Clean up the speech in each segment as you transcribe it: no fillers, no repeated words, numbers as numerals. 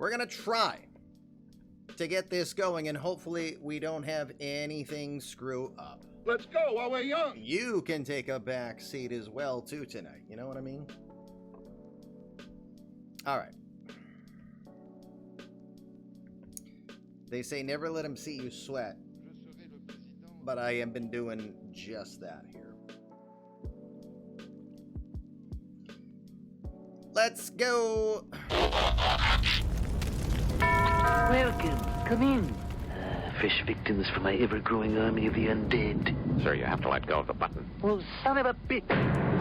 We're going to try to get this going, and hopefully we don't have anything screw up. Let's go while we're young. You can take a back seat as well, too, tonight. You know what I mean? All right. They say never let him see you sweat, but I have been doing just that here. Let's go. Welcome. Come in. Fresh victims for my ever-growing army of the undead. Sir, you have to let go of the button. Oh, son of a bitch.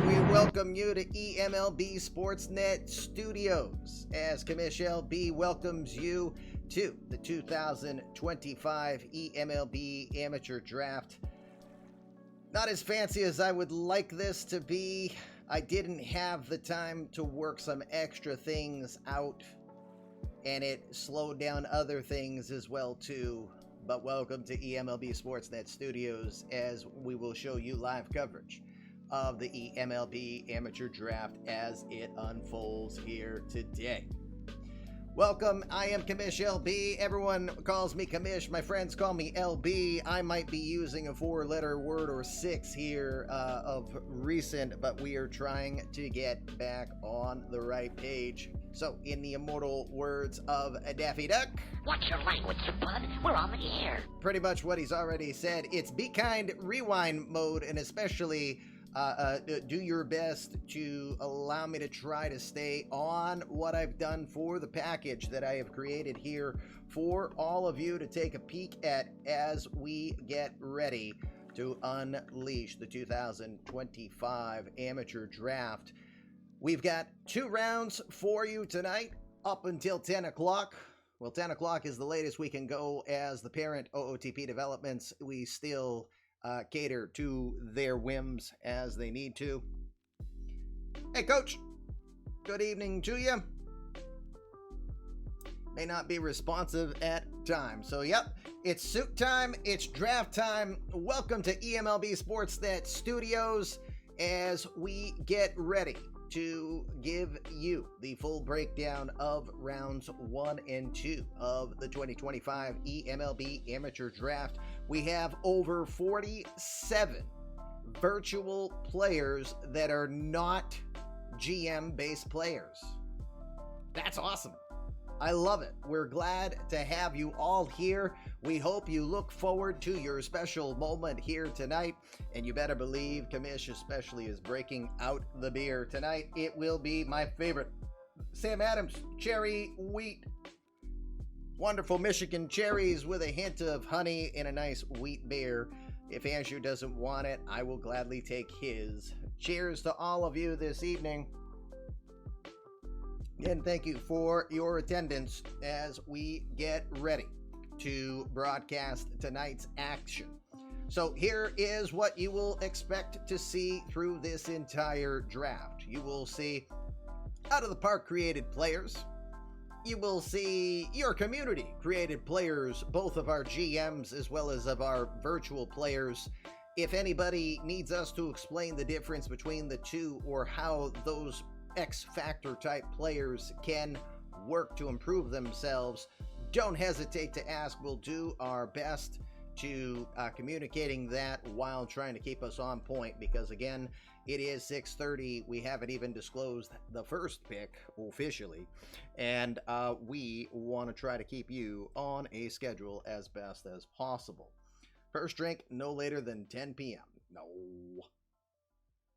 We welcome you to eMLB Sportsnet Studios as Commish LB welcomes you to the 2025 eMLB Amateur Draft. Not as fancy as I would like this to be. I didn't have the time to work some extra things out, and it slowed down other things as well too. But welcome to eMLB Sportsnet Studios as we will show you live coverage of the eMLB Amateur Draft as it unfolds here today. Welcome, I am Commish LB. Everyone calls me Commish. My friends call me LB. I might be using a four-letter word or six here of recent, but we are trying to get back on the right page. So, in the immortal words of Daffy Duck, watch your language, bud. We're on the air. Pretty much what he's already said. It's Be Kind Rewind mode, and especially do your best to allow me to try to stay on what I've done for the package that I have created here for all of you to take a peek at as we get ready to unleash the 2025 Amateur Draft. We've got 2 rounds for you tonight up until 10 o'clock. Well, 10 o'clock is the latest we can go as the parent OOTP developments. We still cater to their whims as they need to. Hey, Coach. Good evening to you. May not be responsive at times. So, yep, it's suit time. It's draft time. Welcome to eMLB Sportsnet Studios as we get ready to give you the full breakdown of rounds 1 and 2 of the 2025 eMLB Amateur Draft. We have over 47 virtual players that are not GM-based players. That's awesome. I love it. We're glad to have you all here. We hope you look forward to your special moment here tonight. And you better believe Commish especially is breaking out the beer tonight. It will be my favorite. Sam Adams, cherry wheat. Wonderful Michigan cherries with a hint of honey in a nice wheat beer. If Andrew doesn't want it, I will gladly take his. Cheers to all of you this evening. And thank you for your attendance as we get ready to broadcast tonight's action. So here is what you will expect to see through this entire draft. You will see out of the park created players. You will see your community created players, both of our GMs as well as of our virtual players. If anybody needs us to explain the difference between the two or how those X-Factor type players can work to improve themselves, don't hesitate to ask. We'll do our best to communicating that while trying to keep us on point, because again, it is 6:30. We haven't even disclosed the first pick officially, and we want to try to keep you on a schedule as best as possible. First drink no later than 10 p.m. No.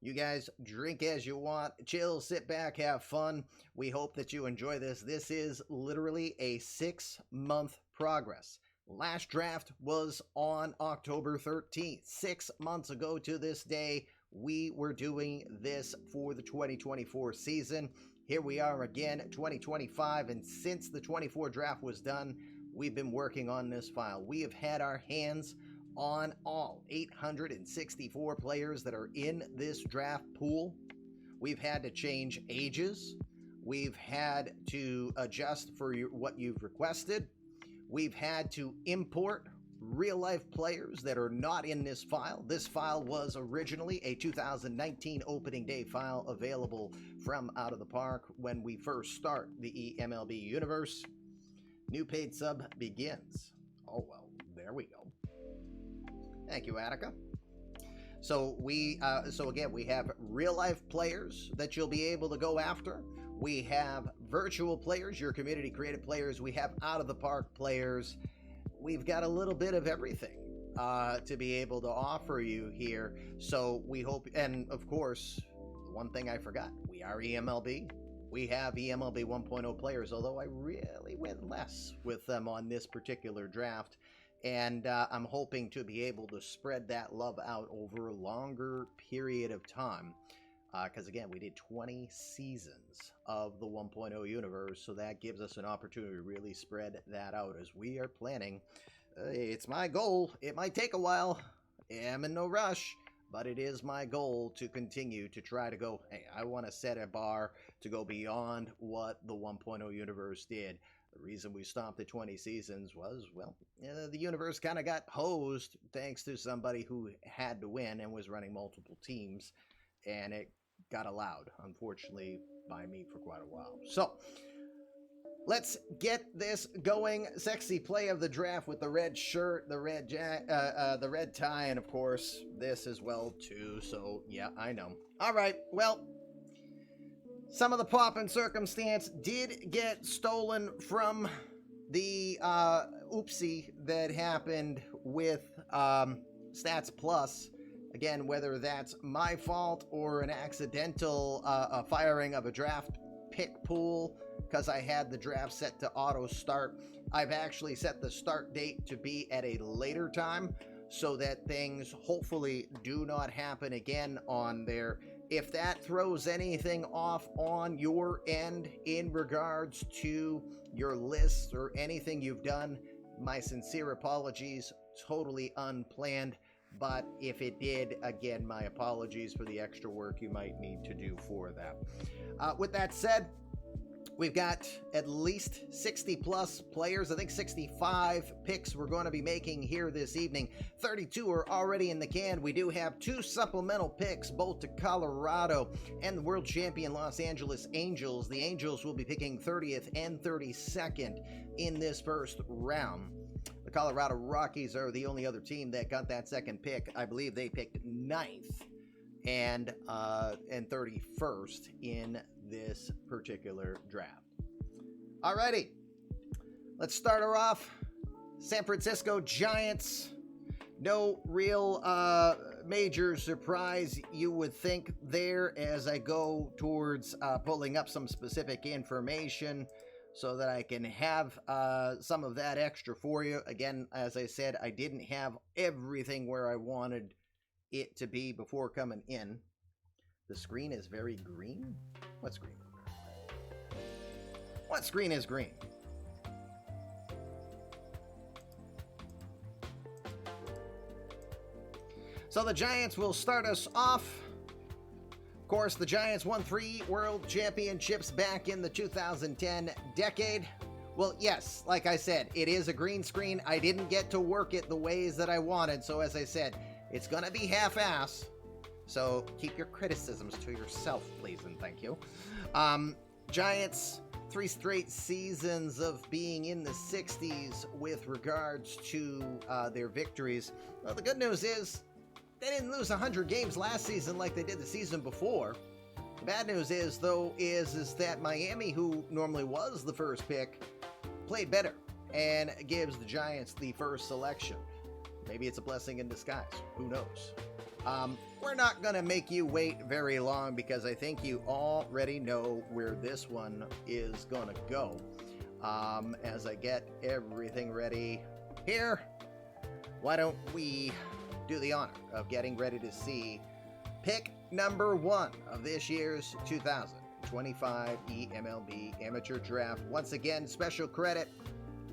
You guys drink as you want, chill, sit back, have fun. We hope that you enjoy this. This is literally a 6-month progress. Last draft was on October 13th. 6 months ago to this day, we were doing this for the 2024 season. Here we are again, 2025, and since the 24 draft was done, we've been working on this file. We have had our hands on all 864 players that are in this draft pool. We've had to change ages. We've had to adjust for what you've requested. We've had to import real-life players that are not in this file. This file was originally a 2019 opening day file available from Out of the Park when we first start the eMLB universe. New paid sub begins. Oh, well, there we go. Thank you, Attica. So again, we have real life players that you'll be able to go after. We have virtual players, your community created players. We have out of the park players. We've got a little bit of everything to be able to offer you here. So we hope, and of course, one thing I forgot, we are eMLB. We have eMLB 1.0 players, although I really went less with them on this particular draft. And I'm hoping to be able to spread that love out over a longer period of time. Because, again, we did 20 seasons of the 1.0 universe, so that gives us an opportunity to really spread that out as we are planning. It's my goal. It might take a while. I'm in no rush, but it is my goal to continue to try to go, hey, I want to set a bar to go beyond what the 1.0 universe did. The reason we stopped at 20 seasons was, well, the universe kind of got hosed thanks to somebody who had to win and was running multiple teams, and it got allowed, unfortunately, by me for quite a while. So, let's get this going. Sexy play of the draft with the red shirt, the red tie, and of course, this as well, too. So, yeah, I know. All right, well, some of the pop and circumstance did get stolen from the oopsie that happened with Stats Plus. Again, whether that's my fault or an accidental firing of a draft pick pool because I had the draft set to auto start. I've actually set the start date to be at a later time so that things hopefully do not happen again on there. If that throws anything off on your end in regards to your lists or anything you've done, my sincere apologies, totally unplanned. But if it did, again, my apologies for the extra work you might need to do for that. With that said, we've got at least 60 plus players. I think 65 picks we're going to be making here this evening. 32 are already in the can. We do have 2 supplemental picks, both to Colorado and the world champion Los Angeles Angels. The Angels will be picking 30th and 32nd in this first round. The Colorado Rockies are the only other team that got that second pick. I believe they picked 9th and 31st in this particular draft. Alrighty, let's start her off. San Francisco Giants. No real major surprise, you would think, there as I go towards pulling up some specific information so that I can have some of that extra for you. Again, as I said, I didn't have everything where I wanted it to be before coming in. The screen is very green? What screen? What screen is green? So the Giants will start us off. Of course, the Giants won 3 world championships back in the 2010 decade. Well, yes, like I said, it is a green screen. I didn't get to work it the ways that I wanted. So as I said, it's going to be half-ass. So keep your criticisms to yourself, please, and thank you. Giants, 3 straight seasons of being in the 60s with regards to their victories. Well, the good news is they didn't lose 100 games last season like they did the season before. The bad news is, though, is that Miami, who normally was the first pick, played better and gives the Giants the first selection. Maybe it's a blessing in disguise. Who knows? We're not going to make you wait very long because I think you already know where this one is going to go. As I get everything ready here, why don't we do the honor of getting ready to see pick number 1 of this year's 2025 eMLB Amateur Draft. Once again, special credit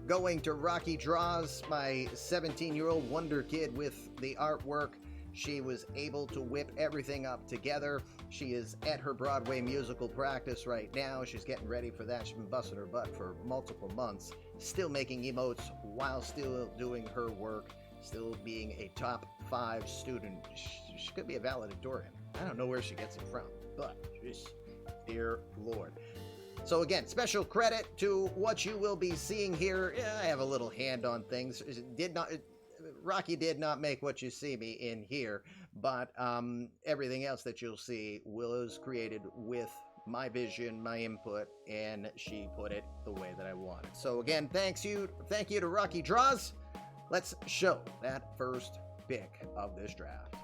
going to Rocky Draws, my 17-year-old wonder kid with the artwork. She was able to whip everything up together. She is at her Broadway musical practice right now. She's getting ready for that. She's been busting her butt for multiple months, still making emotes while still doing her work, still being a top 5 student. She could be a valedictorian. I don't know where she gets it from, but dear Lord. So again, special credit to what you will be seeing here. I have a little hand on things. Rocky did not make what you see me in here, but everything else that you'll see was created with my vision, my input, and she put it the way that I wanted. So again, thank you to Rocky Draws. Let's show that first pick of this draft.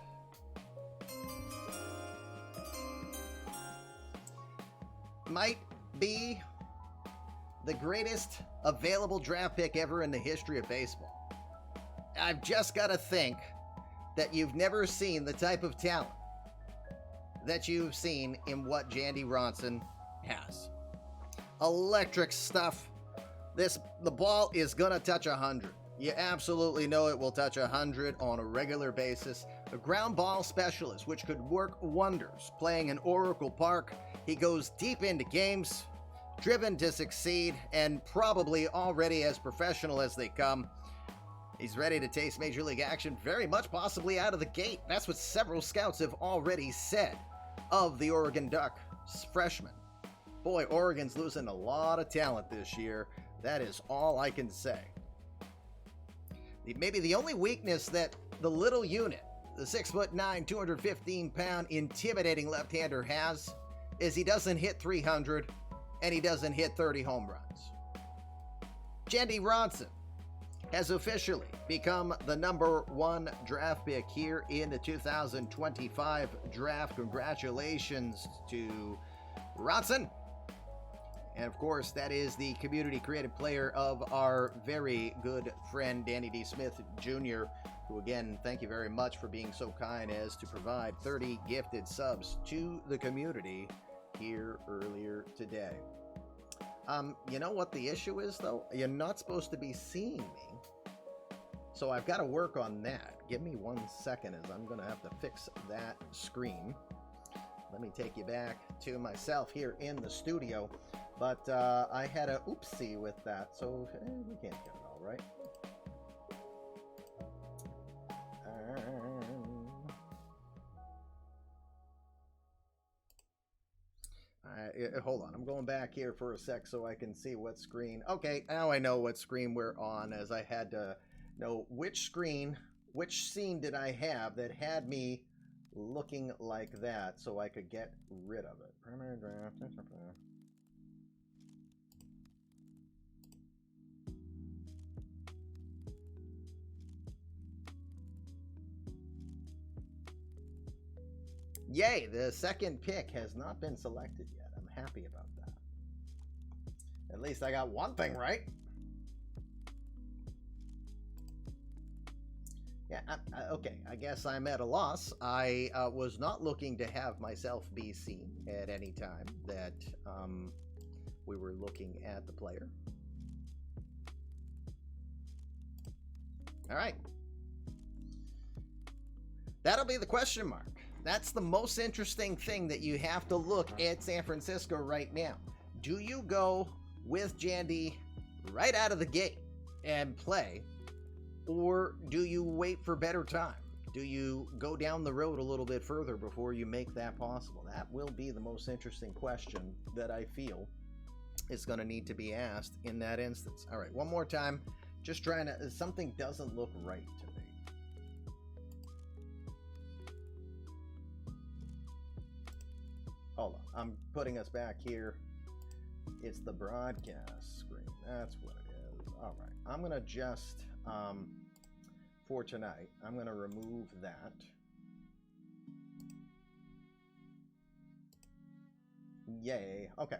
Might be the greatest available draft pick ever in the history of baseball. I've just got to think that you've never seen the type of talent that you've seen in what Jandy Ronson has. Electric stuff. The ball is going to touch 100. You absolutely know it will touch 100 on a regular basis. A ground ball specialist, which could work wonders playing in Oracle Park. He goes deep into games, driven to succeed, and probably already as professional as they come. He's ready to taste Major League action very much possibly out of the gate. That's what several scouts have already said of the Oregon Duck freshman. Boy, Oregon's losing a lot of talent this year. That is all I can say. Maybe the only weakness that the little unit, the 6'9", 215-pound intimidating left-hander has is he doesn't hit 300 and he doesn't hit 30 home runs. Jandy Ronson has officially become the #1 draft pick here in the 2025 draft. Congratulations to Ronson. And of course, that is the community created player of our very good friend Danny D. Smith Jr., who again, thank you very much for being so kind as to provide 30 gifted subs to the community here earlier today. You know what the issue is, though? You're not supposed to be seeing me. So I've got to work on that. Give me 1 second as I'm going to have to fix that screen. Let me take you back to myself here in the studio. But I had a oopsie with that, so we can't get it all right. Hold on, I'm going back here for a sec so I can see what screen. Okay, now I know what screen we're on, as I had to know which scene did I have that had me looking like that so I could get rid of it. Primary draft. Yay, the second pick has not been selected yet. I'm happy about that. At least I got one thing right. Yeah, okay, I guess I'm at a loss. I was not looking to have myself be seen at any time that we were looking at the player. All right. That'll be the question mark. That's the most interesting thing that you have to look at San Francisco right now. Do you go with Jandy right out of the gate and play, or do you wait for better time? Do you go down the road a little bit further before you make that possible? That will be the most interesting question that I feel is going to need to be asked in that instance. All right, one more time. Just trying to, something doesn't look right to me. Hold on, I'm putting us back here. It's the broadcast screen. That's what it is. All right, I'm going to just, for tonight, I'm going to remove that. Yay. Okay.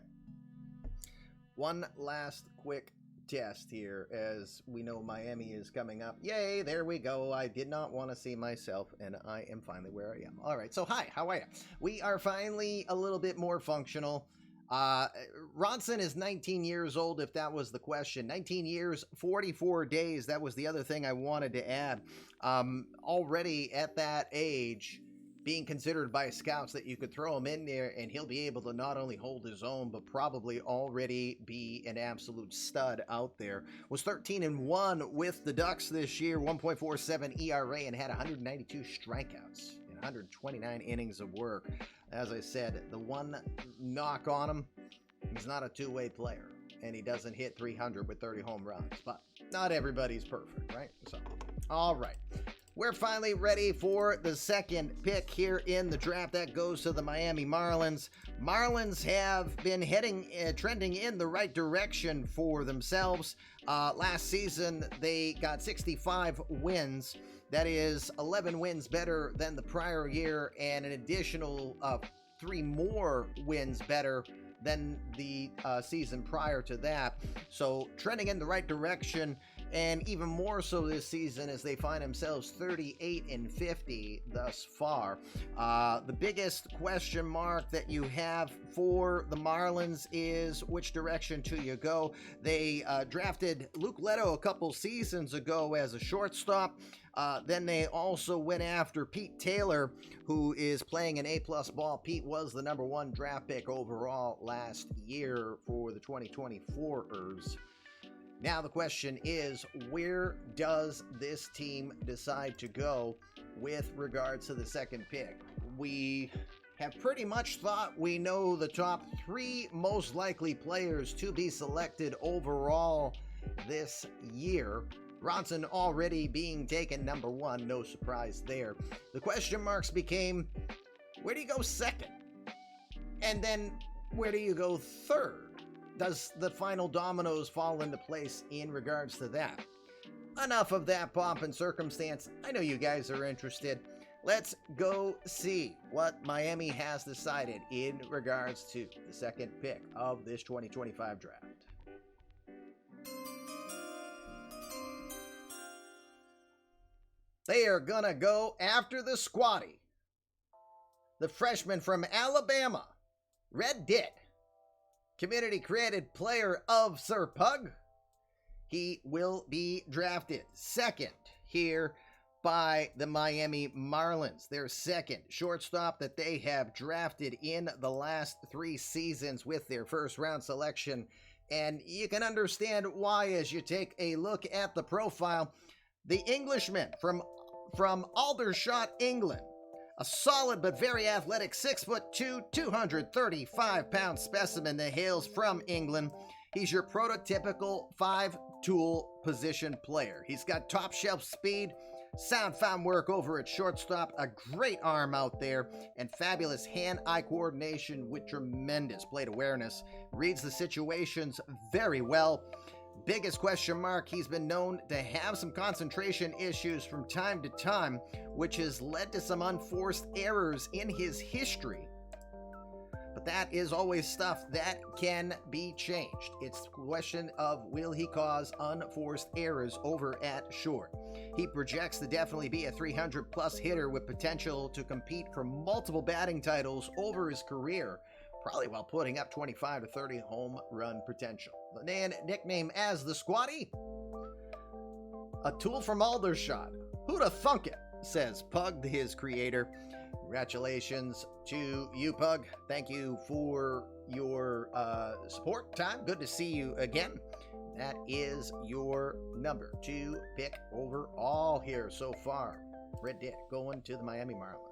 One last quick test here, as we know Miami is coming up. Yay, there we go. I did not want to see myself, and I am finally where I am. All right, so hi, how are you? We are finally a little bit more functional. Ronson is 19 years old, if that was the question. 19 years, 44 days. That was the other thing I wanted to add. Already at that age, being considered by scouts that you could throw him in there and he'll be able to not only hold his own, but probably already be an absolute stud out there. Was 13-1 with the Ducks this year, 1.47 ERA, and had 192 strikeouts in 129 innings of work. As I said, the one knock on him He's not a two-way player, and he doesn't hit 300 with 30 home runs, but not everybody's perfect, right? So, all right. We're finally ready for the second pick here in the draft. That goes to the Miami Marlins. Marlins have been trending in the right direction for themselves. Last season, they got 65 wins. That is 11 wins better than the prior year, and an additional 3 more wins better than the season prior to that. So trending in the right direction, and even more so this season as they find themselves 38-50 thus far. The biggest question mark that you have for the Marlins is which direction do you go? They drafted Luke Leto a couple seasons ago as a shortstop. Then they also went after Pete Taylor, who is playing an A-plus ball. Pete was the number 1 draft pick overall last year for the 2024ers. Now the question is, where does this team decide to go with regards to the second pick? We have pretty much thought we know the top 3 most likely players to be selected overall this year. Bronson already being taken number 1, no surprise there. The question marks became, where do you go second? And then where do you go third? Does the final dominoes fall into place in regards to that? Enough of that pomp and circumstance. I know you guys are interested. Let's go see what Miami has decided in regards to the second pick of this 2025 draft. They are gonna go after the squatty, the freshman from Alabama, Red Dick, community created player of Sir Pug. He will be drafted second here by the Miami Marlins. Their second shortstop that they have drafted in the last 3 seasons with their first round selection. And you can understand why as you take a look at the profile. The Englishman from Aldershot, England. A solid but very athletic 6'2", 235-pound specimen that hails from England. He's your prototypical 5-tool position player. He's got top shelf speed, sound found work over at shortstop, a great arm out there, and fabulous hand-eye coordination with tremendous plate awareness. Reads the situations very well. Biggest question mark, he's been known to have some concentration issues from time to time, which has led to some unforced errors in his history. But that is always stuff that can be changed. It's a question of will he cause unforced errors over at short. He projects to definitely be a 300-plus hitter with potential to compete for multiple batting titles over his career, probably while putting up 25 to 30 home run potential. The man nicknamed as the Squatty, a tool from Aldershot. Who'd have thunk it, says Pug, his creator. Congratulations to you, Pug. Thank you for your support time. Good to see you again. That is your number 2 pick overall here so far. Red Dick going to the Miami Marlins.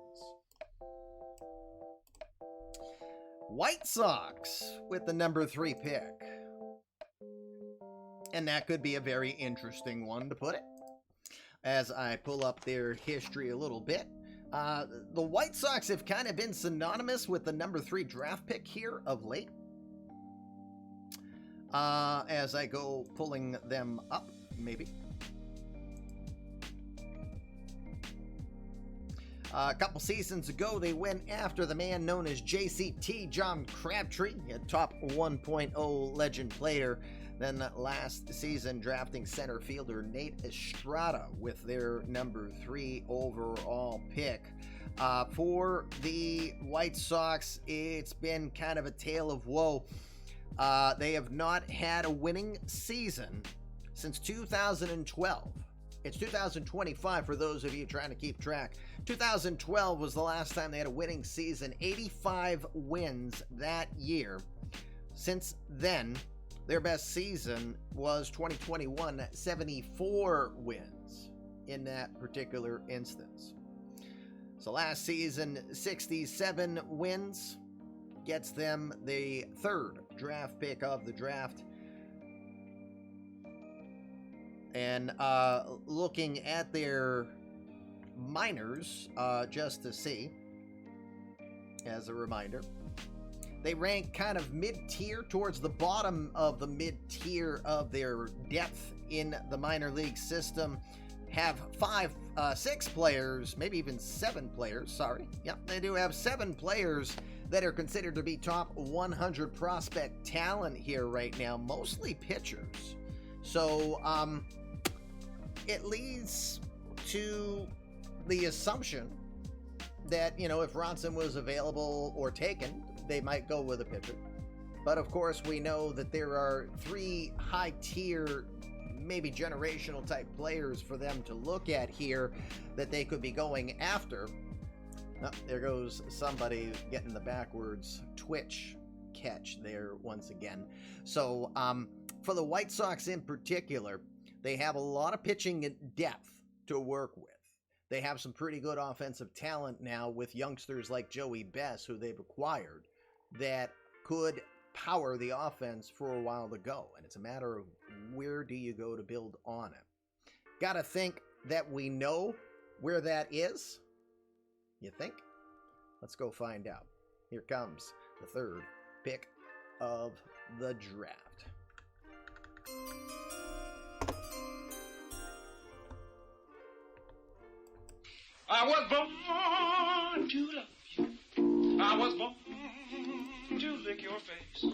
White Sox with the number 3 pick. And that could be a very interesting one to put it. As I pull up their history a little bit. The White Sox have kind of been synonymous with the number 3 draft pick here of late. As I go pulling them up, maybe. A couple seasons ago, they went after the man known as JCT, John Crabtree, a top 1.0 legend player. Then last season, drafting center fielder Nate Estrada with their number 3 overall pick. For the White Sox, it's been kind of a tale of woe. They have not had a winning season since 2012. It's 2025 for those of you trying to keep track. 2012 was the last time they had a winning season, 85 wins that year. Since then, their best season was 2021, 74 wins in that particular instance. So last season, 67 wins gets them the 3rd draft pick of the draft. And looking at their minors, just to see, as a reminder, they rank kind of mid-tier, towards the bottom of the mid-tier of their depth in the minor league system. Have 6 players, maybe even 7 players, sorry. Yep, they do have 7 players that are considered to be top 100 prospect talent here right now, mostly pitchers. So, it leads to the assumption that, you know, if Ronson was available or taken, they might go with a pitcher. But of course, we know that there are 3 high-tier, maybe generational type players for them to look at here that they could be going after. Oh, there goes somebody getting the backwards Twitch catch there once again. So for the White Sox in particular, they have a lot of pitching depth to work with. They have some pretty good offensive talent now with youngsters like Joey Bess, who they've acquired, that could power the offense for a while to go. And it's a matter of where do you go to build on it. Gotta think that we know where that is. You think? Let's go find out. Here comes the 3rd pick of the draft. I was born to love you. I was born to lick your face.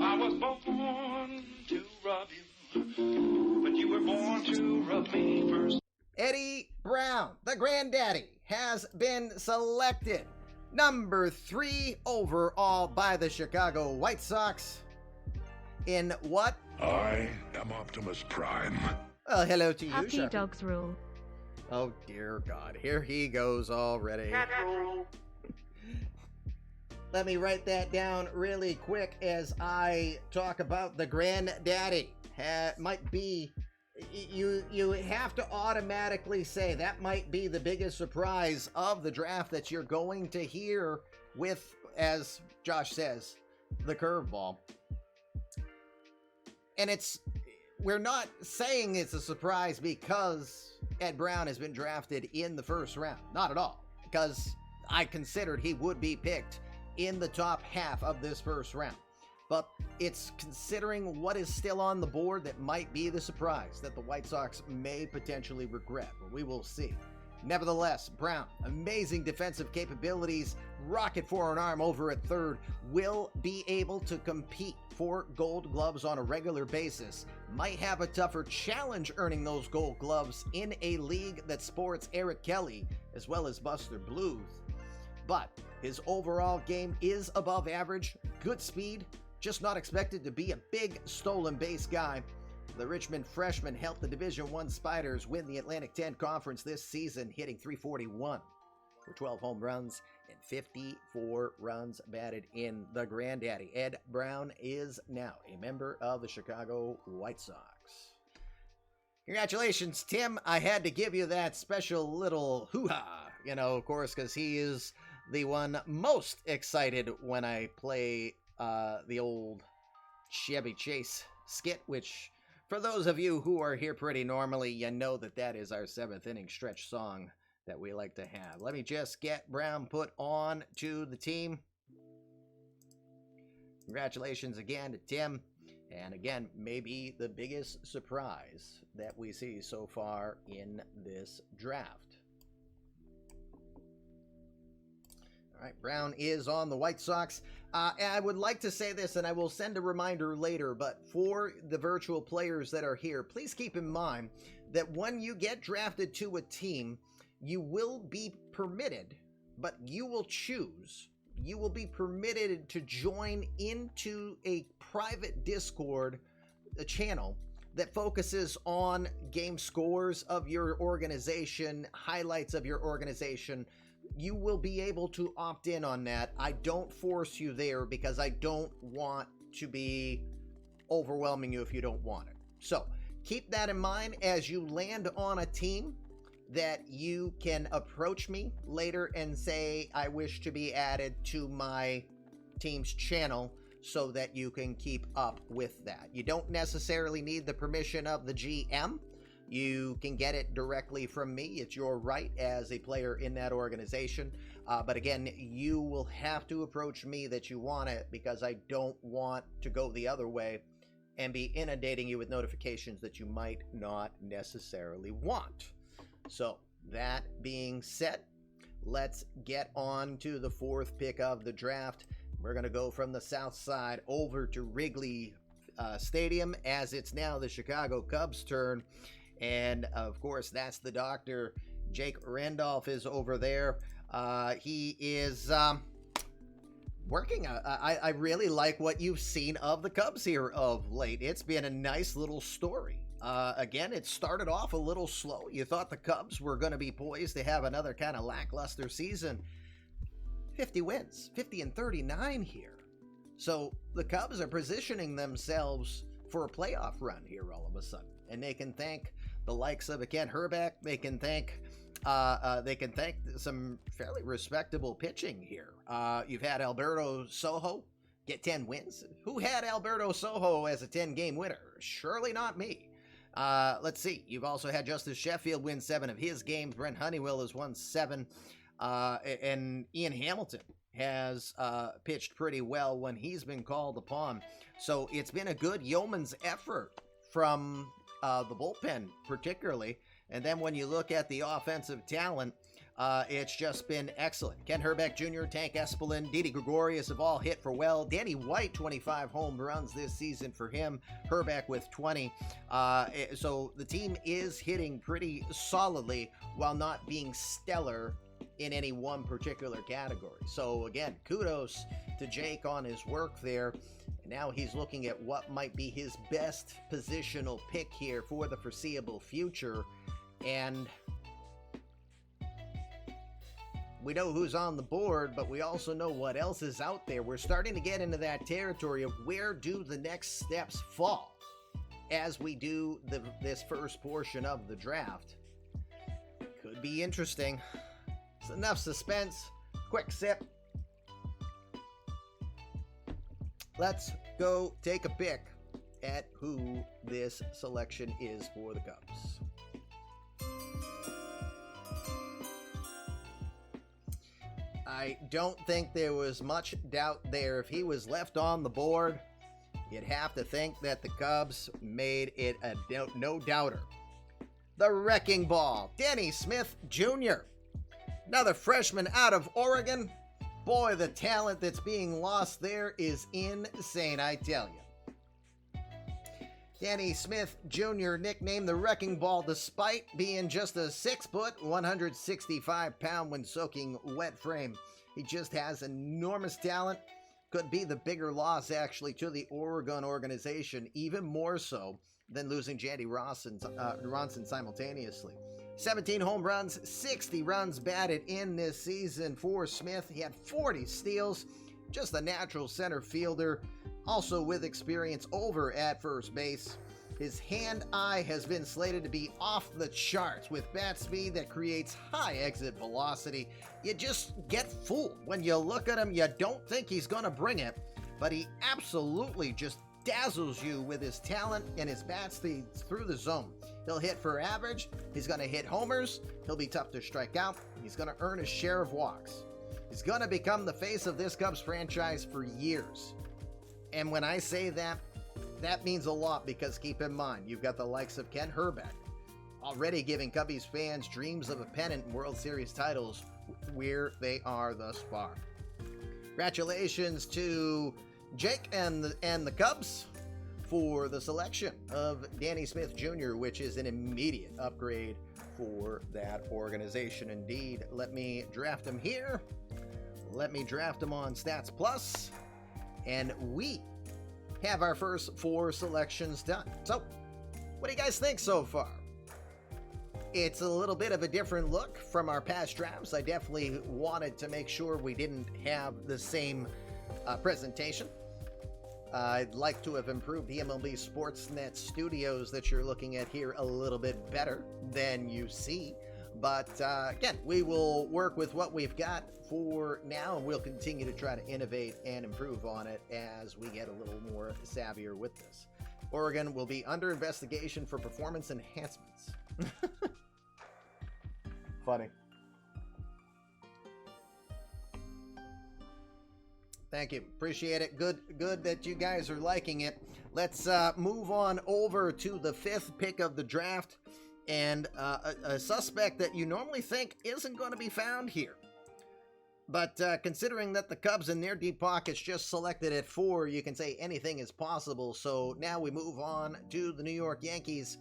I was born to rub you. But you were born to rub me first. Eddie Brown, the granddaddy, has been selected number 3 overall by the Chicago White Sox. In what? I am Optimus Prime. Well, hello to you, Happy Sharpie. dogs rule. Oh, dear God. Here he goes already. Let me write that down really quick as I talk about the granddaddy. Might be... You have to automatically say that might be the biggest surprise of the draft that you're going to hear with, as Josh says, the curveball. And we're not saying it's a surprise because Ed Brown has been drafted in the first round. Not at all. Because I considered he would be picked in the top half of this first round. But it's considering what is still on the board that might be the surprise that the White Sox may potentially regret. But we will see. Nevertheless, Brown, amazing defensive capabilities, rocket for an arm over at third, will be able to compete for Gold Gloves on a regular basis. Might have a tougher challenge earning those Gold Gloves in a league that sports Eric Kelly as well as Buster Bluth. But his overall game is above average, good speed, just not expected to be a big stolen base guy. The Richmond freshman helped the Division I Spiders win the Atlantic 10 Conference this season, hitting .341 for 12 home runs and 54 runs batted in. The granddaddy, Ed Brown, is now a member of the Chicago White Sox. Congratulations, Tim. I had to give you that special little hoo-ha, of course, because he is the one most excited when I play the old Chevy Chase skit, which... for those of you who are here pretty normally, you know that is our 7th inning stretch song that we like to have. Let me just get Brown put on to the team. Congratulations again to Tim. And again, maybe the biggest surprise that we see so far in this draft. All right, Brown is on the White Sox. And I would like to say this, and I will send a reminder later, but for the virtual players that are here, please keep in mind that when you get drafted to a team, you will be permitted, but you will choose. You will be permitted to join into a private Discord channel that focuses on game scores of your organization, highlights of your organization. You will be able to opt in on that. I don't force you there because I don't want to be overwhelming you if you don't want it. So keep that in mind as you land on a team that you can approach me later and say, I wish to be added to my team's channel so that you can keep up with that. You don't necessarily need the permission of the GM. You can get it directly from me. It's your right as a player in that organization. But again, you will have to approach me that you want it, because I don't want to go the other way and be inundating you with notifications that you might not necessarily want. So that being said, let's get on to the fourth pick of the draft. We're going to go from the south side over to Wrigley Stadium, as it's now the Chicago Cubs' turn. And of course, that's the doctor. Jake Randolph is over there. He is working. I really like what you've seen of the Cubs here of late. It's been a nice little story. Again, it started off a little slow. You thought the Cubs were going to be poised to have another kind of lackluster season. 50 wins, 50 and 39 here. So the Cubs are positioning themselves for a playoff run here all of a sudden. And they can thank the likes of a Kent Hrbek. They can thank some fairly respectable pitching here. You've had Alberto Sojo get 10 wins. Who had Alberto Sojo as a 10-game winner? Surely not me. Let's see. You've also had Justice Sheffield win 7 of his games. Brent Honeywell has won 7. And Ian Hamilton has pitched pretty well when he's been called upon. So it's been a good yeoman's effort from the bullpen particularly. And then when you look at the offensive talent, it's just been excellent. Ken Hrbek Jr., Tank Espelin, Didi Gregorius have all hit for well. Danny White, 25 home runs this season for him. Hrbek with 20. So the team is hitting pretty solidly while not being stellar in any one particular category. So again, kudos to Jake on his work there. And now he's looking at what might be his best positional pick here for the foreseeable future. And we know who's on the board, but we also know what else is out there. We're starting to get into that territory of where do the next steps fall as we do this first portion of the draft. Could be interesting. It's enough suspense. Quick sip. Let's go take a pick at who this selection is for the Cubs. I don't think there was much doubt there. If he was left on the board, you'd have to think that the Cubs made it a no-doubter. The wrecking ball, Danny Smith Jr., another freshman out of Oregon. Boy, the talent that's being lost there is insane, I tell you. Danny Smith Jr., nicknamed the Wrecking Ball, despite being just a 6-foot, 165-pound when soaking wet frame. He just has enormous talent. Could be the bigger loss, actually, to the Oregon organization, even more so than losing Jandy Ronson simultaneously. 17 home runs, 60 runs batted in this season for Smith. He had 40 steals, just a natural center fielder, also with experience over at first base. His hand-eye has been slated to be off the charts with bat speed that creates high exit velocity. You just get fooled. When you look at him, you don't think he's going to bring it, but he absolutely just dazzles you with his talent and his bat speed through the zone. He'll hit for average. He's going to hit homers. He'll be tough to strike out. He's going to earn his share of walks. He's going to become the face of this Cubs franchise for years. And when I say that, that means a lot, because keep in mind, you've got the likes of Kent Hrbek already giving Cubbies fans dreams of a pennant and World Series titles where they are thus far. Congratulations to Jake and the Cubs for the selection of Danny Smith Jr., which is an immediate upgrade for that organization. Indeed, let me draft him here. Let me draft him on Stats Plus, and we have our first 4 selections done. So, what do you guys think so far? It's a little bit of a different look from our past drafts. I definitely wanted to make sure we didn't have the same presentation. I'd like to have improved the eMLB Sportsnet studios that you're looking at here a little bit better than you see. But again, we will work with what we've got for now, and we'll continue to try to innovate and improve on it as we get a little more savvier with this. Oregon will be under investigation for performance enhancements. Funny. Thank you. Appreciate it. Good that you guys are liking it. Let's move on over to the 5th pick of the draft, and a suspect that you normally think isn't going to be found here. But considering that the Cubs in their deep pockets just selected at 4, you can say anything is possible. So now we move on to the New York Yankees.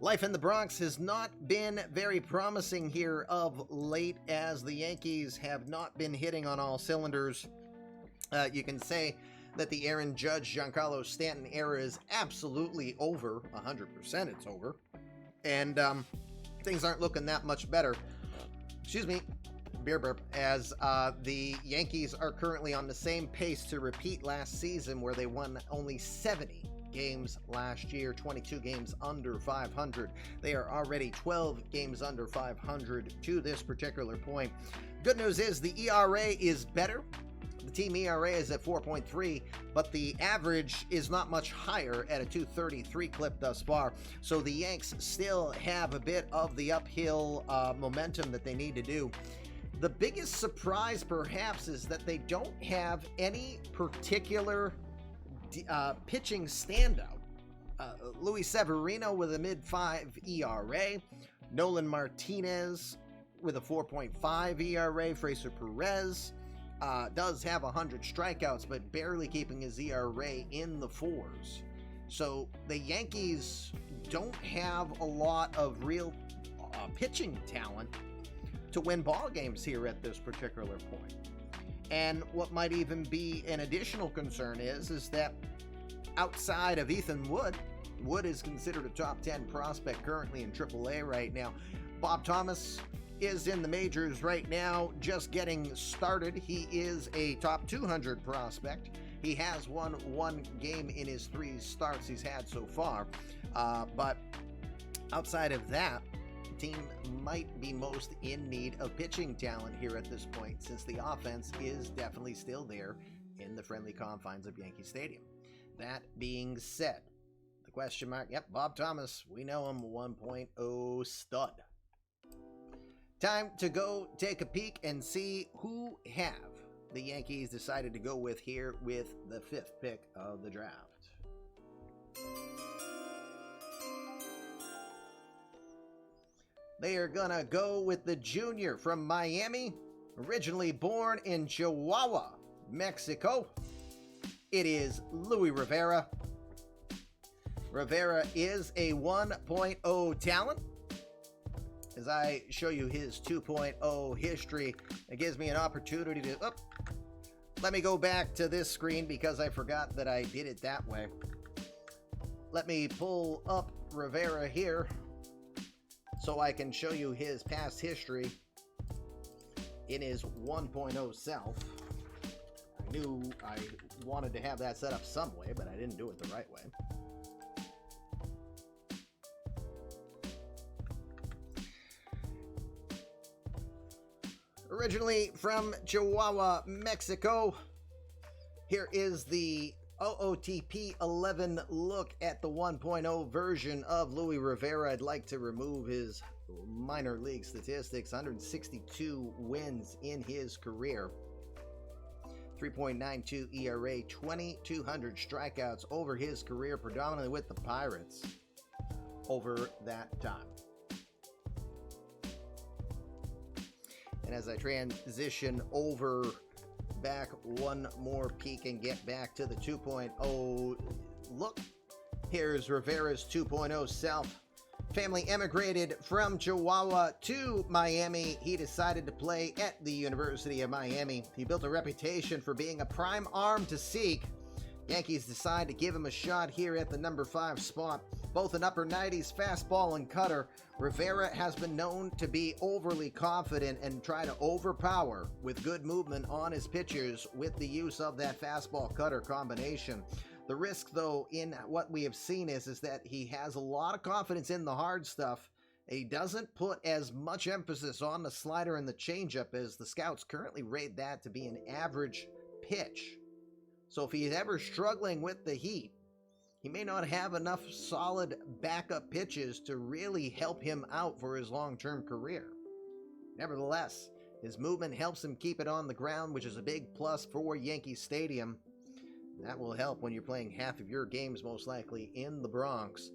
Life in the Bronx has not been very promising here of late, as the Yankees have not been hitting on all cylinders. You can say that the Aaron Judge, Giancarlo Stanton era is absolutely over. 100% it's over. And things aren't looking that much better. Excuse me, beer burp. As the Yankees are currently on the same pace to repeat last season, where they won only 70 games last year, 22 games under 500. They are already 12 games under 500 to this particular point. Good news is the ERA is better. The team ERA is at 4.3, but the average is not much higher at a 2.33 clip thus far. So the Yanks still have a bit of the uphill momentum that they need to do. The biggest surprise, perhaps, is that they don't have any particular pitching standout. Luis Severino with a mid-5 ERA. Nolan Martinez with a 4.5 ERA. Fraser Perez does have 100 strikeouts, but barely keeping his ERA in the 4s. So the Yankees don't have a lot of real pitching talent to win ball games here at this particular point. And what might even be an additional concern is that outside of Ethan Wood is considered a top 10 prospect currently in AAA right now. Bob Thomas is in the majors right now, just getting started. He is a top 200 prospect. He has won 1 game in his 3 starts he's had so far. But outside of that, the team might be most in need of pitching talent here at this point, since the offense is definitely still there in the friendly confines of Yankee Stadium. That being said, the question mark, yep, Bob Thomas, we know him, 1.0 stud. Time to go take a peek and see who have the Yankees decided to go with here with the 5th pick of the draft. They are gonna go with the junior from Miami, originally born in Chihuahua, Mexico. It is Luis Rivera. Rivera is a 1.0 talent. As I show you his 2.0 history, it gives me an opportunity to... let me go back to this screen because I forgot that I did it that way. Let me pull up Rivera here so I can show you his past history in his 1.0 self. I knew I wanted to have that set up some way, but I didn't do it the right way. Originally from Chihuahua, Mexico, here is the OOTP 11 look at the 1.0 version of Luis Rivera. I'd like to remove his minor league statistics. 162 wins in his career. 3.92 ERA, 2,200 strikeouts over his career, predominantly with the Pirates over that time. And as I transition over back one more peek and get back to the 2.0 look, here's Rivera's 2.0 self. Family emigrated from Chihuahua to Miami. He decided to play at the University of Miami. He built a reputation for being a prime arm to seek. Yankees decide to give him a shot here at the number 5 spot. Both an upper 90s fastball and cutter, Rivera has been known to be overly confident and try to overpower with good movement on his pitchers with the use of that fastball cutter combination. The risk, though, in what we have seen is that he has a lot of confidence in the hard stuff He doesn't put as much emphasis on the slider and the changeup as the scouts currently rate that to be an average pitch. So if he's ever struggling with the heat, he may not have enough solid backup pitches to really help him out for his long-term career. Nevertheless, his movement helps him keep it on the ground, which is a big plus for Yankee Stadium. That will help when you're playing half of your games, most likely, in the Bronx.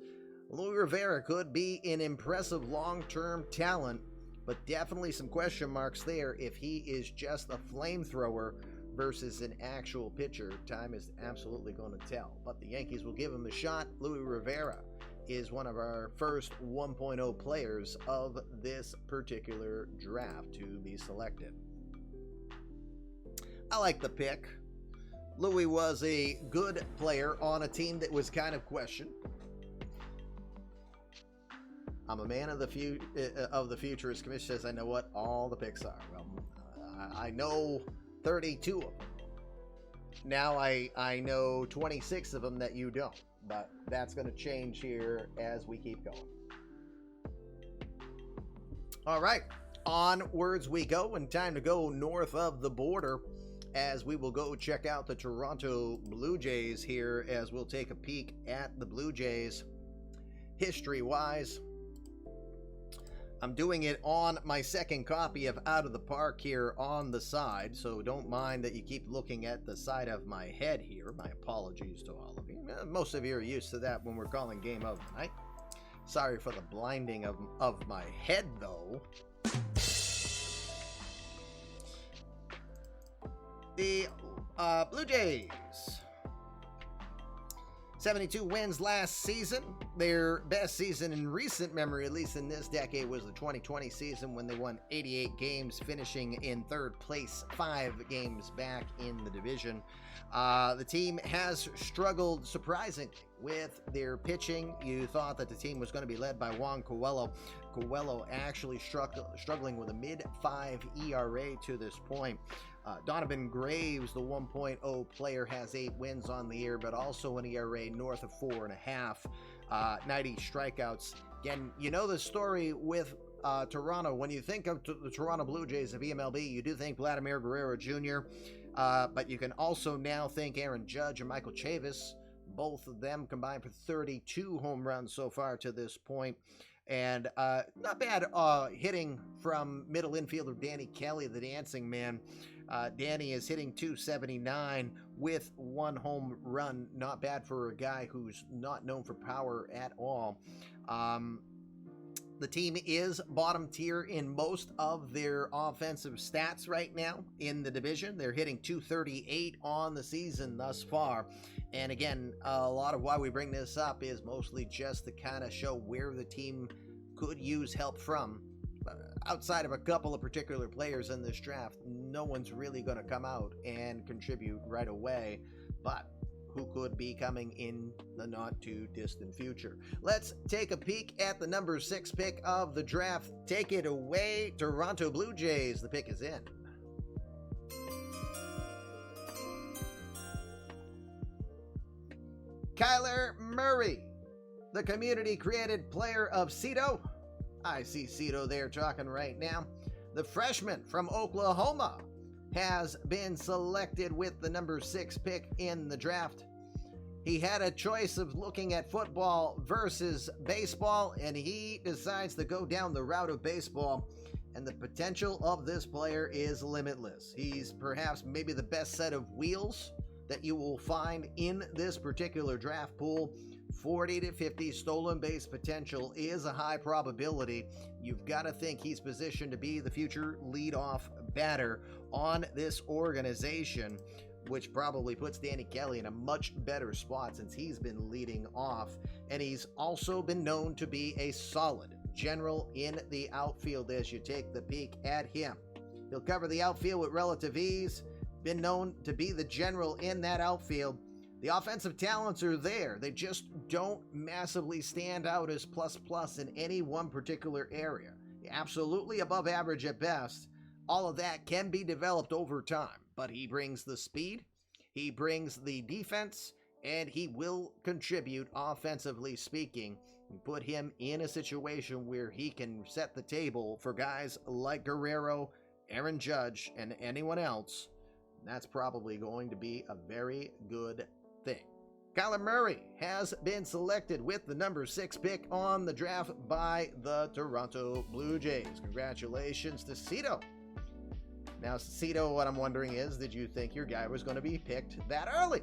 Luis Rivera could be an impressive long-term talent, but definitely some question marks there if he is just a flamethrower versus an actual pitcher. Time is absolutely going to tell, but the Yankees will give him a shot. Luis Rivera is one of our first 1.0 players of this particular draft to be selected. I like the pick. Louis was a good player on a team that was kind of questioned. I'm a man of the future, as Commish says. I know what all the picks are. Well, I know 32 of them. Now I know 26 of them that you don't. But that's going to change here as we keep going. All right, onwards we go, and time to go north of the border as we will go check out the Toronto Blue Jays here, as we'll take a peek at the Blue Jays history-wise. I'm doing it on my second copy of Out of the Park here on the side, so don't mind that you keep looking at the side of my head here. My apologies to all of you. Most of you are used to that when we're calling game of the night. Sorry for the blinding of my head, though. The Blue Jays, 72 wins last season. Their best season in recent memory, at least in this decade, was the 2020 season when they won 88 games, finishing in third place, 5 games back in the division. The team has struggled surprisingly with their pitching. You thought that the team was going to be led by Juan Coelho. Coelho actually struggling with a mid-5 ERA to this point. Donovan Graves, the 1.0 player, has 8 wins on the year, but also an ERA north of 4.5, 90 strikeouts. Again, you know the story with Toronto. When you think of the Toronto Blue Jays of eMLB, you do think Vladimir Guerrero Jr., but you can also now think Aaron Judge and Michael Chavis. Both of them combined for 32 home runs so far to this point. And not bad hitting from middle infielder Danny Kelly, the dancing man. Danny is hitting .279 with 1 home run. Not bad for a guy who's not known for power at all. The team is bottom tier in most of their offensive stats right now in the division. They're hitting .238 on the season thus far. And again, a lot of why we bring this up is mostly just to kind of show where the team could use help from. Outside of a couple of particular players in this draft, no one's really going to come out and contribute right away, but who could be coming in the not too distant future. Let's take a peek at the number 6 pick of the draft. Take it away, Toronto Blue Jays. The pick is in. Kyler Murray, the community-created player of Cito. I see Cito there talking right now. The freshman from Oklahoma has been selected with the number 6 pick in the draft. He had a choice of looking at football versus baseball, and he decides to go down the route of baseball. And the potential of this player is limitless. He's perhaps maybe the best set of wheels that you will find in this particular draft pool. 40 to 50 stolen base potential is a high probability. You've got to think he's positioned to be the future leadoff batter on this organization, which probably puts Danny Kelly in a much better spot since he's been leading off. And he's also been known to be a solid general in the outfield as you take the peek at him. He'll cover the outfield with relative ease. Been known to be the general in that outfield. The offensive talents are there. They just don't massively stand out as plus in any one particular area. Absolutely above average at best. All of that can be developed over time, but he brings the speed, he brings the defense, and he will contribute offensively speaking, and put him in a situation where he can set the table for guys like Guerrero, Aaron Judge, and anyone else. That's probably going to be a very good thing. Kyler Murray has been selected with the number 6 pick on the draft by the Toronto Blue Jays. Congratulations to Cito. Now, Cito, what I'm wondering is, did you think your guy was going to be picked that early?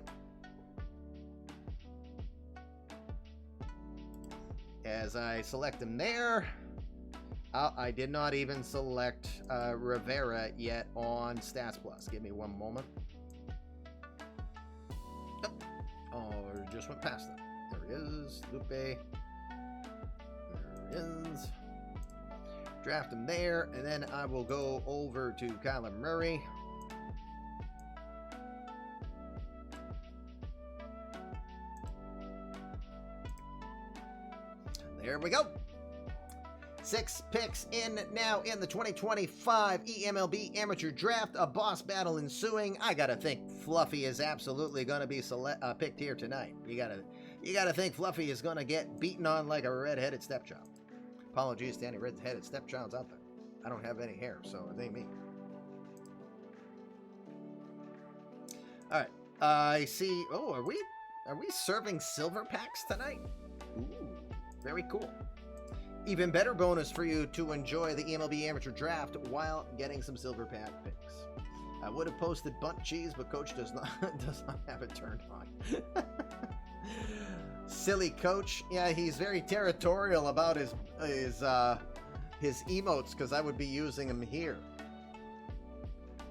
As I select him there, I did not even select Rivera yet on Stats Plus. Give me one moment. Oh, just went past them. There he is, Lupe. There he is. Draft him there, and then I will go over to Kyler Murray. There we go. 6 picks in now in the 2025 eMLB Amateur Draft. A boss battle ensuing. I gotta think Fluffy is absolutely gonna be picked here tonight. You gotta think Fluffy is gonna get beaten on like a red-headed stepchild. Apologies to any red-headed stepchilds out there. I don't have any hair, so it ain't me. All right. I see. Oh, are we serving silver packs tonight? Ooh, very cool. Even better bonus for you to enjoy the eMLB Amateur Draft while getting some silver pack picks. I would have posted bunt cheese, but Coach does not have it turned on. Silly Coach. Yeah, he's very territorial about his emotes because I would be using them here.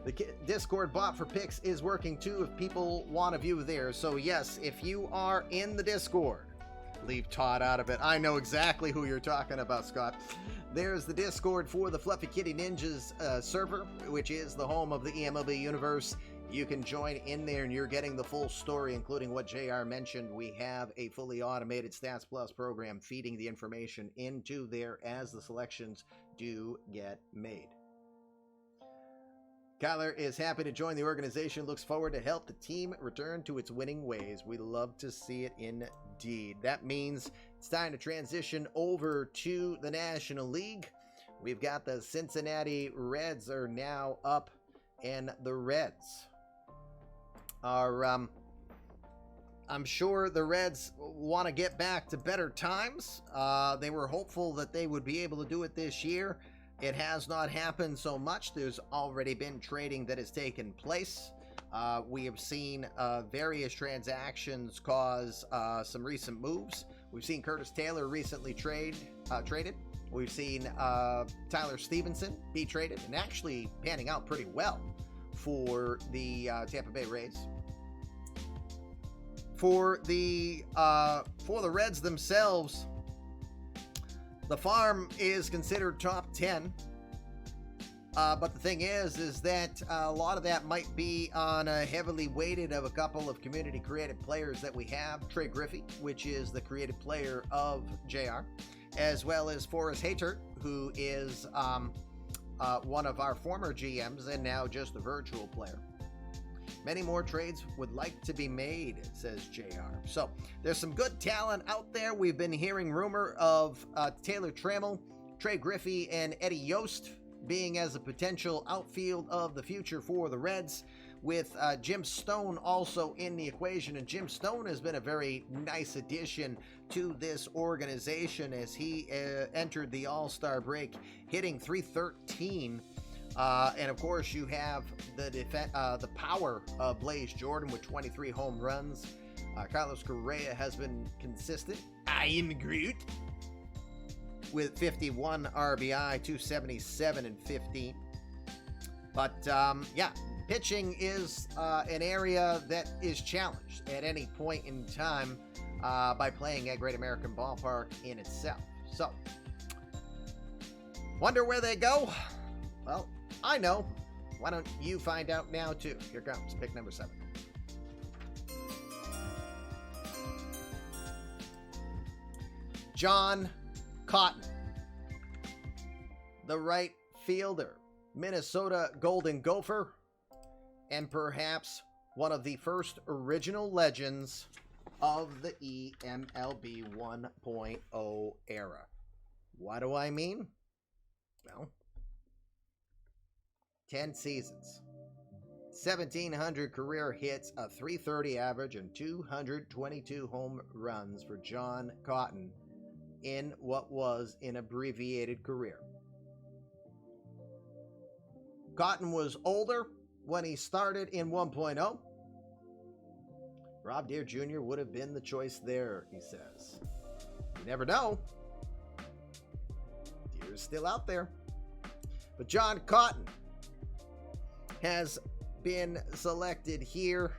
The Discord bot for picks is working too if people want to view there. So yes, if you are in the Discord, leave Todd out of it. I know exactly who you're talking about, Scott. There's the Discord for the Fluffy Kitty Ninjas server, which is the home of the eMLB universe. You can join in there and you're getting the full story, including what JR mentioned. We have a fully automated Stats Plus program feeding the information into there as the selections do get made. Kyler is happy to join the organization, looks forward to help the team return to its winning ways. We love to see it indeed. That means it's time to transition over to the National League. We've got the Cincinnati Reds are now up, and the Reds are, I'm sure the Reds want to get back to better times. They were hopeful that they would be able to do it this year. It has not happened so much. There's already been trading that has taken place. We have seen various transactions cause some recent moves. We've seen Curtis Taylor recently traded. We've seen Tyler Stevenson be traded and actually panning out pretty well for the Tampa Bay Rays. For the Reds themselves, the farm is considered top 10, but the thing is that a lot of that might be on a heavily weighted of a couple of community creative players that we have. Trey Griffey, which is the creative player of JR, as well as Forrest Hayter, who is one of our former GMs and now just a virtual player. Many more trades would like to be made, says JR. So there's some good talent out there. We've been hearing rumor of Taylor Trammell, Trey Griffey, and Eddie Yost being as a potential outfield of the future for the Reds, with Jim Stone also in the equation. And Jim Stone has been a very nice addition to this organization as he entered the All-Star break, hitting .313. And of course, you have the power of Blaze Jordan with 23 home runs. Carlos Correa has been consistent. I am Groot with 51 RBI, 277 and 15. But yeah, pitching is an area that is challenged at any point in time by playing at Great American Ballpark in itself. So, wonder where they go? Well, I know. Why don't you find out now, too? Here comes pick number 7. John Cotton, the right fielder, Minnesota Golden Gopher, and perhaps one of the first original legends of the eMLB 1.0 era. What do I mean? Well, 10 seasons, 1,700 career hits, a .330 average, and 222 home runs for John Cotton in what was an abbreviated career. Cotton was older when he started in 1.0. Rob Deere Jr. would have been the choice there, he says. You never know. Deere's still out there. But John Cotton has been selected here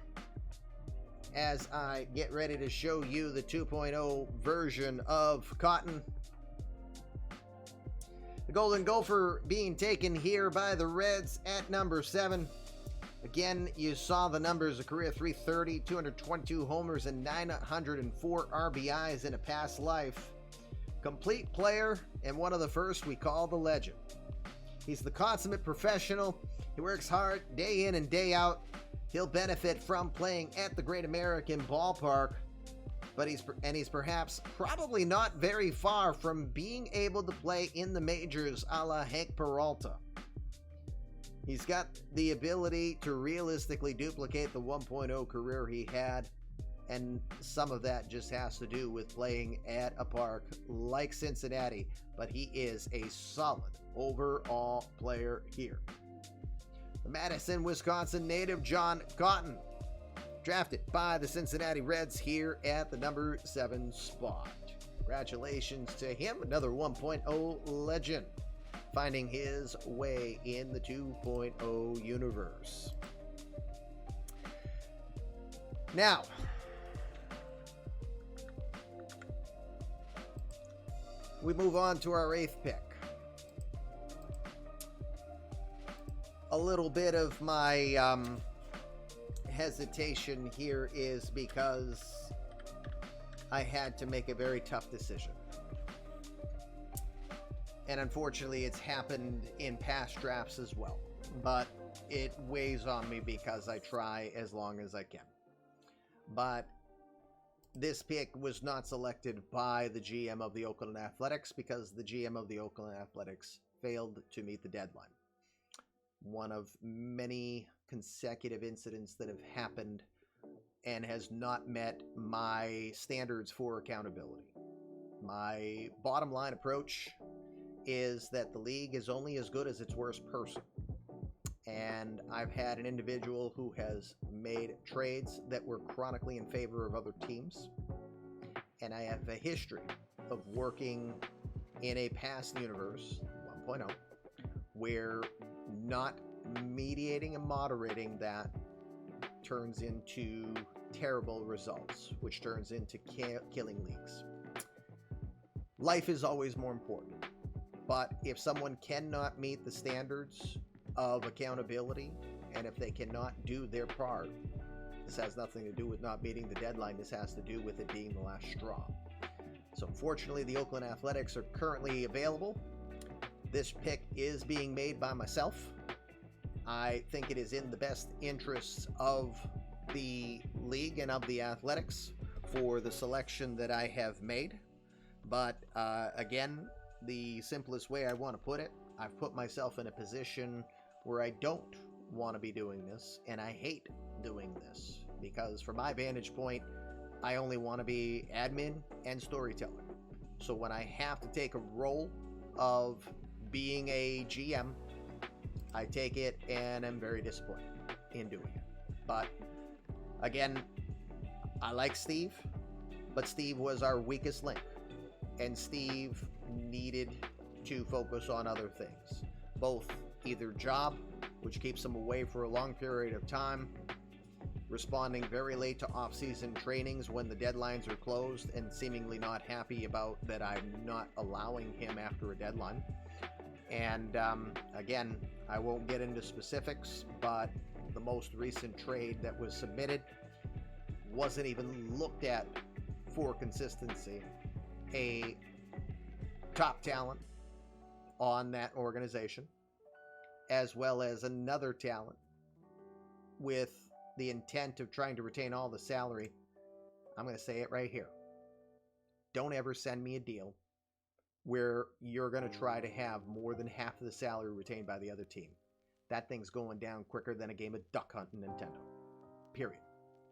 as I get ready to show you the 2.0 version of Cotton. The Golden Gopher being taken here by the Reds at number 7. Again, you saw the numbers: a career .330, 222 homers, and 904 RBIs in a past life. Complete player, and one of the first we call the legend. He's the consummate professional. He works hard day in and day out. He'll benefit from playing at the Great American Ballpark, but he's perhaps probably not very far from being able to play in the majors a la Hank Peralta. He's got the ability to realistically duplicate the 1.0 career he had, and some of that just has to do with playing at a park like Cincinnati, but he is a solid overall player here. The Madison, Wisconsin native John Cotton, drafted by the Cincinnati Reds here at the number 7 spot. Congratulations to him, another 1.0 legend, finding his way in the 2.0 universe. Now, we move on to our 8th pick. A little bit of my hesitation here is because I had to make a very tough decision. And unfortunately, it's happened in past drafts as well. But it weighs on me because I try as long as I can. But this pick was not selected by the GM of the Oakland Athletics because the GM of the Oakland Athletics failed to meet the deadline. One of many consecutive incidents that have happened and has not met my standards for accountability. My bottom line approach is that the league is only as good as its worst person. And I've had an individual who has made trades that were chronically in favor of other teams. And I have a history of working in a past universe, 1.0, where not mediating and moderating that turns into terrible results, which turns into killing leagues. Life is always more important. But if someone cannot meet the standards of accountability, and if they cannot do their part, this has nothing to do with not meeting the deadline. This has to do with it being the last straw. So unfortunately, the Oakland Athletics are currently available. This pick is being made by myself. I think it is in the best interests of the league and of the Athletics for the selection that I have made. But again, the simplest way I want to put it, I've put myself in a position where I don't want to be doing this, and I hate doing this, because from my vantage point, I only want to be admin and storyteller. So when I have to take a role of being a GM, I take it and I'm very disappointed in doing it. But again, I like Steve, but Steve was our weakest link, and Steve needed to focus on other things, both either job, which keeps him away for a long period of time, responding very late to off-season trainings when the deadlines are closed, and seemingly not happy about that I'm not allowing him after a deadline. And again, I won't get into specifics, but the most recent trade that was submitted wasn't even looked at for consistency. A top talent on that organization, as well as another talent with the intent of trying to retain all the salary, I'm going to say it right here. Don't ever send me a deal where you're going to try to have more than half of the salary retained by the other team. That thing's going down quicker than a game of duck hunt in Nintendo. Period.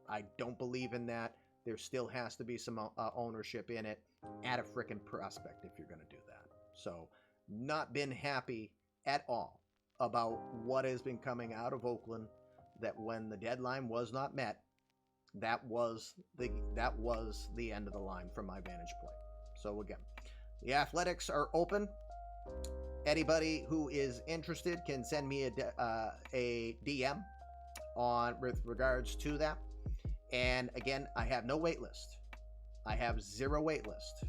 I don't believe in that. There still has to be some ownership in it. Add a frickin' prospect if you're going to do that. So, not been happy at all about what has been coming out of Oakland, that when the deadline was not met, that was the end of the line from my vantage point. So again, the Athletics are open. Anybody who is interested can send me a DM with regards to that. And again, I have no wait list. I have zero wait list.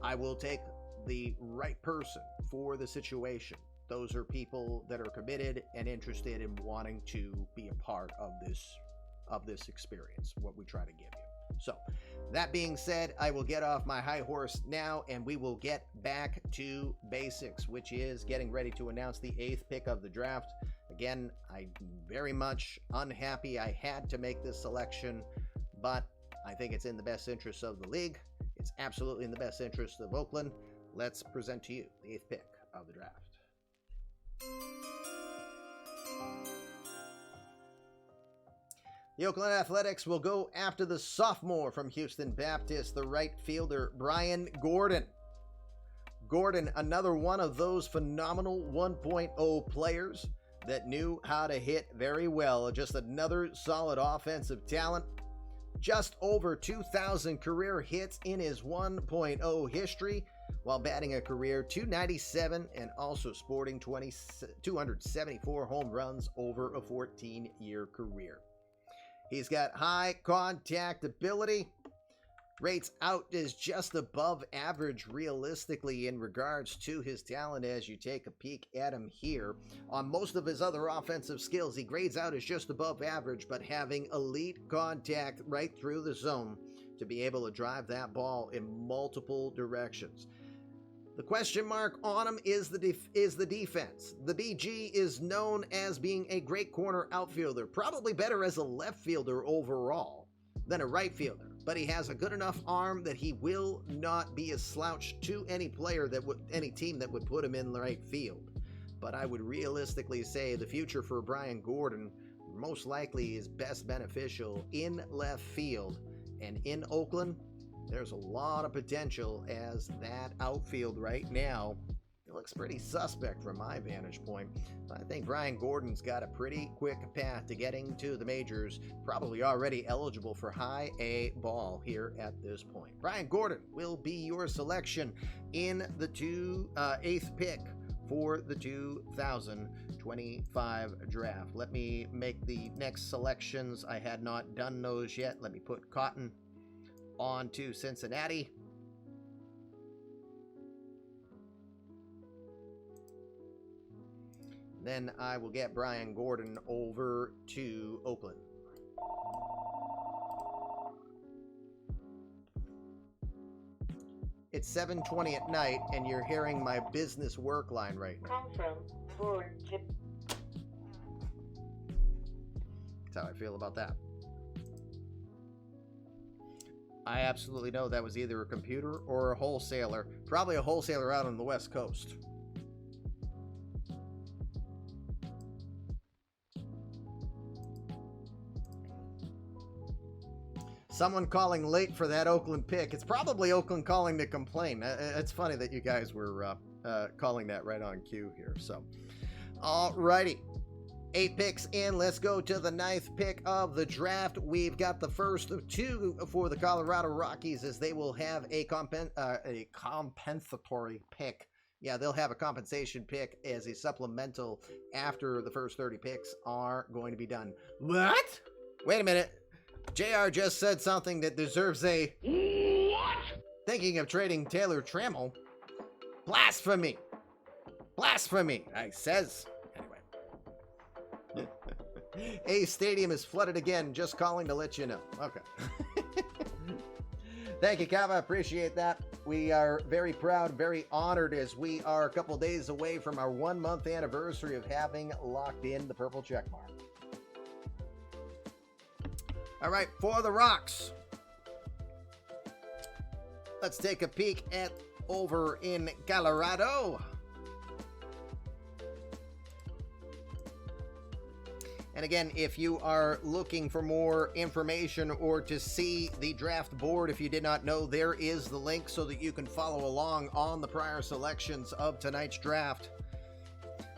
I will take the right person for the situation. Those are people that are committed and interested in wanting to be a part of this experience, what we try to give you. So, that being said, I will get off my high horse now, and we will get back to basics, which is getting ready to announce the 8th pick of the draft. Again, I'm very much unhappy I had to make this selection, but I think it's in the best interest of the league. It's absolutely in the best interest of Oakland. Let's present to you the 8th pick of the draft. The Oakland Athletics will go after the sophomore from Houston Baptist, the right fielder, Brian Gordon. Gordon, another one of those phenomenal 1.0 players that knew how to hit very well. Just another solid offensive talent. Just over 2,000 career hits in his 1.0 history, while batting a career .297 and also sporting 274 home runs over a 14-year career. He's got high contact ability, rates out as just above average realistically in regards to his talent as you take a peek at him here. On most of his other offensive skills, he grades out as just above average, but having elite contact right through the zone to be able to drive that ball in multiple directions. The question mark on him is the defense. The BG is known as being a great corner outfielder, probably better as a left fielder overall than a right fielder, but he has a good enough arm that he will not be a slouch to any team that would put him in the right field. But I would realistically say the future for Brian Gordon most likely is best beneficial in left field, and in Oakland, there's a lot of potential as that outfield right now, it looks pretty suspect from my vantage point. I think Brian Gordon's got a pretty quick path to getting to the majors, probably already eligible for high A ball here at this point. Brian Gordon will be your selection in the 8th pick for the 2025 draft. Let me make the next selections. I had not done those yet. Let me put Cotton on to Cincinnati. Then I will get Brian Gordon over to Oakland. It's 7:20 at night, and you're hearing my business work line right now. Come from board chip. That's how I feel about that. I absolutely know that was either a computer or a wholesaler. Probably a wholesaler out on the West Coast. Someone calling late for that Oakland pick. It's probably Oakland calling to complain. It's funny that you guys were calling that right on cue here. So, alrighty. 8 picks in. Let's go to the 9th pick of the draft. We've got the first of 2 for the Colorado Rockies, as they will have a compensatory pick. Yeah, they'll have a compensation pick as a supplemental after the first 30 picks are going to be done. What? Wait a minute. JR just said something that deserves a... What? Thinking of trading Taylor Trammell? Blasphemy. Blasphemy, I says. A stadium is flooded again, just calling to let you know. Okay. Thank you, Kava. I appreciate that. We are very proud, very honored, as we are a couple days away from our 1-month anniversary of having locked in the purple checkmark. All right, for the Rocks, let's take a peek at over in Colorado. And again, if you are looking for more information or to see the draft board, if you did not know, there is the link so that you can follow along on the prior selections of tonight's draft.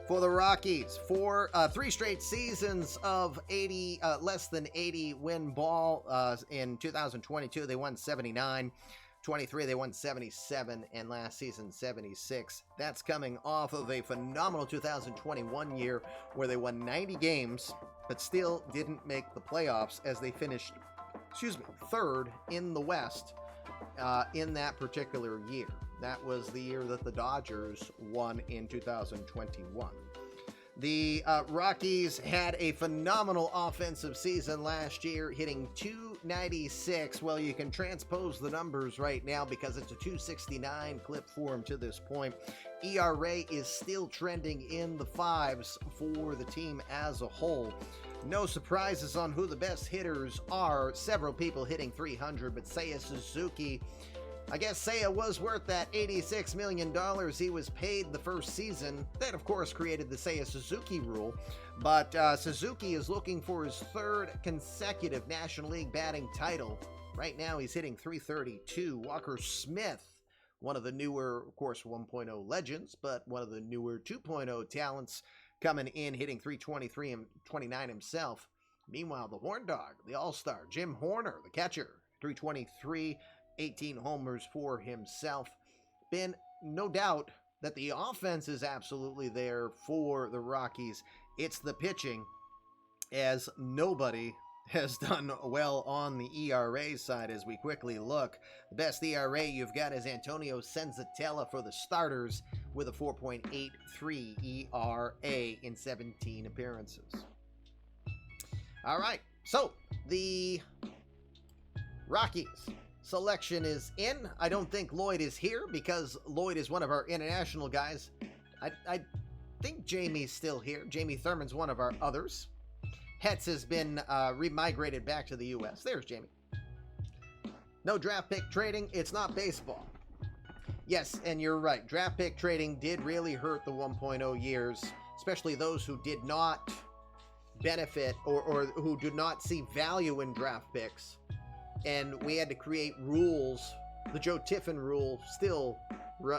For the Rockies, for 3 straight seasons of less than 80 win ball. In 2022, they won 79. 23, they won 77, and last season 76. That's coming off of a phenomenal 2021 year where they won 90 games, but still didn't make the playoffs as they finished, third in the West in that particular year. That was the year that the Dodgers won in 2021. The Rockies had a phenomenal offensive season last year, hitting .296. Well, you can transpose the numbers right now because it's a .269 clip for him to this point. ERA is still trending in the 5s for the team as a whole. No surprises on who the best hitters are. Several people hitting .300, but Seiya Suzuki, I guess Seiya was worth that $86 million he was paid the first season. That, of course, created the Seiya Suzuki rule. But Suzuki is looking for his 3rd consecutive National League batting title. Right now, he's hitting .332. Walker Smith, one of the newer, of course, 1.0 legends, but one of the newer 2.0 talents, coming in, hitting .323 and .29 himself. Meanwhile, the Horn Dog, the All-Star, Jim Horner, the catcher, .323, 18 homers for himself. Been no doubt that the offense is absolutely there for the Rockies. It's the pitching, as nobody has done well on the ERA side as we quickly look. The best ERA you've got is Antonio Senzatella for the starters with a 4.83 ERA in 17 appearances. All right, so the Rockies selection is in. I don't think Lloyd is here because Lloyd is one of our international guys. I think Jamie's still here. Jamie Thurman's one of our others. Hetz has been remigrated back to the U.S. There's Jamie. No draft pick trading. It's not baseball. Yes, and you're right. Draft pick trading did really hurt the 1.0 years, especially those who did not benefit or who did not see value in draft picks. And we had to create rules. The Joe Tiffin rule still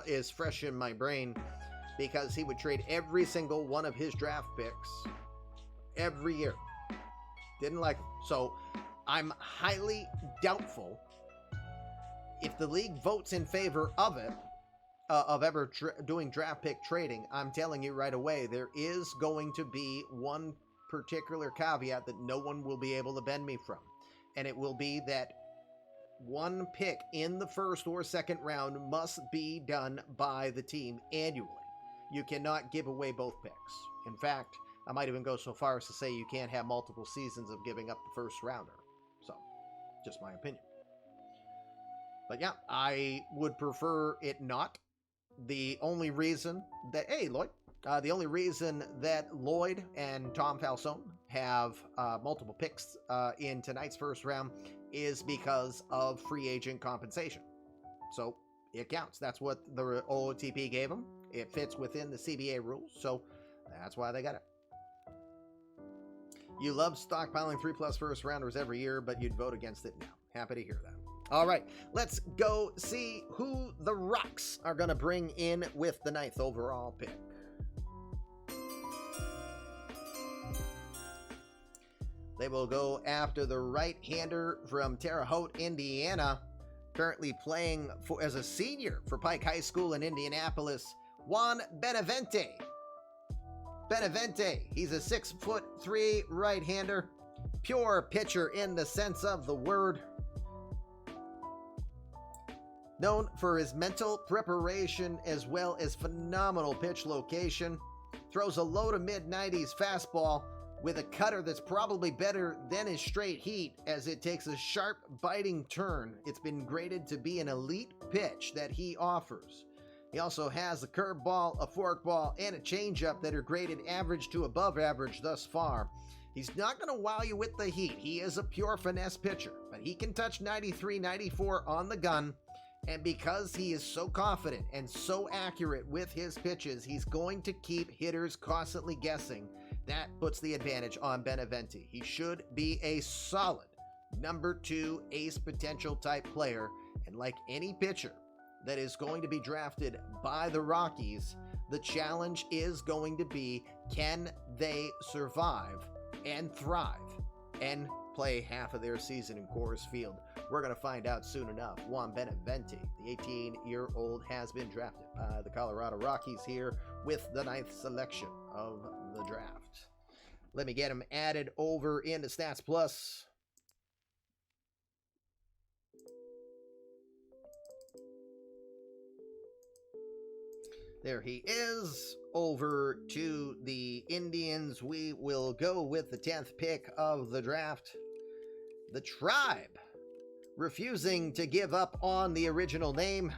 is fresh in my brain because he would trade every single one of his draft picks every year. Didn't like it. So I'm highly doubtful if the league votes in favor of it, of ever doing draft pick trading. I'm telling you right away, there is going to be one particular caveat that no one will be able to bend me from. And it will be that one pick in the 1st or 2nd round must be done by the team annually. You cannot give away both picks. In fact, I might even go so far as to say you can't have multiple seasons of giving up the 1st rounder. So, just my opinion. But yeah, I would prefer it not. The only reason that, hey, Lloyd, the only reason that Lloyd and Tom Falsone have multiple picks in tonight's 1st round is because of free agent compensation. So it counts. That's what the OOTP gave them. It fits within the CBA rules, so that's why they got it. You love stockpiling 3+ 1st rounders every year, but you'd vote against it now. Happy to hear that. All right, let's go see who the Rocks are going to bring in with the 9th overall pick. They will go after the right-hander from Terre Haute, Indiana, currently playing as a senior for Pike High School in Indianapolis, Juan Beneventi. Beneventi, he's a 6'3" right-hander, pure pitcher in the sense of the word. Known for his mental preparation as well as phenomenal pitch location. Throws a low to mid-90s fastball with a cutter that's probably better than his straight heat as it takes a sharp, biting turn. It's been graded to be an elite pitch that he offers. He also has a curveball, a forkball, and a changeup that are graded average to above average thus far. He's not going to wow you with the heat. He is a pure finesse pitcher, but he can touch 93, 94 on the gun. And because he is so confident and so accurate with his pitches, he's going to keep hitters constantly guessing. That puts the advantage on Beneventi. He should be a solid number 2 ace potential type player. And like any pitcher that is going to be drafted by the Rockies, the challenge is going to be, can they survive and thrive and play half of their season in Coors Field? We're going to find out soon enough. Juan Beneventi, the 18-year-old, has been drafted by the Colorado Rockies here with the 9th selection of the draft. Let me get him added over into Stats Plus. There he is. Over to the Indians. We will go with the 10th pick of the draft. The Tribe, refusing to give up on the original name,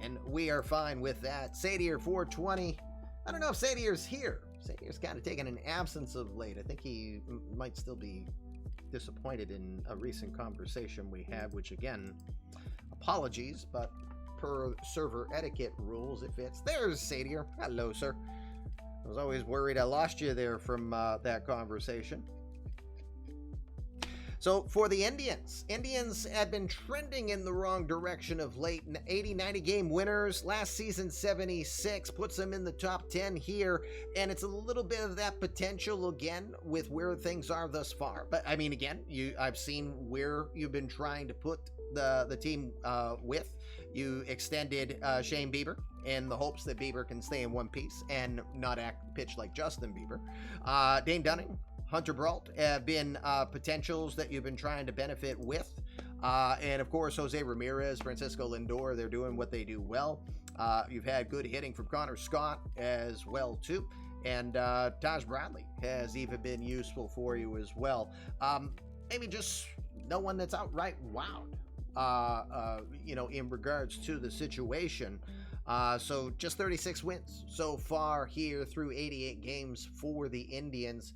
and we are fine with that. Sadier 420. I don't know if Sadier's here. Sadier's kind of taken an absence of late. I think he might still be disappointed in a recent conversation we had, which again, apologies, but per server etiquette rules, it fits. There's Sadier. Hello, sir. I was always worried I lost you there from that conversation. So for the Indians have been trending in the wrong direction of late. 80, 90 game winners. Last season, 76 puts them in the top 10 here. And it's a little bit of that potential again with where things are thus far. But I mean, again, I've seen where you've been trying to put the team with. You extended Shane Bieber in the hopes that Bieber can stay in one piece and not pitch like Justin Bieber. Dane Dunning, Hunter Brault have been potentials that you've been trying to benefit with. And of course, Jose Ramirez, Francisco Lindor, they're doing what they do well. You've had good hitting from Connor Scott as well, too. And Taj Bradley has even been useful for you as well. Maybe just no one that's outright wowed, in regards to the situation. So just 36 wins so far here through 88 games for the Indians.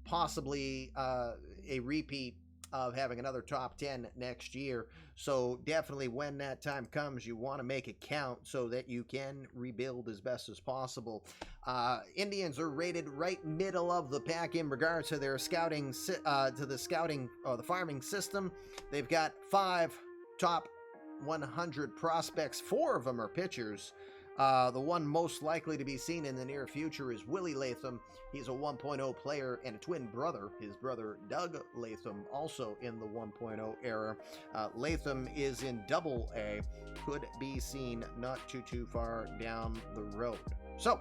Possibly a repeat of having another top 10 next year. So definitely when that time comes, you want to make it count so that you can rebuild as best as possible. Indians are rated right middle of the pack in regards to their scouting, the farming system. They've got 5 top 100 prospects. 4 of them are pitchers. The one most likely to be seen in the near future is Willie Latham. He's a 1.0 player and a twin brother. His brother Doug Latham also in the 1.0 era. Latham is in Double-A. Could be seen not too far down the road. So,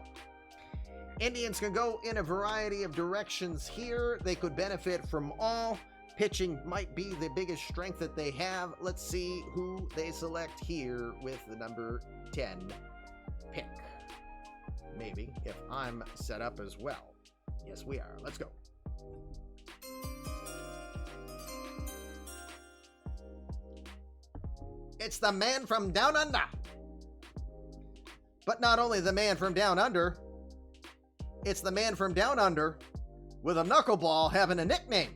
Indians can go in a variety of directions here. They could benefit from all. Pitching might be the biggest strength that they have. Let's see who they select here with the number 10 pick. Maybe if I'm set up as well. Yes, we are. Let's go. It's the man from down under. But not only the man from down under, it's the man from down under with a knuckleball having a nickname.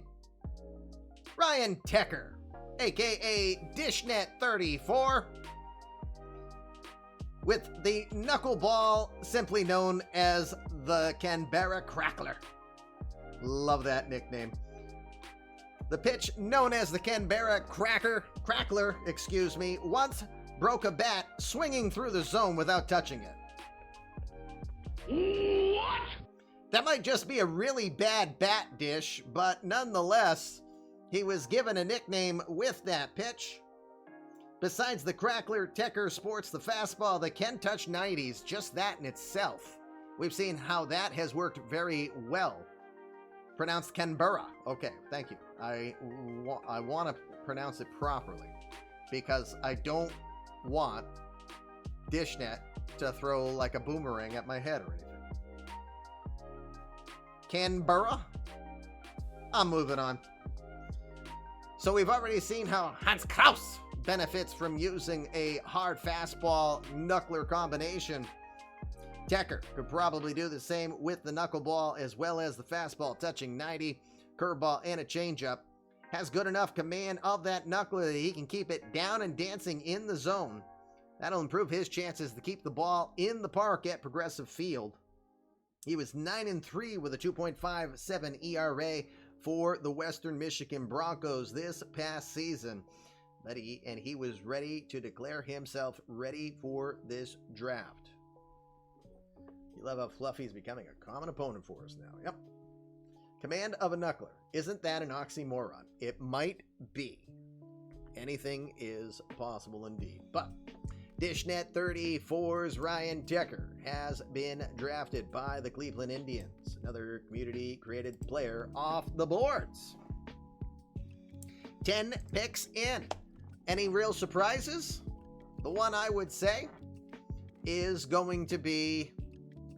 Ryan Tecker, aka Dishnet34, with the knuckleball simply known as the Canberra Crackler. Love that nickname. The pitch known as the Canberra Crackler, once broke a bat swinging through the zone without touching it. What? That might just be a really bad bat dish, but nonetheless, he was given a nickname with that pitch. Besides the Crackler, Tecker sports the fastball that can touch 90s, just that in itself. We've seen how that has worked very well. Pronounced Canberra. Okay, thank you. I want to pronounce it properly because I don't want Dishnet to throw like a boomerang at my head or anything. Canberra? I'm moving on. So we've already seen how Hans Kraus benefits from using a hard fastball knuckler combination. Tecker could probably do the same with the knuckleball as well as the fastball touching 90, curveball, and a changeup. has good enough command of that knuckler that he can keep it down and dancing in the zone. That'll improve his chances to keep the ball in the park at Progressive Field. He was 9-3 with a 2.57 ERA for the Western Michigan Broncos this past season. But he was ready to declare himself ready for this draft. You love how Fluffy's becoming a common opponent for us now. Yep. Command of a knuckler. Isn't that an oxymoron? It might be. Anything is possible indeed. But Dishnet 34's Ryan Decker has been drafted by the Cleveland Indians. Another community-created player off the boards. 10 picks in. Any real surprises? The one I would say is going to be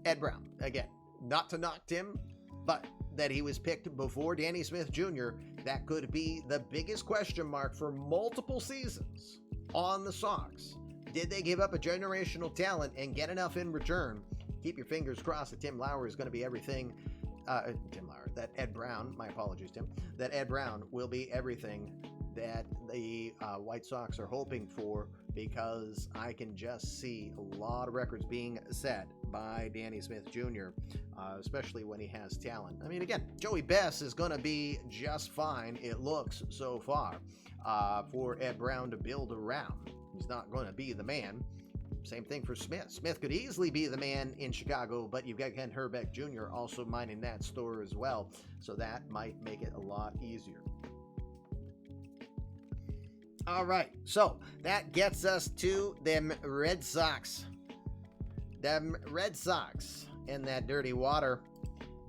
Ed Brown. Again, not to knock Tim, but that he was picked before Danny Smith Jr., that could be the biggest question mark for multiple seasons on the Sox. Did they give up a generational talent and get enough in return? Keep your fingers crossed that Tim Lauer is going to be everything. That Ed Brown, my apologies, Tim, that Ed Brown will be everything that the White Sox are hoping for, because I can just see a lot of records being set by Danny Smith Jr., especially when he has talent. I mean, again, Joey Bess is going to be just fine, it looks so far, for Ed Brown to build around. He's not going to be the man. Same thing for Smith. Smith could easily be the man in Chicago, but you've got Ken Herbeck Jr. also minding that store as well, so that might make it a lot easier. All right, so that gets us to them Red Sox. Them Red Sox in that dirty water,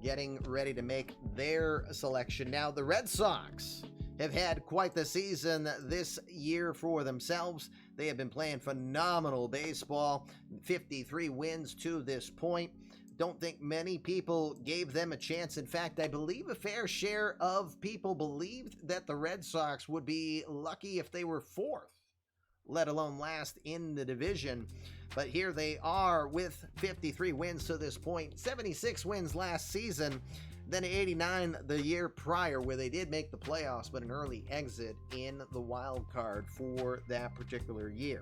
getting ready to make their selection. Now, the Red Sox have had quite the season this year for themselves. They have been playing phenomenal baseball, 53 wins to this point. Don't think many people gave them a chance. In fact, I believe a fair share of people believed that the Red Sox would be lucky if they were fourth, let alone last in the division. But here they are with 53 wins to this point, 76 wins last season, then 89 the year prior, where they did make the playoffs, but an early exit in the wild card for that particular year.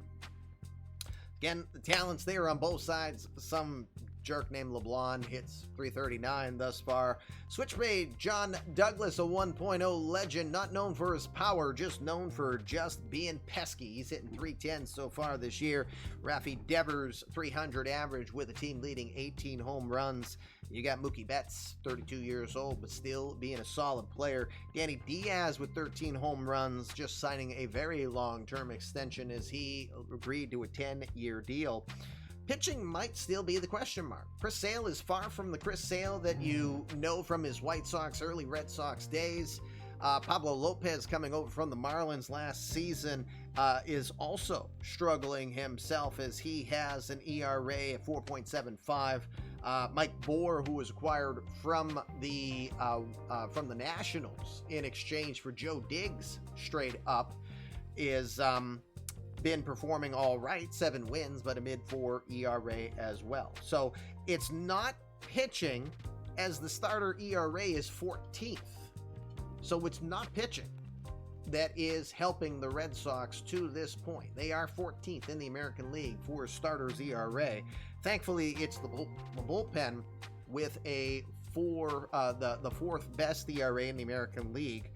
Again, the talent's there on both sides. Some jerk named LeBlanc hits 339 thus far. Switchblade John Douglas, a 1.0 legend, not known for his power, just known for just being pesky. He's hitting 310 so far this year. Rafi Devers, 300 average with a team leading 18 home runs. You got Mookie Betts, 32 years old, but still being a solid player. Danny Diaz with 13 home runs, just signing a very long-term extension as he agreed to a 10-year deal. Pitching might still be the question mark. Chris Sale is far from the Chris Sale that you know from his White Sox, early Red Sox days. Pablo Lopez, coming over from the Marlins last season, is also struggling himself as he has an ERA at 4.75. Mike Bohr, who was acquired from the Nationals in exchange for Joe Diggs straight up, is been performing all right, 7 wins, but a mid-4 ERA as well. So it's not pitching, as the starter ERA is 14th. So it's not pitching that is helping the Red Sox to this point. They are 14th in the American League for starters ERA. Thankfully, it's the bullpen with the fourth best ERA in the American League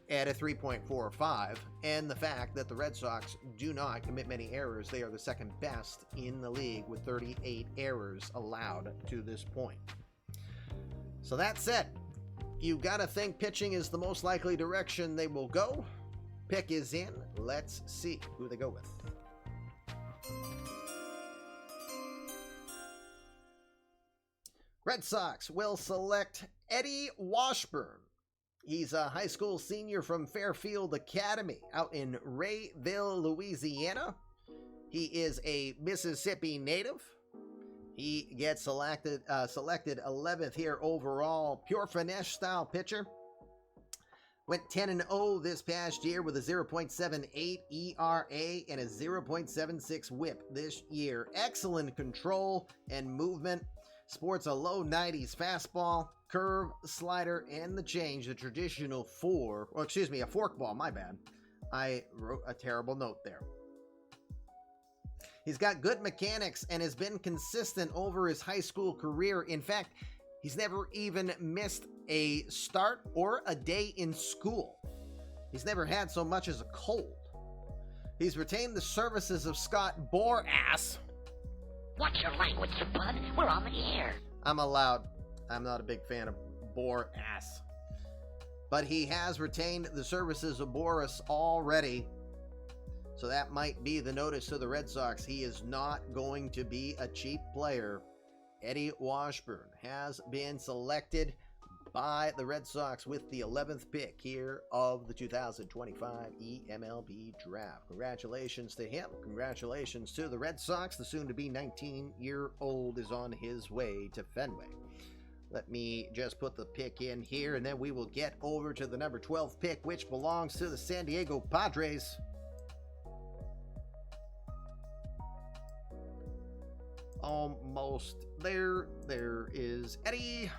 at a 3.45, and the fact that the Red Sox do not commit many errors. They are the second best in the league with 38 errors allowed to this point. So that said, you gotta think pitching is the most likely direction they will go. Pick is in. Let's see who they go with. Red Sox will select Eddie Washburn. He's a high school senior from Fairfield Academy out in Rayville, Louisiana. He is a Mississippi native. He gets selected 11th here overall. Pure finesse style pitcher. Went 10-0 this past year with a 0.78 ERA and a 0.76 WHIP this year. Excellent control and movement. sports a low 90s fastball, curve, slider, and the change, the traditional a forkball, my bad. I wrote a terrible note there. He's got good mechanics and has been consistent over his high school career. In fact, he's never even missed a start or a day in school. He's never had so much as a cold. He's retained the services of Scott Boras. Watch your language, bud. We're on the air. I'm allowed. I'm not a big fan of Boras. But he has retained the services of Boras already. So that might be the notice to the Red Sox. He is not going to be a cheap player. Eddie Washburn has been selected by the Red Sox with the 11th pick here of the 2025 eMLB draft. Congratulations to him. Congratulations to the Red Sox. The soon-to-be 19-year-old is on his way to Fenway. Let me just put the pick in here, and then we will get over to the number 12 pick, which belongs to the San Diego Padres. Almost there. There is Eddie.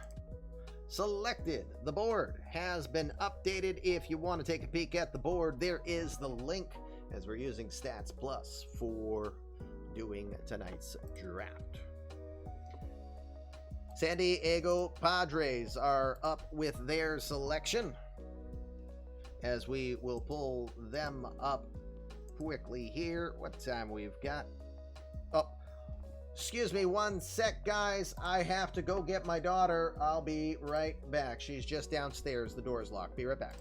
Selected. The board has been updated. If you want to take a peek at the board, there is the link, as we're using Stats Plus for doing tonight's draft. San Diego Padres are up with their selection, as we will pull them up quickly here. What time we've got? Oh, excuse me one sec, guys. I have to go get my daughter. I'll be right back. She's just downstairs. The door's locked. Be right back.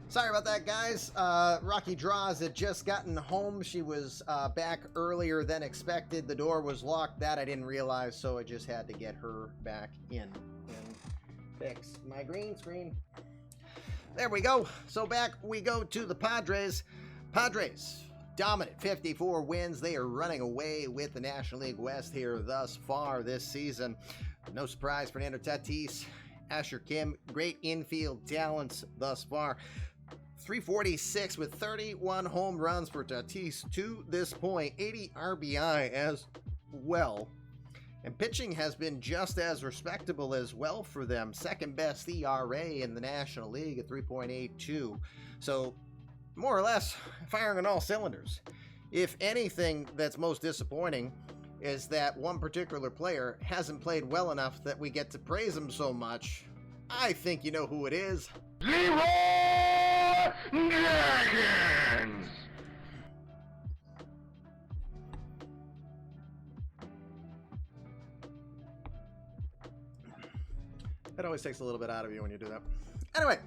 Sorry about that, guys. Rocky Draws had just gotten home. She was back earlier than expected. The door was locked. That I didn't realize, so I just had to get her back in and fix my green screen. There we go. So back we go to the Padres. Padres, dominant 54 wins. They are running away with the National League West here thus far this season. No surprise, Fernando Tatis, Asher Kim, great infield talents thus far. 346 with 31 home runs for Tatis to this point, 80 RBI as well. And pitching has been just as respectable as well for them. Second best ERA in the National League at 3.82. So more or less firing on all cylinders. If anything that's most disappointing is that one particular player hasn't played well enough that we get to praise him so much. I think you know who it is. Leroy Jenkins! That always takes a little bit out of you when you do that. Anyway,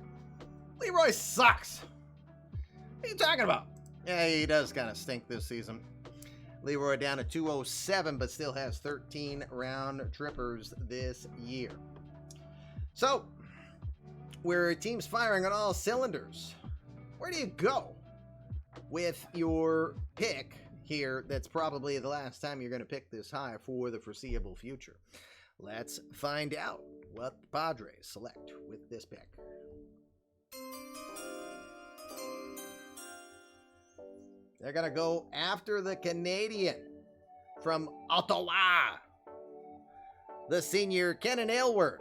Leroy sucks. What are you talking about? Yeah, he does kind of stink this season. Leroy down to 207, but still has 13 round trippers this year. So, where a team's firing on all cylinders, where do you go with your pick here that's probably the last time you're going to pick this high for the foreseeable future? Let's find out what the Padres select with this pick. They're going to go after the Canadian from Ottawa, the senior Kenan Aylward,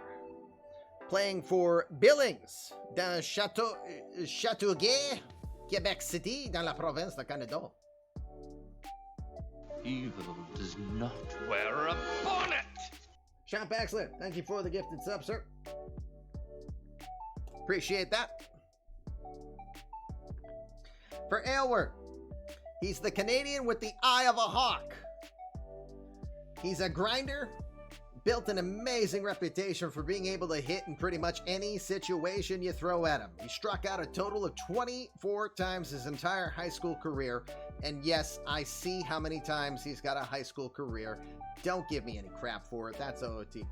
playing for Billings dans Châteauguay, Quebec City, dans la province de Canada. Evil does not wear a bonnet! Sean Paxler, thank you for the gifted sub, sir. Appreciate that. For Aylward, he's the Canadian with the eye of a hawk. He's a grinder, built an amazing reputation for being able to hit in pretty much any situation you throw at him. He struck out a total of 24 times his entire high school career. And yes, I see how many times he's got a high school career. Don't give me any crap for it. That's OOTP.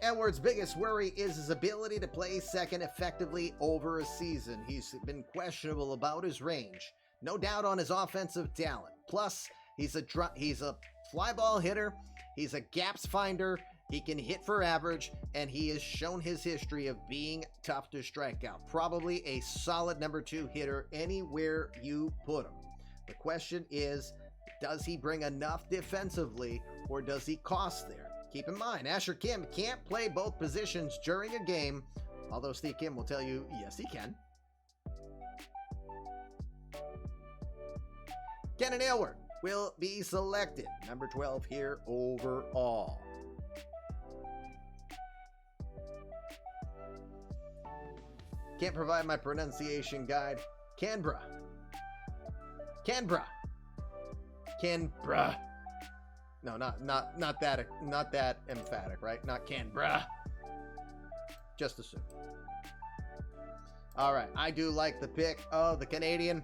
Edwards' biggest worry is his ability to play second effectively over a season. He's been questionable about his range. No doubt on his offensive talent. Plus, he's a fly ball hitter. He's a gaps finder. He can hit for average, and he has shown his history of being tough to strike out. Probably a solid number 2 hitter anywhere you put him. The question is, does he bring enough defensively, or does he cost there? Keep in mind, Asher Kim can't play both positions during a game, although Steve Kim will tell you, yes, he can. Kenan Aylward will be selected, number 12 here overall. Can't provide my pronunciation guide. Canberra. No, not that emphatic, right? Not Canberra. Just assume. All right, I do like the pick of the Canadian.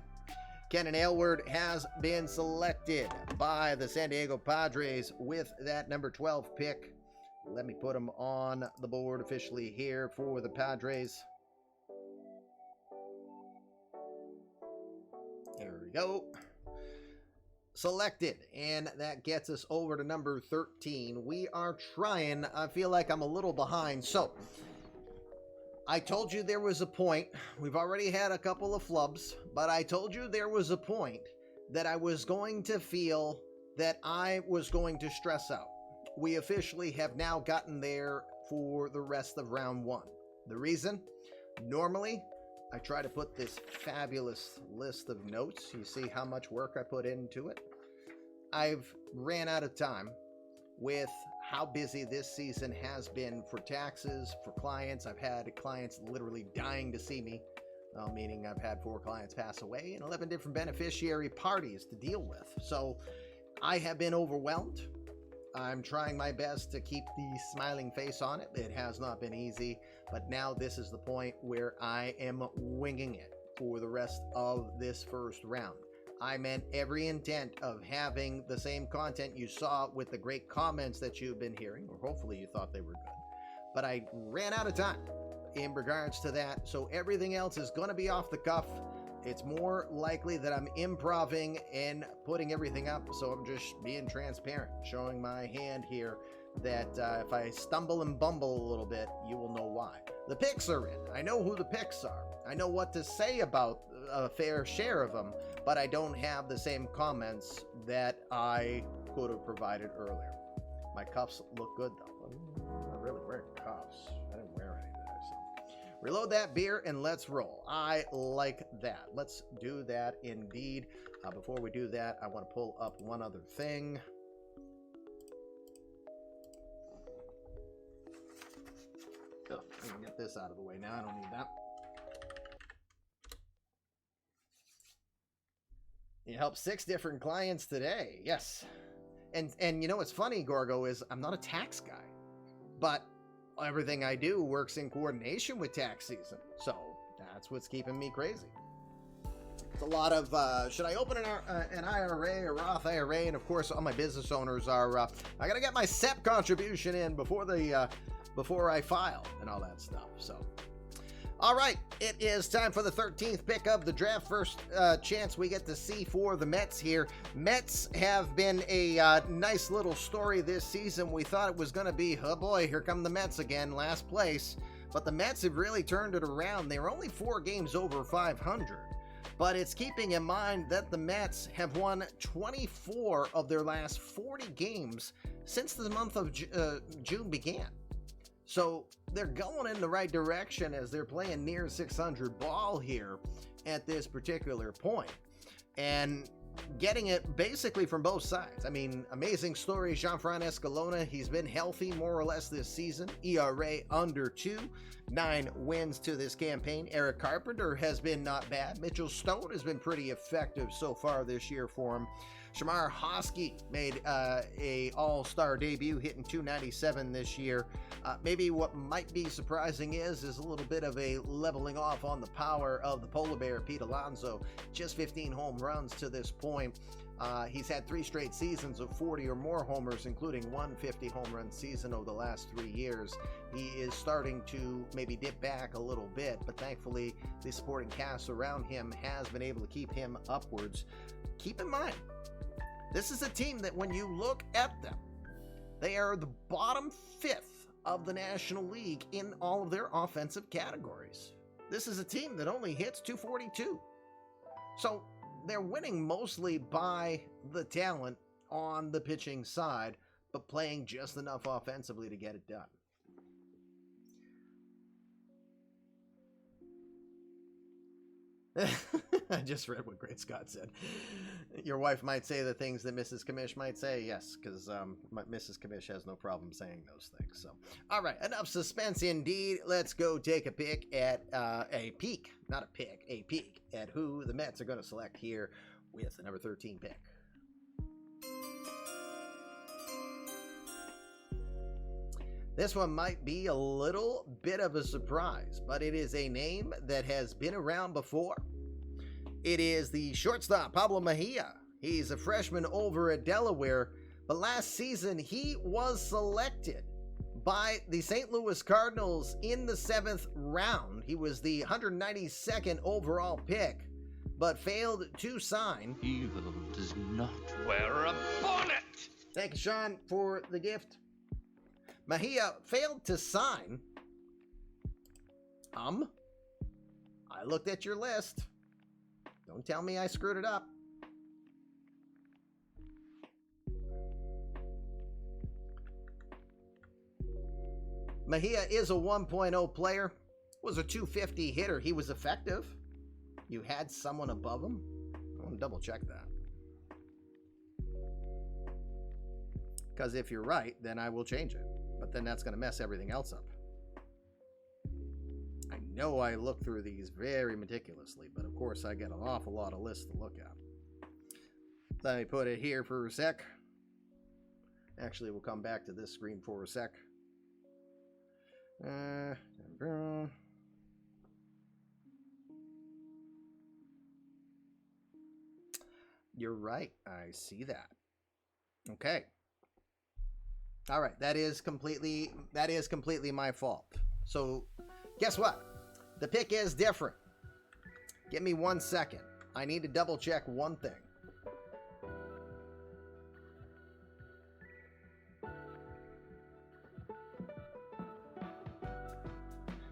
Kenan Aylward has been selected by the San Diego Padres with that number 12 pick. Let me put him on the board officially here for the Padres. There we go. Selected, and that gets us over to number 13. We are trying. I feel like I'm a little behind. So, I told you there was a point. We've already had a couple of flubs, but I told you there was a point that I was going to feel that I was going to stress out. We officially have now gotten there for the rest of round 1. The reason? Normally, I try to put this fabulous list of notes. You see how much work I put into it? I've ran out of time with how busy this season has been for taxes, for clients. I've had clients literally dying to see me, meaning I've had 4 clients pass away and 11 different beneficiary parties to deal with. So I have been overwhelmed. I'm trying my best to keep the smiling face on it. It has not been easy, but now this is the point where I am winging it for the rest of this first round. I meant every intent of having the same content you saw with the great comments that you've been hearing, or hopefully you thought they were good. But I ran out of time in regards to that, so everything else is going to be off the cuff. It's more likely that I'm improvising and putting everything up, so I'm just being transparent, showing my hand here that if I stumble and bumble a little bit, you will know why. The picks are in. I know who the picks are. I know what to say about a fair share of them, but I don't have the same comments that I could have provided earlier. My cuffs look good, though. I'm not really wearing cuffs. I didn't wear any there, so. Reload that beer and let's roll. I like that. Let's do that indeed. Before we do that, I want to pull up one other thing. Oh, I can get this out of the way now. I don't need that. You helped 6 different clients today. Yes. And you know what's funny, Gorgo, is I'm not a tax guy. But everything I do works in coordination with tax season. So that's what's keeping me crazy. It's a lot of, should I open an IRA, a Roth IRA? And of course, all my business owners are, I got to get my SEP contribution in before I file and all that stuff. So. All right, it is time for the 13th pick of the draft. First chance we get to see for the Mets here. Mets have been a nice little story this season. We thought it was going to be, oh boy, here come the Mets again, last place. But the Mets have really turned it around. They're only 4 games over 500. But it's keeping in mind that the Mets have won 24 of their last 40 games since the month of June began. So they're going in the right direction as they're playing near 600 ball here at this particular point. And getting it basically from both sides. I mean, amazing story, Jean-Fran Escalona. He's been healthy more or less this season. ERA under 2, 9 wins to this campaign. Eric Carpenter has been not bad. Mitchell Stone has been pretty effective so far this year for him. Shamar Hosky made a all-star debut, hitting .297 this year. Maybe what might be surprising is a little bit of a leveling off on the power of the polar bear, Pete Alonso. Just 15 home runs to this point. He's had 3 straight seasons of 40 or more homers, including one 50 home run season over the last 3 years. He is starting to maybe dip back a little bit, but thankfully the supporting cast around him has been able to keep him upwards. Keep in mind, this is a team that when you look at them, they are the bottom 5th of the National League in all of their offensive categories. This is a team that only hits .242. So they're winning mostly by the talent on the pitching side, but playing just enough offensively to get it done. I just read what Great Scott said. Your wife might say the things that Mrs. Commish might say. Yes, because Mrs. Commish has no problem saying those things. So, all right, enough suspense indeed. Let's go take a peek at a peek at who the Mets are going to select here with the number 13 pick. This one might be a little bit of a surprise, but it is a name that has been around before. It is the shortstop, Pablo Mejia. He's a freshman over at Delaware, but last season he was selected by the St. Louis Cardinals in the 7th round. He was the 192nd overall pick, but failed to sign. Evil does not wear a bonnet. Thank you, Sean, for the gift. Mejia failed to sign. I looked at your list. Don't tell me I screwed it up. Mejia is a 1.0 player. Was a .250 hitter. He was effective. You had someone above him? I want to double check that. Because if you're right, then I will change it. But then that's going to mess everything else up. I know I look through these very meticulously, but of course I get an awful lot of lists to look at. Let me put it here for a sec. Actually, we'll come back to this screen for a sec. You're right. I see that. Okay. All right, that is completely my fault. So, guess what? The pick is different. Give me 1 second. I need to double check one thing.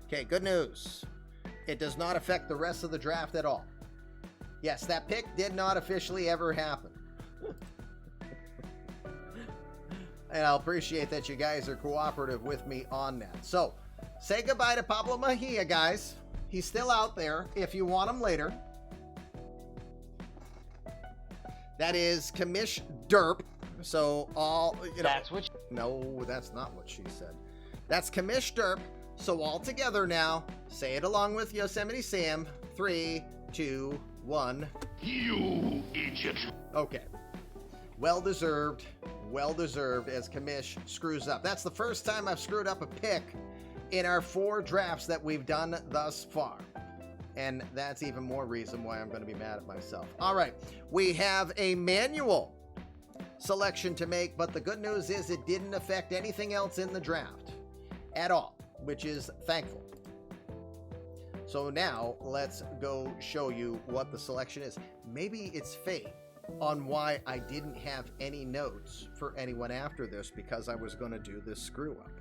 Okay, good news. It does not affect the rest of the draft at all. Yes, that pick did not officially ever happen. And I'll appreciate that you guys are cooperative with me on that. So, say goodbye to Pablo Mejia, guys. He's still out there if you want him later. That is Commish Derp. So, all, you know. That's what. No, that's not what she said. That's Commish Derp. So, all together now, say it along with Yosemite Sam. 3, 2, 1. You idiot. Okay. Well deserved as Commish screws up. That's the first time I've screwed up a pick in our 4 drafts that we've done thus far. And that's even more reason why I'm going to be mad at myself. All right, we have a manual selection to make, but the good news is it didn't affect anything else in the draft at all, which is thankful. So now let's go show you what the selection is. Maybe it's fate on why I didn't have any notes for anyone after this, because I was going to do this screw up.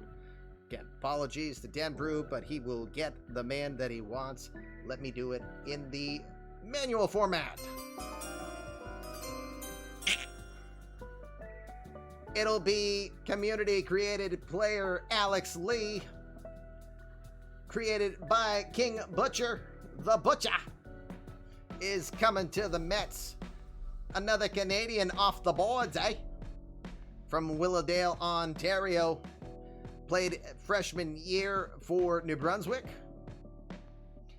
Again, apologies to Denbrew, but he will get the man that he wants. Let me do it in the manual format. It'll be community created player Alex Lee, created by King Butcher. The Butcher is coming to the Mets. Another Canadian off the boards, eh? From Willowdale, Ontario. Played freshman year for New Brunswick.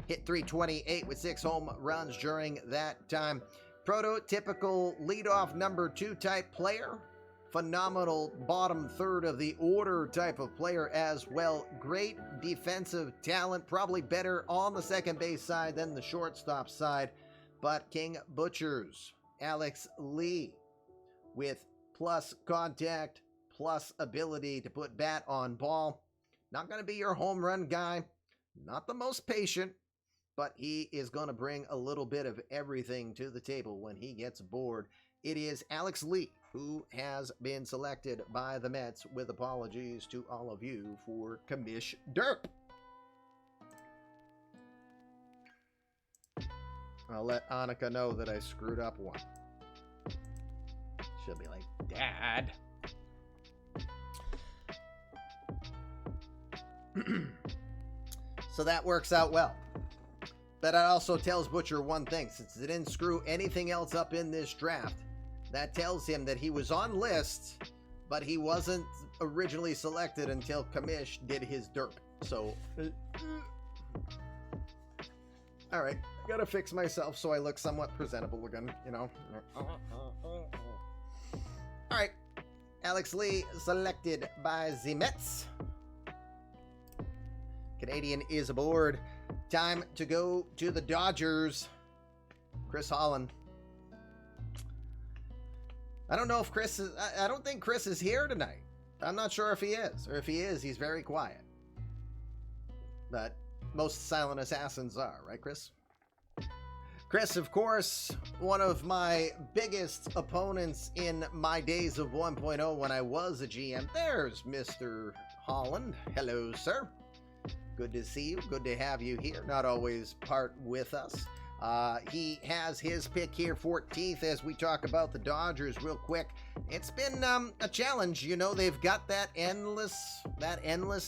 Hit .328 with 6 home runs during that time. Prototypical leadoff number 2 type player. Phenomenal bottom third of the order type of player as well. Great defensive talent. Probably better on the second base side than the shortstop side. But King Butchers, Alex Lee, with plus contact, plus ability to put bat on ball. Not going to be your home run guy. Not the most patient, but he is going to bring a little bit of everything to the table when he gets aboard. It is Alex Lee who has been selected by the Mets, with apologies to all of you for Commish Derp. I'll let Annika know that I screwed up one. She'll be like, Dad. So that works out well. But it also tells Butcher one thing. Since it didn't screw anything else up in this draft, that tells him that he was on lists, but he wasn't originally selected until Commish did his derp. So, all right. Gotta fix myself so I look somewhat presentable again, you know. All right. Alex Lee selected by the Mets. Canadian is aboard. Time to go to the Dodgers. Chris Holland. I don't know if Chris is... I don't think Chris is here tonight. I'm not sure if he is. Or if he is, he's very quiet. But most silent assassins are, right, Chris? Chris, of course, one of my biggest opponents in my days of 1.0 when I was a GM. There's Mr. Holland. Hello, sir. Good to see you. Good to have you here. Not always part with us. He has his pick here, 14th, as we talk about the Dodgers real quick. It's been a challenge. You know, they've got that endless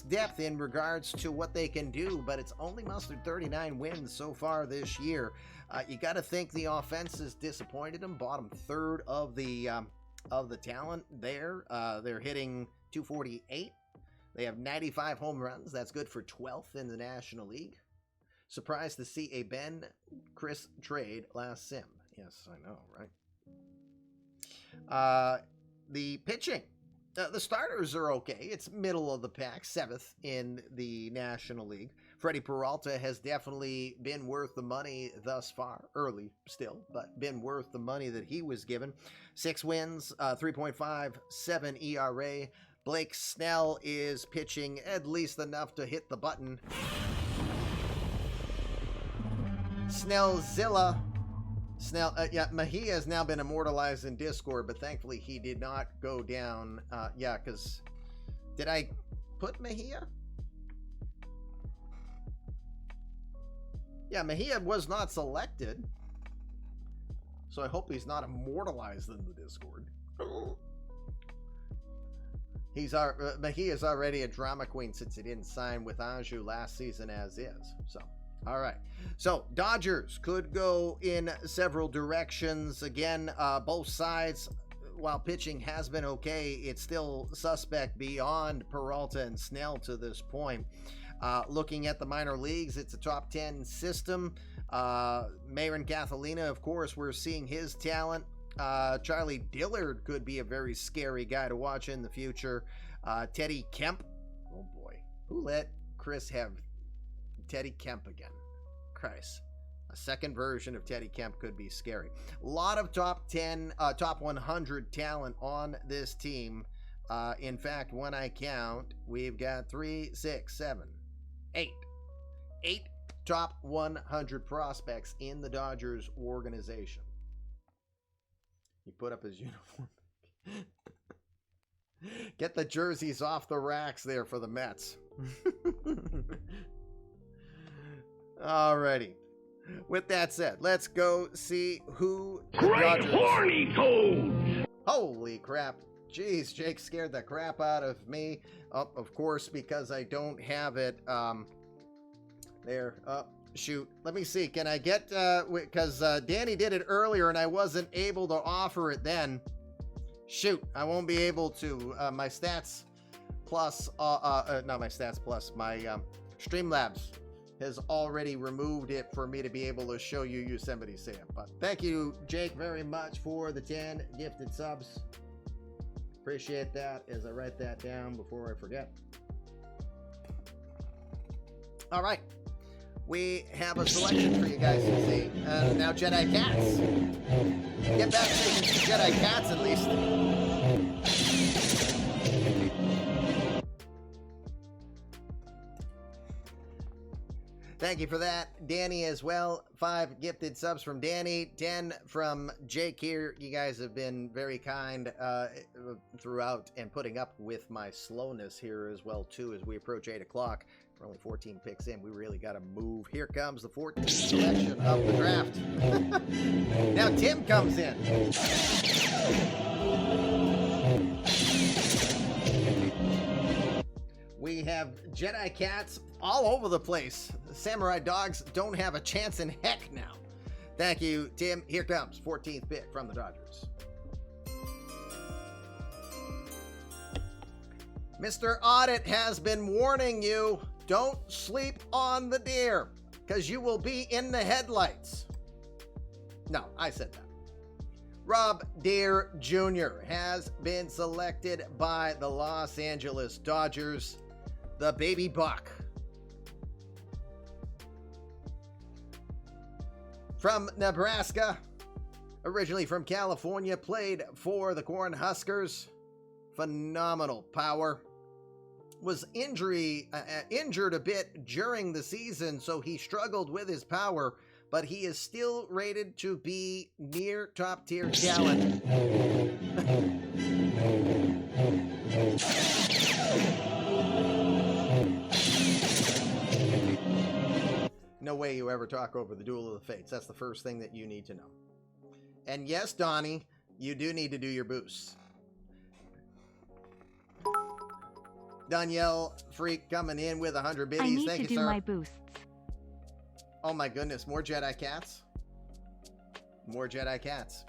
depth in regards to what they can do, but it's only mustered 39 wins so far this year. You got to think the offense has disappointed them. Bottom third of the talent there. They're hitting .248. They have 95 home runs. That's good for 12th in the National League. Surprised to see a Ben Chris trade last sim. Yes, I know, right? The pitching. The starters are okay. It's middle of the pack, 7th in the National League. Freddie Peralta has definitely been worth the money thus far. Early still, but been worth the money that he was given. 6 wins, 3.57 ERA. Blake Snell is pitching at least enough to hit the button. Snellzilla. Mejia has now been immortalized in Discord, but thankfully he did not go down. Because did I put Mejia? Yeah, Mejia was not selected. So I hope he's not immortalized in the Discord. Mejia's already a drama queen since he didn't sign with Anjou last season as is. So, all right. So, Dodgers could go in several directions. Again, both sides, while pitching has been okay, it's still suspect beyond Peralta and Snell to this point. Looking at the minor leagues, it's a top 10 system. Mayron Catalina, of course, we're seeing his talent. Charlie Dillard could be a very scary guy to watch in the future. Teddy Kemp. Oh boy. Who let Chris have Teddy Kemp again? Christ. A second version of Teddy Kemp could be scary. A lot of top 10, top 100 talent on this team. In fact, when I count, we've got 3, 6, 7, 8. 8 top 100 prospects in the Dodgers organization. He put up his uniform. Get the jerseys off the racks there for the Mets. Alrighty. With that said, let's go see who the Great Dodgers... horny toads! Holy crap. Jeez, Jake scared the crap out of me. Of course, because I don't have it there. Shoot, let me see. Can I get, because Danny did it earlier and I wasn't able to offer it then. Shoot, I won't be able to. My Stats Plus, not my Stats Plus, my Streamlabs has already removed it for me to be able to show you Yosemite Sam. But thank you, Jake, very much for the 10 gifted subs. Appreciate that as I write that down before I forget. All right. We have a selection for you guys to see. Now, Jedi Cats. Get back so you can see Jedi Cats at least. Thank you for that. Danny as well. 5 gifted subs from Danny. 10 from Jake here. You guys have been very kind throughout and putting up with my slowness here as well, too, as we approach 8 o'clock. We're only 14 picks in. We really got to move. Here comes the 14th selection of the draft. Now Tim comes in. We have Jedi Cats all over the place. The Samurai Dogs don't have a chance in heck now. Thank you, Tim. Here comes 14th pick from the Dodgers. Mr. Audit has been warning you. Don't sleep on the deer, because you will be in the headlights. No, I said that. Rob Deere Jr. has been selected by the Los Angeles Dodgers, the baby buck. From Nebraska, originally from California, played for the Cornhuskers. Phenomenal power. Was injured a bit during the season, so he struggled with his power, but he is still rated to be near top tier talent. No way you ever talk over the Duel of the Fates. That's the first thing that you need to know. And yes, Donnie, you do need to do your boosts. Danielle Freak coming in with 100 biddies. I need Thank to you, do sir. my boosts. Oh my goodness, more Jedi Cats. More Jedi Cats.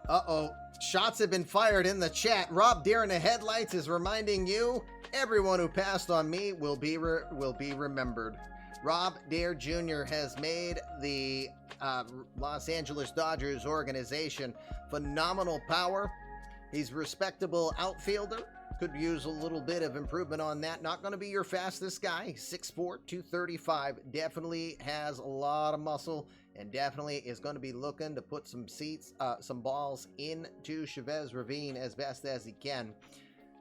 Uh-oh. Shots have been fired in the chat. Rob Deere in the Headlights is reminding you, everyone who passed on me will be remembered. Rob Deere Jr. has made the Los Angeles Dodgers organization phenomenal power. He's a respectable outfielder. Could use a little bit of improvement on that. Not going to be your fastest guy. 6'4", 235. Definitely has a lot of muscle and definitely is going to be looking to put some balls into Chavez Ravine as best as he can.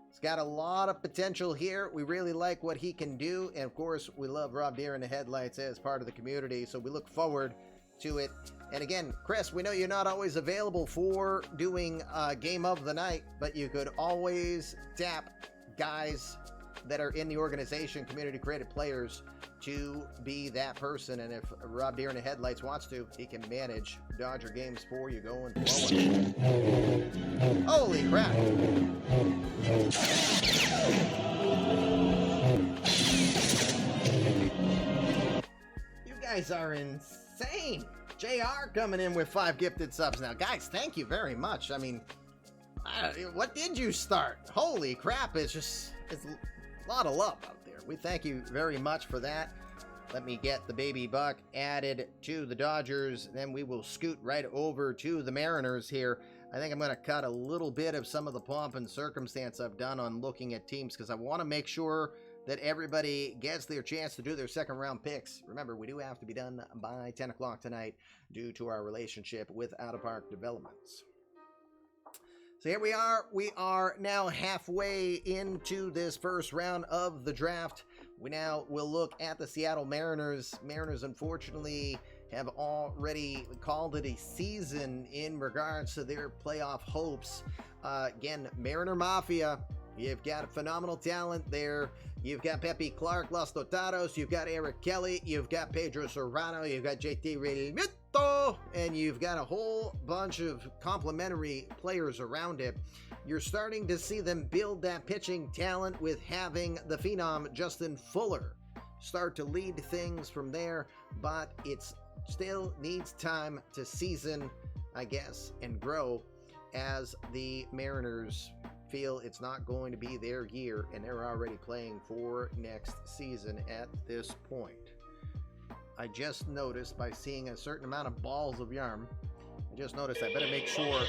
He's got a lot of potential here. We really like what he can do. And of course, we love Rob Deere in the Headlights as part of the community. So we look forward to it. And again, Chris, we know you're not always available for doing Game of the Night, but you could always tap guys that are in the organization, community created players, to be that person. And if Rob Deere in the Headlights wants to, he can manage Dodger games for you going forward. Holy crap. You guys are insane. JR coming in with 5 gifted subs now. Guys, thank you very much. I mean, what did you start? Holy crap, it's a lot of love out there. We thank you very much for that. Let me get the baby buck added to the Dodgers. Then we will scoot right over to the Mariners here. I think I'm going to cut a little bit of some of the pomp and circumstance I've done on looking at teams because I want to make sure that everybody gets their chance to do their second round picks. Remember, we do have to be done by 10 o'clock tonight due to our relationship with Out of Park Developments. So here we are. We are now halfway into this first round of the draft. We now will look at the Seattle Mariners. Mariners, unfortunately, have already called it a season in regards to their playoff hopes. Again, Mariner Mafia You've got phenomenal talent there. You've got Pepe Clark, Los Dotados, you've got Eric Kelly, you've got Pedro Serrano, you've got JT Realmuto, and you've got a whole bunch of complementary players around it. You're starting to see them build that pitching talent with having the phenom Justin Fuller start to lead things from there, but it still needs time to season, I guess, and grow as the Mariners feel it's not going to be their year, and they're already playing for next season at this point. I just noticed by seeing a certain amount of balls of yarn, I just noticed I better make sure.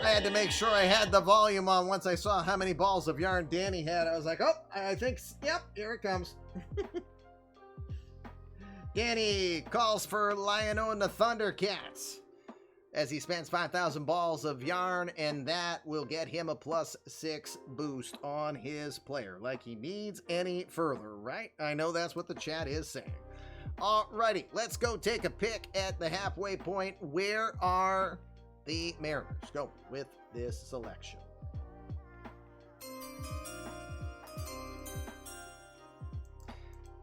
I had to make sure I had the volume on once I saw how many balls of yarn Danny had. I was like, oh, I think, yep, here it comes. Danny calls for Lion-O and the Thundercats as he spends 5,000 balls of yarn, and that will get him a +6 boost on his player. Like he needs any further, right? I know that's what the chat is saying. Alrighty, let's go take a pick at the halfway point. Where are the Mariners going with this selection?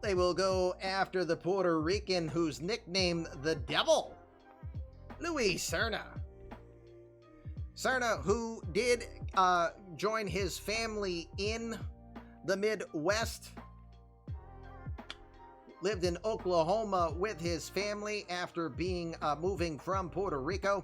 They will go after the Puerto Rican who's nicknamed the Devil, Luis Serna. Serna, who did join his family in the Midwest, lived in Oklahoma with his family after being moving from Puerto Rico.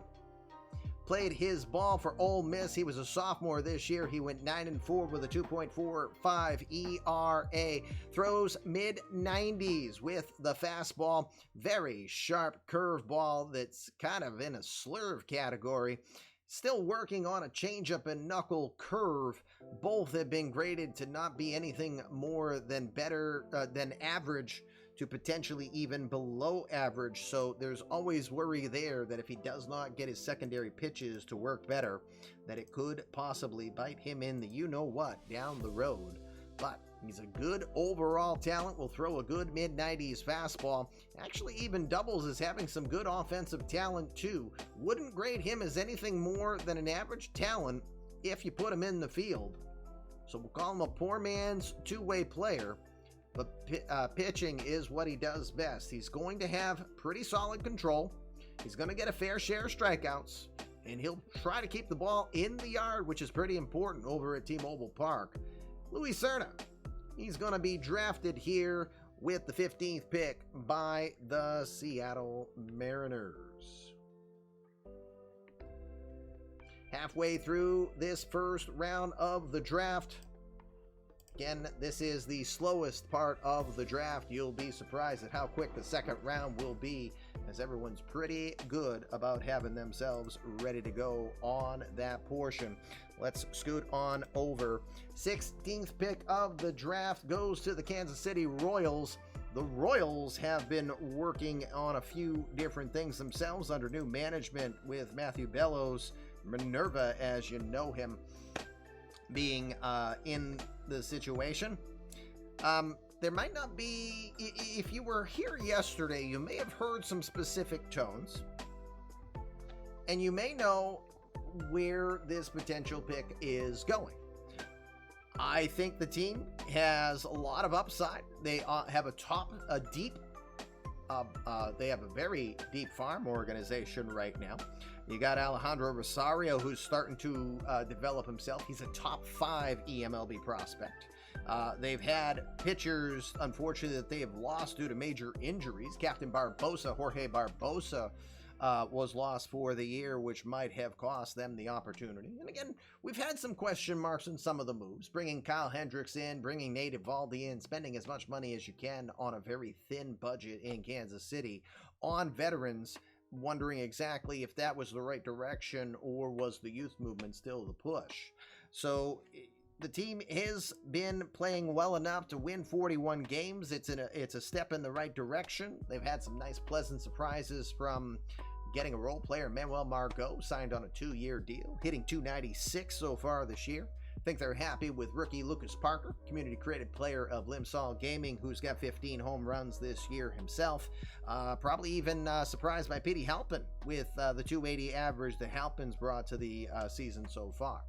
Played his ball for Ole Miss. He was a sophomore this year. He went 9-4 with a 2.45 ERA. Throws mid-90s with the fastball. Very sharp curveball that's kind of in a slurve category. Still working on a changeup and knuckle curve. Both have been graded to not be anything more than better than average, to potentially even below average. So there's always worry there that if he does not get his secondary pitches to work better, that it could possibly bite him in the you-know-what down the road. But he's a good overall talent, will throw a good mid-90s fastball. Actually even doubles as having some good offensive talent too. Wouldn't grade him as anything more than an average talent if you put him in the field. So we'll call him a poor man's two-way player. But pitching is what he does best. He's going to have pretty solid control. He's going to get a fair share of strikeouts, and he'll try to keep the ball in the yard, which is pretty important over at T-Mobile Park. Luis Serna, he's going to be drafted here with the 15th pick by the Seattle Mariners. Halfway through this first round of the draft. Again, this is the slowest part of the draft. You'll be surprised at how quick the second round will be, as everyone's pretty good about having themselves ready to go on that portion. Let's scoot on over. 16th pick of the draft goes to the Kansas City Royals. The Royals have been working on a few different things themselves under new management, with Matthew Bellows, Minerva as you know him, being in the situation. There might not be, if you were here yesterday, you may have heard some specific tones, and you may know where this potential pick is going. I think the team has a lot of upside. They have they have a very deep farm organization right now. You got Alejandro Rosario, who's starting to develop himself. He's a top 5 eMLB prospect. They've had pitchers, unfortunately, that they have lost due to major injuries. Captain Barbosa, Jorge Barbosa, was lost for the year, which might have cost them the opportunity. And again, we've had some question marks in some of the moves. Bringing Kyle Hendricks in, bringing Nate Eovaldi in, spending as much money as you can on a very thin budget in Kansas City on veterans, wondering exactly if that was the right direction or was the youth movement still the push. So the team has been playing well enough to win 41 games. It's a step in the right direction. They've had some nice pleasant surprises, from getting a role player, Manuel Margot, signed on a 2-year deal, hitting .296 so far this year. think they're happy with rookie Lucas Parker, community-created player of Limsol Gaming, who's got 15 home runs this year himself. Probably even surprised by Petey Halpin with the 280 average that Halpin's brought to the season so far.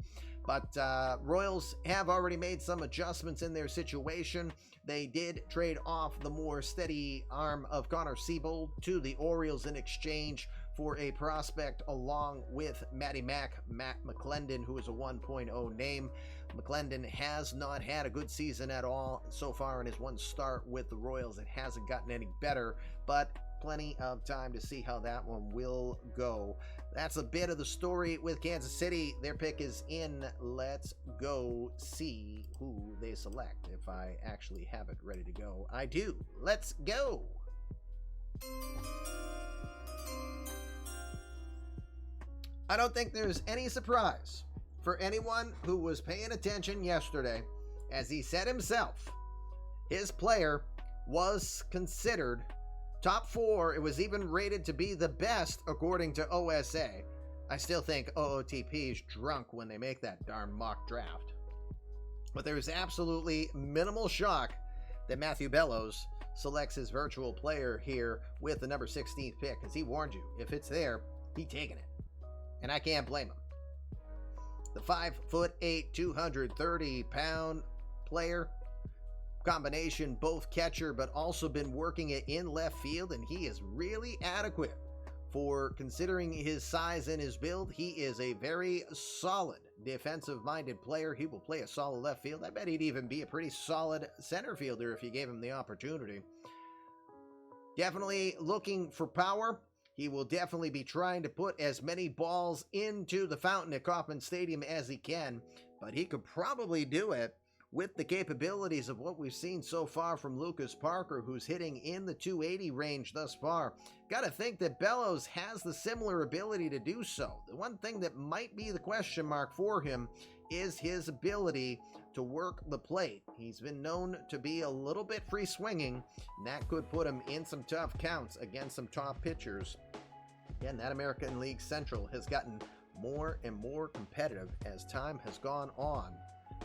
But Royals have already made some adjustments in their situation. They did trade off the more steady arm of Connor Siebold to the Orioles in exchange for a prospect along with Matt McClendon, who is a 1.0 name. McClendon has not had a good season at all so far in his one start with the Royals. It hasn't gotten any better, but plenty of time to see how that one will go. That's a bit of the story with Kansas City. Their pick is in. Let's go see who they select. If I actually have it ready to go, I do. Let's go. I don't think there's any surprise for anyone who was paying attention yesterday. As he said himself, his player was considered top 4. It was even rated to be the best according to OSA. I still think OOTP is drunk when they make that darn mock draft. But there's absolutely minimal shock that Matthew Bellows selects his virtual player here with the number 16th pick, because he warned you, if it's there, he's taking it. And I can't blame him. The 5'8", 230-pound player, combination, both catcher, but also been working it in left field, and he is really adequate for considering his size and his build. He is a very solid defensive-minded player. He will play a solid left field. I bet he'd even be a pretty solid center fielder if you gave him the opportunity. Definitely looking for power. He will definitely be trying to put as many balls into the fountain at Kauffman Stadium as he can, but he could probably do it with the capabilities of what we've seen so far from Lucas Parker, who's hitting in the 280 range thus far. Got to think that Bellows has the similar ability to do so. The one thing that might be the question mark for him is his ability to work the plate. He's been known to be a little bit free swinging, and that could put him in some tough counts against some top pitchers. Again, that American League Central has gotten more and more competitive as time has gone on.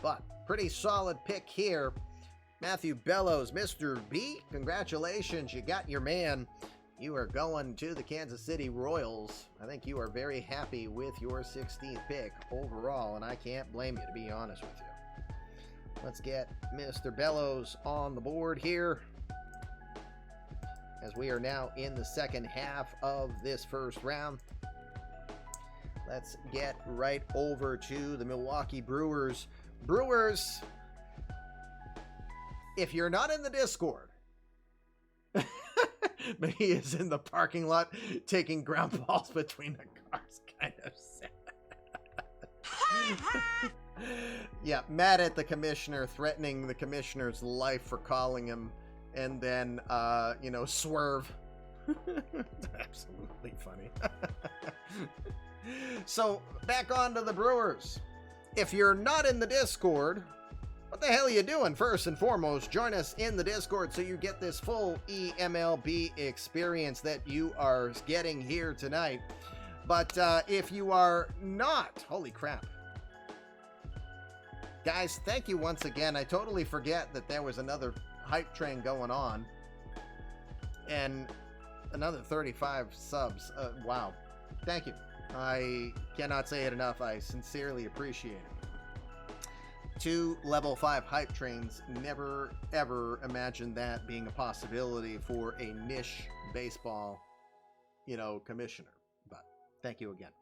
But pretty solid pick here. Matthew Bellows, Mr. B, congratulations. You got your man. You are going to the Kansas City Royals. I think you are very happy with your 16th pick overall, and I can't blame you, to be honest with you. Let's get Mr. Bellows on the board here, as we are now in the second half of this first round. Let's get right over to the Milwaukee Brewers. Brewers, if you're not in the Discord, but he is in the parking lot taking ground balls between the cars, kind of sad. Yeah, mad at the commissioner, threatening the commissioner's life for calling him, and then, swerve. Absolutely funny. So, back on to the Brewers. If you're not in the Discord, what the hell are you doing? First and foremost, join us in the Discord so you get this full eMLB experience that you are getting here tonight. But if you are not, holy crap. Guys, thank you once again. I totally forget that there was another hype train going on. And another 35 subs. Wow. Thank you. I cannot say it enough. I sincerely appreciate it. 2 level 5 hype trains. Never, ever imagined that being a possibility for a niche baseball, commissioner. But thank you again.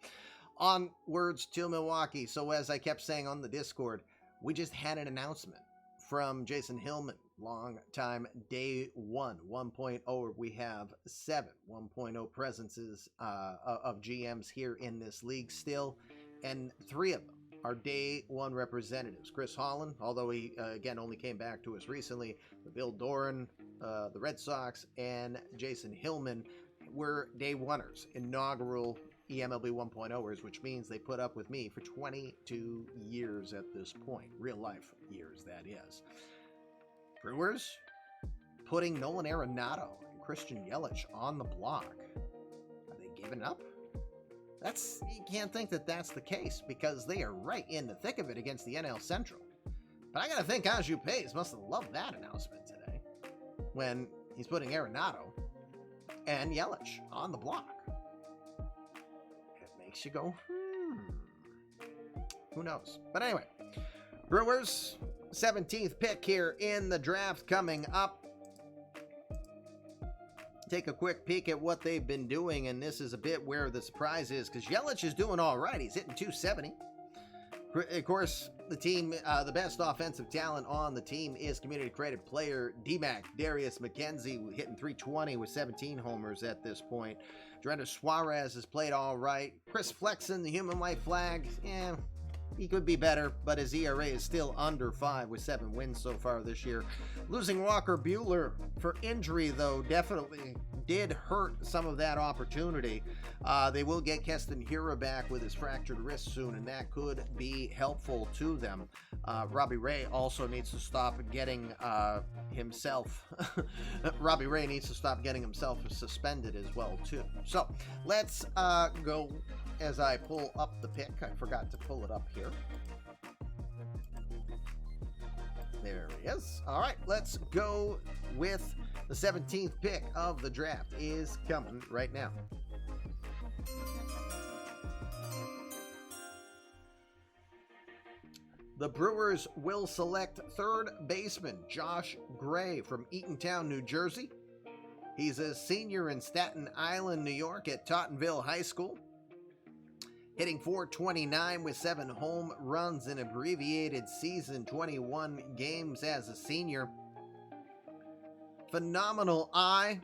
Onwards to Milwaukee. So as I kept saying on the Discord, we just had an announcement from Jason Hillman, long-time Day 1 1.0. We have 7 1.0 presences of GMs here in this league still, and 3 of them are Day 1 representatives. Chris Holland, although he, again, only came back to us recently, Bill Doran, the Red Sox, and Jason Hillman were Day 1ers, inaugural eMLB 1.0ers, which means they put up with me for 22 years at this point. Real life years, that is. Brewers putting Nolan Arenado and Christian Yelich on the block. Are they giving up? You can't think that that's the case because they are right in the thick of it against the NL Central. But I got to think Anju Pays must have loved that announcement today when he's putting Arenado and Yelich on the block. It makes you go, Who knows? But anyway, Brewers, 17th pick here in the draft coming up. Take a quick peek at what they've been doing, and this is a bit where the surprise is because Yelich is doing all right. He's hitting 270. Of course, the team, the best offensive talent on the team is community credit player D-Mac, Darius McKenzie, hitting 320 with 17 homers at this point. Jordan Suarez has played all right. Chris Flexen, the human white flag, he could be better, but his ERA is still under 5 with 7 wins so far this year. Losing Walker Buehler for injury, though, definitely did hurt some of that opportunity. They will get Keston Hiura back with his fractured wrist soon, and that could be helpful to them. Robbie Ray also needs to stop getting himself Robbie Ray needs to stop getting himself suspended as well, too. So let's go. As I pull up the pick, I forgot to pull it up here. There he is. All right, let's go with the 17th pick of the draft is coming right now. The Brewers will select third baseman Josh Gray from Eatontown, New Jersey. He's a senior in Staten Island, New York at Tottenville High School. Hitting .429 with 7 home runs in abbreviated season, 21 games as a senior. Phenomenal eye,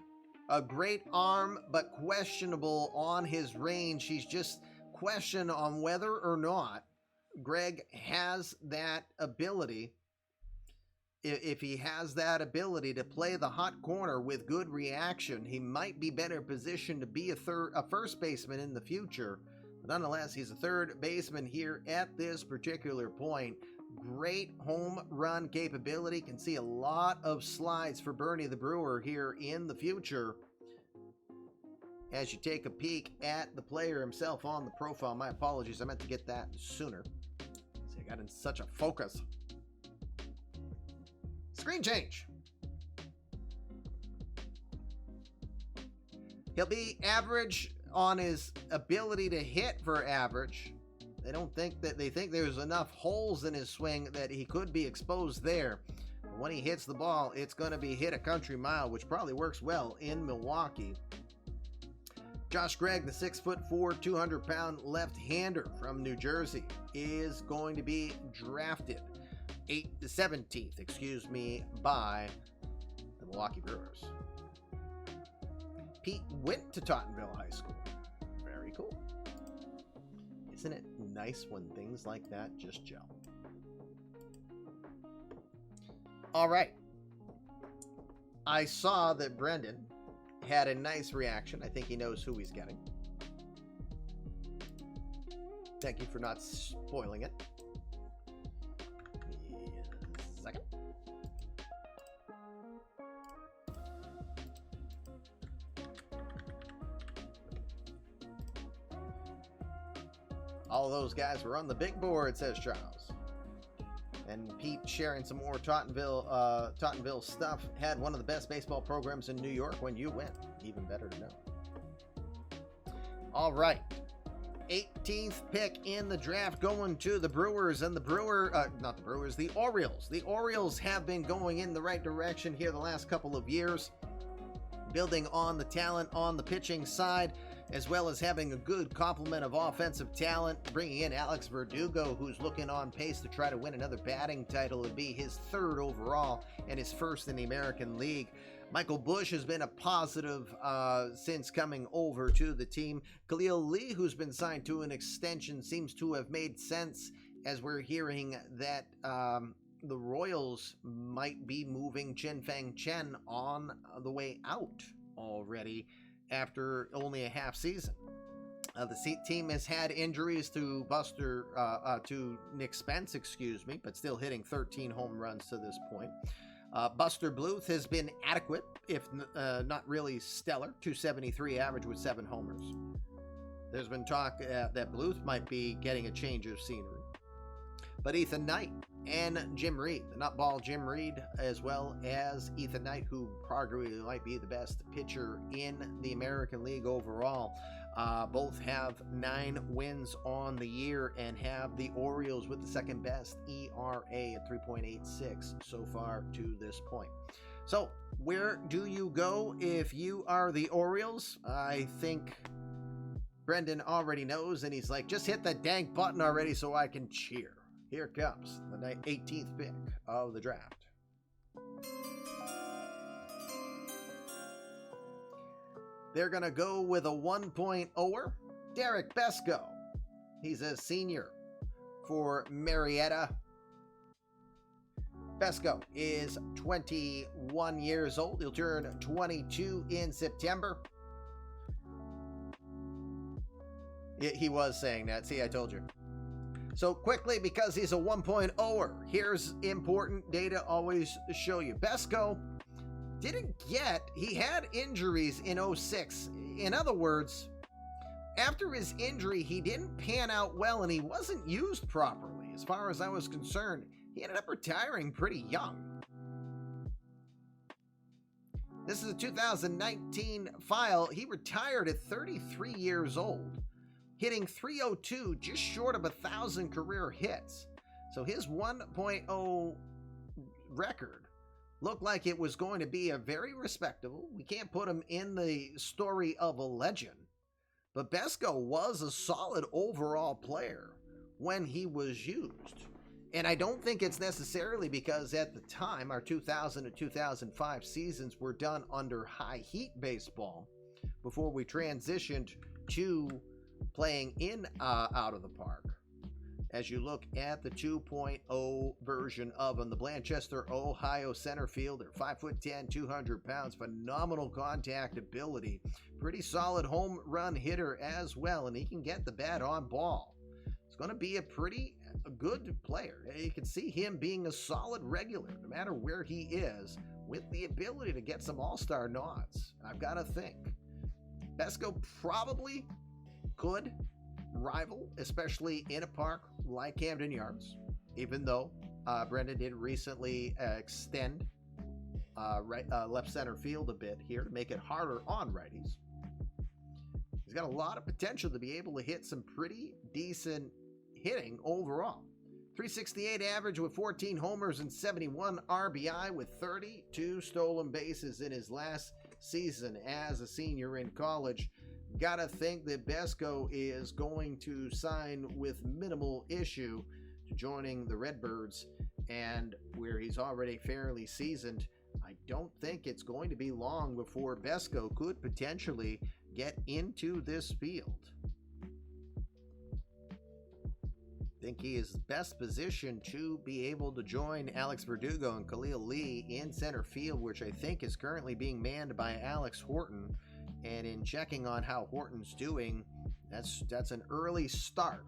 a great arm, but questionable on his range. He's just questioned on whether or not Greg has that ability. If he has that ability to play the hot corner with good reaction, he might be better positioned to be a first baseman in the future. Nonetheless, he's a third baseman here at this particular point. Great home run capability. Can see a lot of slides for Bernie the Brewer here in the future. As you take a peek at the player himself on the profile. My apologies, I meant to get that sooner. See, I got in such a focus. Screen change. He'll be average on his ability to hit for average. They think there's enough holes in his swing that he could be exposed there. But when he hits the ball, it's going to be hit a country mile, which probably works well in Milwaukee. Josh Gregg, the 6'4", 200-pound left-hander from New Jersey, is going to be drafted 17th, by the Milwaukee Brewers. Pete went to Tottenville High School. Very cool. Isn't it nice when things like that just gel? All right. I saw that Brendan had a nice reaction. I think he knows who he's getting. Thank you for not spoiling it. Second. All those guys were on the big board, says Charles. And Pete sharing some more Tottenville stuff. Had one of the best baseball programs in New York when you went. Even better to know. All right. 18th pick in the draft going to the Brewers. And the Orioles. The Orioles have been going in the right direction here the last couple of years. Building on the talent on the pitching side, as well as having a good complement of offensive talent, bringing in Alex Verdugo, who's looking on pace to try to win another batting title. It'd be his 3rd overall and his 1st in the American League. Michael Busch has been a positive since coming over to the team. Khalil Lee, who's been signed to an extension, seems to have made sense, as we're hearing that the Royals might be moving Chen Feng Chen on the way out already, after only a half season. The team has had injuries to Nick Spence, but still hitting 13 home runs to this point. Buster Bluth has been adequate, if not really stellar, 273 average with 7 homers. There's been talk that Bluth might be getting a change of scenery. But Ethan Knight and Jim Reed, the nutball Jim Reed, as well as Ethan Knight, who arguably might be the best pitcher in the American League overall, both have 9 wins on the year and have the Orioles with the second best ERA at 3.86 so far to this point. So where do you go if you are the Orioles? I think Brendan already knows, and he's like, just hit the dang button already so I can cheer. Here comes the 18th pick of the draft. They're going to go with a 1.0er, Derek Besco. He's a senior for Marietta. Besco is 21 years old. He'll turn 22 in September. He was saying that. See, I told you. So quickly, because he's a 1.0er, here's important data always show you. Besco he had injuries in 06. In other words, after his injury, he didn't pan out well and he wasn't used properly. As far as I was concerned, he ended up retiring pretty young. This is a 2019 file. He retired at 33 years old, hitting .302, just short of 1,000 career hits. So his 1.0 record looked like it was going to be a very respectable. We can't put him in the story of a legend, but Besco was a solid overall player when he was used. And I don't think it's necessarily because at the time, our 2000 and 2005 seasons were done under high heat baseball before we transitioned to playing in out of the park. As you look at the 2.0 version of him, the Blanchester, Ohio center fielder, 5'10", 200 pounds, phenomenal contact ability, pretty solid home run hitter as well, and he can get the bat on ball. It's going to be a good player. You can see him being a solid regular, no matter where he is, with the ability to get some all-star nods. I've got to think. Besco probably could rival, especially in a park like Camden Yards, even though Brendan did recently extend left center field a bit here to make it harder on righties. He's got a lot of potential to be able to hit some pretty decent hitting overall. 368 average with 14 homers and 71 RBI with 32 stolen bases in his last season as a senior in college. Gotta think that Besco is going to sign with minimal issue to joining the Redbirds, and where he's already fairly seasoned, I don't think it's going to be long before Besco could potentially get into this field. I think he is best positioned to be able to join Alex Verdugo and Khalil Lee in center field, which I think is currently being manned by Alex Horton. And in checking on how Horton's doing, that's an early start.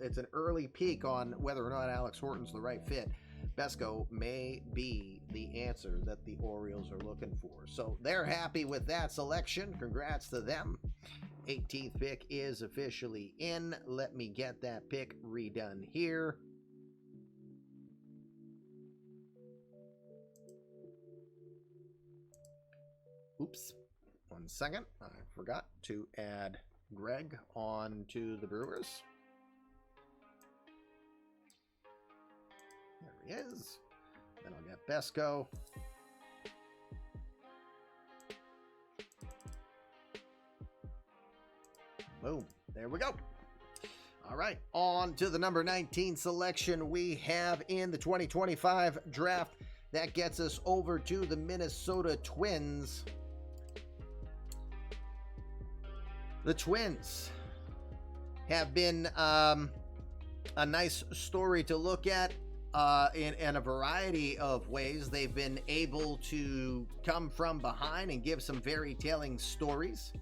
It's an early peek on whether or not Alex Horton's the right fit. Besco may be the answer that the Orioles are looking for. So they're happy with that selection. Congrats to them. 18th pick is officially in. Let me get that pick redone here. Oops. 1 second. I forgot to add Greg on to the Brewers. There he is. Then I'll get Besco. Boom. There we go. All right. On to the number 19 selection we have in the 2025 draft. That gets us over to the Minnesota Twins. The Twins have been a nice story to look at in a variety of ways. They've been able to come from behind and give some very telling stories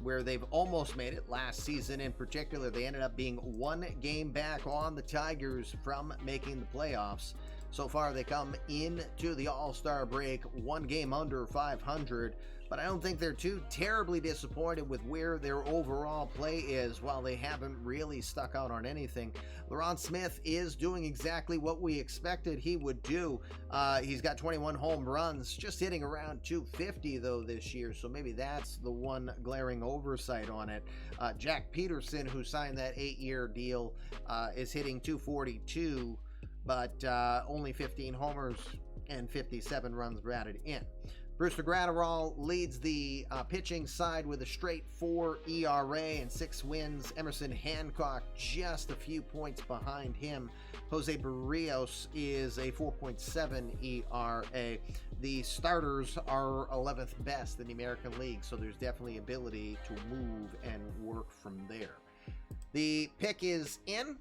where they've almost made it. Last season in particular, they ended up being 1 game back on the Tigers from making the playoffs. So far, they come into the All-Star break 1 game under 500, but I don't think they're too terribly disappointed with where their overall play is, while they haven't really stuck out on anything. Laurent Smith is doing exactly what we expected he would do. He's got 21 home runs, just hitting around 250 though this year, so maybe that's the one glaring oversight on it. Jack Peterson, who signed that 8-year deal, is hitting 242, but only 15 homers and 57 runs batted in. Brewster Gratterall leads the pitching side with a straight 4 ERA and 6 wins. Emerson Hancock just a few points behind him. Jose Barrios is a 4.7 ERA. The starters are 11th best in the American League, so there's definitely ability to move and work from there. The pick is in.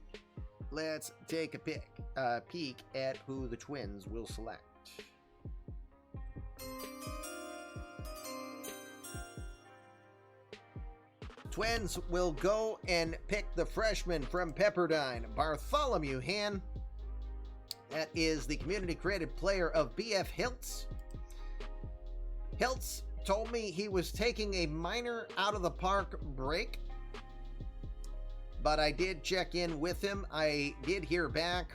Let's take a peek at who the Twins will select. Twins will go and pick the freshman from Pepperdine, Bartholomew Han. That is the community-created player of B.F. Hiltz. Hiltz told me he was taking a minor out-of-the-park break, but I did check in with him. I did hear back,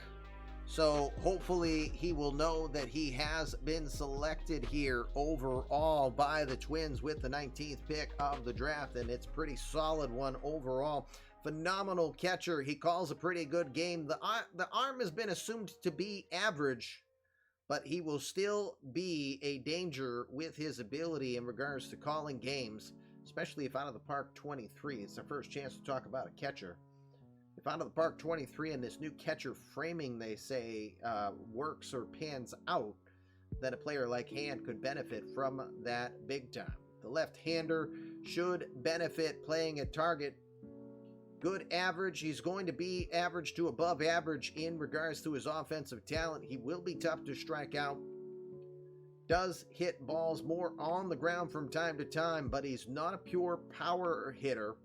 so hopefully he will know that he has been selected here overall by the Twins with the 19th pick of the draft, and it's a pretty solid one overall. Phenomenal catcher. He calls a pretty good game. The arm has been assumed to be average, but he will still be a danger with his ability in regards to calling games, especially if out of the park 23. It's our first chance to talk about a catcher. If out of the park 23 and this new catcher framing, they say, works or pans out, then a player like Hand could benefit from that big time. The left-hander should benefit playing at target. Good average. He's going to be average to above average in regards to his offensive talent. He will be tough to strike out. Does hit balls more on the ground from time to time, but he's not a pure power hitter,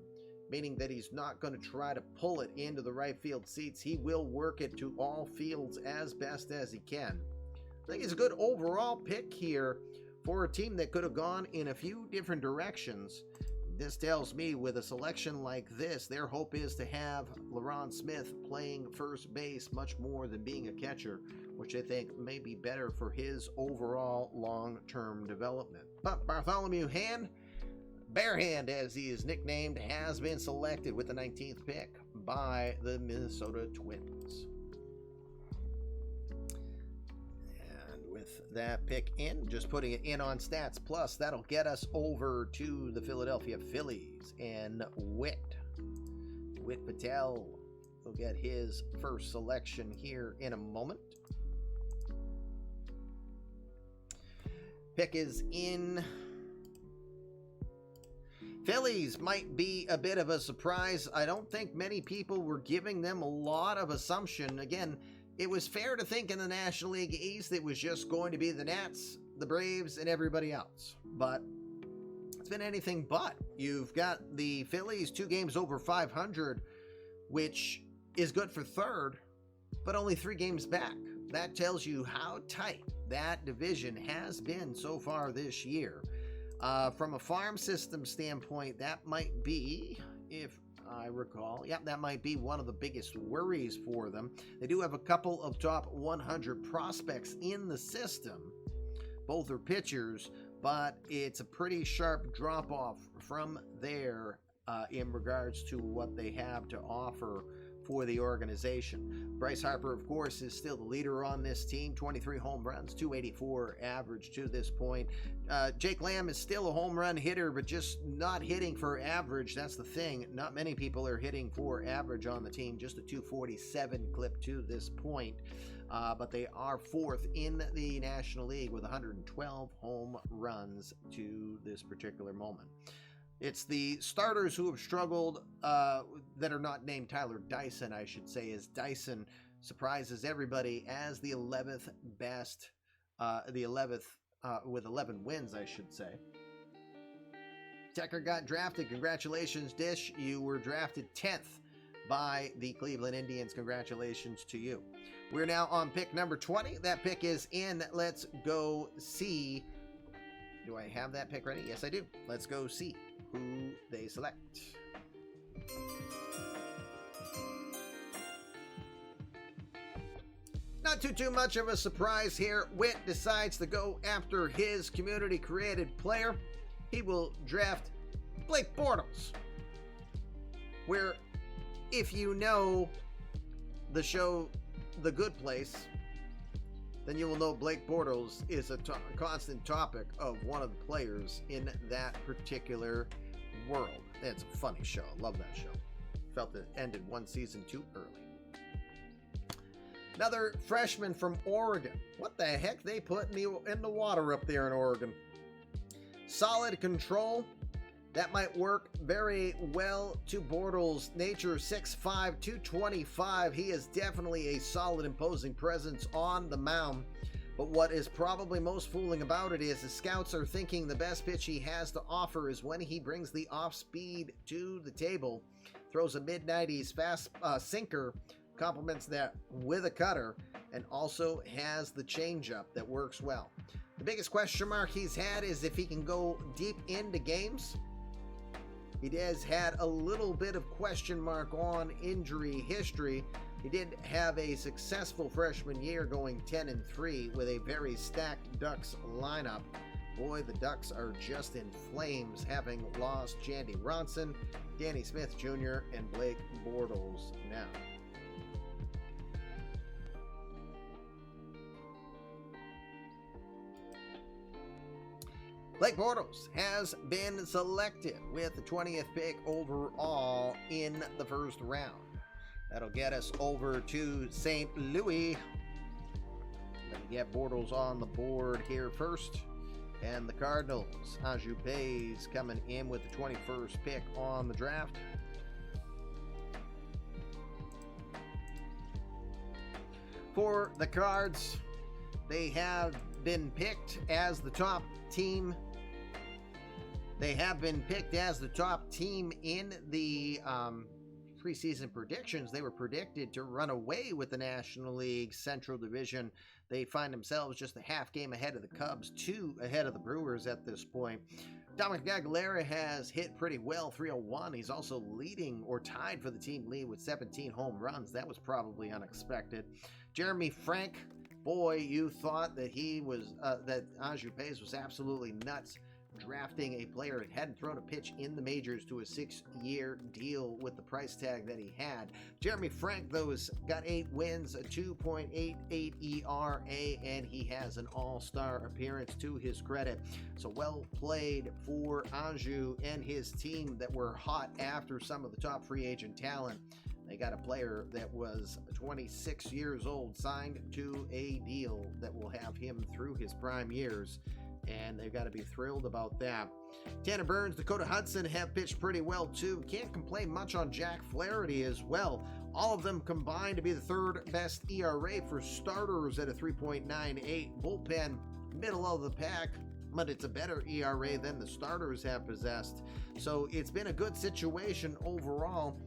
meaning that he's not going to try to pull it into the right field seats. He will work it to all fields as best as he can. I think it's a good overall pick here for a team that could have gone in a few different directions. This tells me with a selection like this, their hope is to have Laurent Smith playing first base much more than being a catcher, which I think may be better for his overall long-term development. But Bartholomew Han, Bearhand, as he is nicknamed, has been selected with the 19th pick by the Minnesota Twins. And with that pick in, just putting it in on Stats Plus, that'll get us over to the Philadelphia Phillies. And Whit Patel will get his first selection here in a moment. Pick is in. Phillies might be a bit of a surprise. I don't think many people were giving them a lot of assumption. Again, it was fair to think in the National League East it was just going to be the Nats, the Braves, and everybody else. But it's been anything but. You've got the Phillies 2 games over 500, which is good for third, but only 3 games back. That tells you how tight that division has been so far this year. From a farm system standpoint, that might be, if I recall, that might be one of the biggest worries for them. They do have a couple of top 100 prospects in the system. Both are pitchers, but it's a pretty sharp drop-off from there in regards to what they have to offer for the organization. Bryce Harper, of course, is still the leader on this team. 23 home runs, 284 average to this point. Jake Lamb is still a home run hitter, but just not hitting for average. That's the thing. Not many people are hitting for average on the team. Just a 247 clip to this point. But they are 4th in the National League with 112 home runs to this particular moment. It's the starters who have struggled that are not named Tyler Dyson, I should say, as Dyson surprises everybody as the 11th best, with 11 wins, I should say. Tecker got drafted. Congratulations, Dish. You were drafted 10th by the Cleveland Indians. Congratulations to you. We're now on pick number 20. That pick is in. Let's go see Do I have that pick ready? Yes, I do. Let's go see who they select. Not too much of a surprise here. Witt decides to go after his community-created player. He will draft Blake Bortles. Where, if you know the show The Good Place, then you will know Blake Bortles is a constant topic of one of the players in that particular world. It's a funny show. I love that show. Felt it ended one season too early. Another freshman from Oregon. What the heck they put in the water up there in Oregon? Solid control. That might work very well to Bortles' nature. 6'5", 225. He is definitely a solid, imposing presence on the mound. But what is probably most fooling about it is the scouts are thinking the best pitch he has to offer is when he brings the off speed to the table, throws a mid-90s fast sinker, complements that with a cutter, and also has the changeup that works well. The biggest question mark he's had is if he can go deep into games. He has had a little bit of question mark on injury history. He did have a successful freshman year going 10-3 with a very stacked Ducks lineup. Boy, the Ducks are just in flames, having lost Jandy Ronson, Danny Smith Jr., and Blake Bortles now. Blake Bortles has been selected with the 20th pick overall in the first round. That'll get us over to St. Louis. Let me get Bortles on the board here first. And the Cardinals, Anju Pays coming in with the 21st pick on the draft. For the Cards, they have been picked as the top team. They have been picked as the top team in the preseason predictions. They were predicted to run away with the National League Central Division. They find themselves just a half game ahead of the Cubs, 2 ahead of the Brewers at this point. Dominic Aguilera has hit pretty well, 301. He's also leading or tied for the team lead with 17 home runs. That was probably unexpected. Jeremy Frank, boy, you thought that he was that Anju Pays was absolutely nuts, drafting a player that hadn't thrown a pitch in the majors to a 6-year deal with the price tag that he had. Jeremy Frank, though, has got 8 wins, a 2.88 ERA, and he has an all-star appearance to his credit. So well played for Anju and his team that were hot after some of the top free agent talent. They got a player that was 26 years old, signed to a deal that will have him through his prime years, and they've got to be thrilled about that. Tanner Burns, Dakota Hudson have pitched pretty well too. Can't complain much on Jack Flaherty as well. All of them combined to be the 3rd best ERA for starters at a 3.98. Bullpen, middle of the pack, but it's a better ERA than the starters have possessed. So it's been a good situation overall.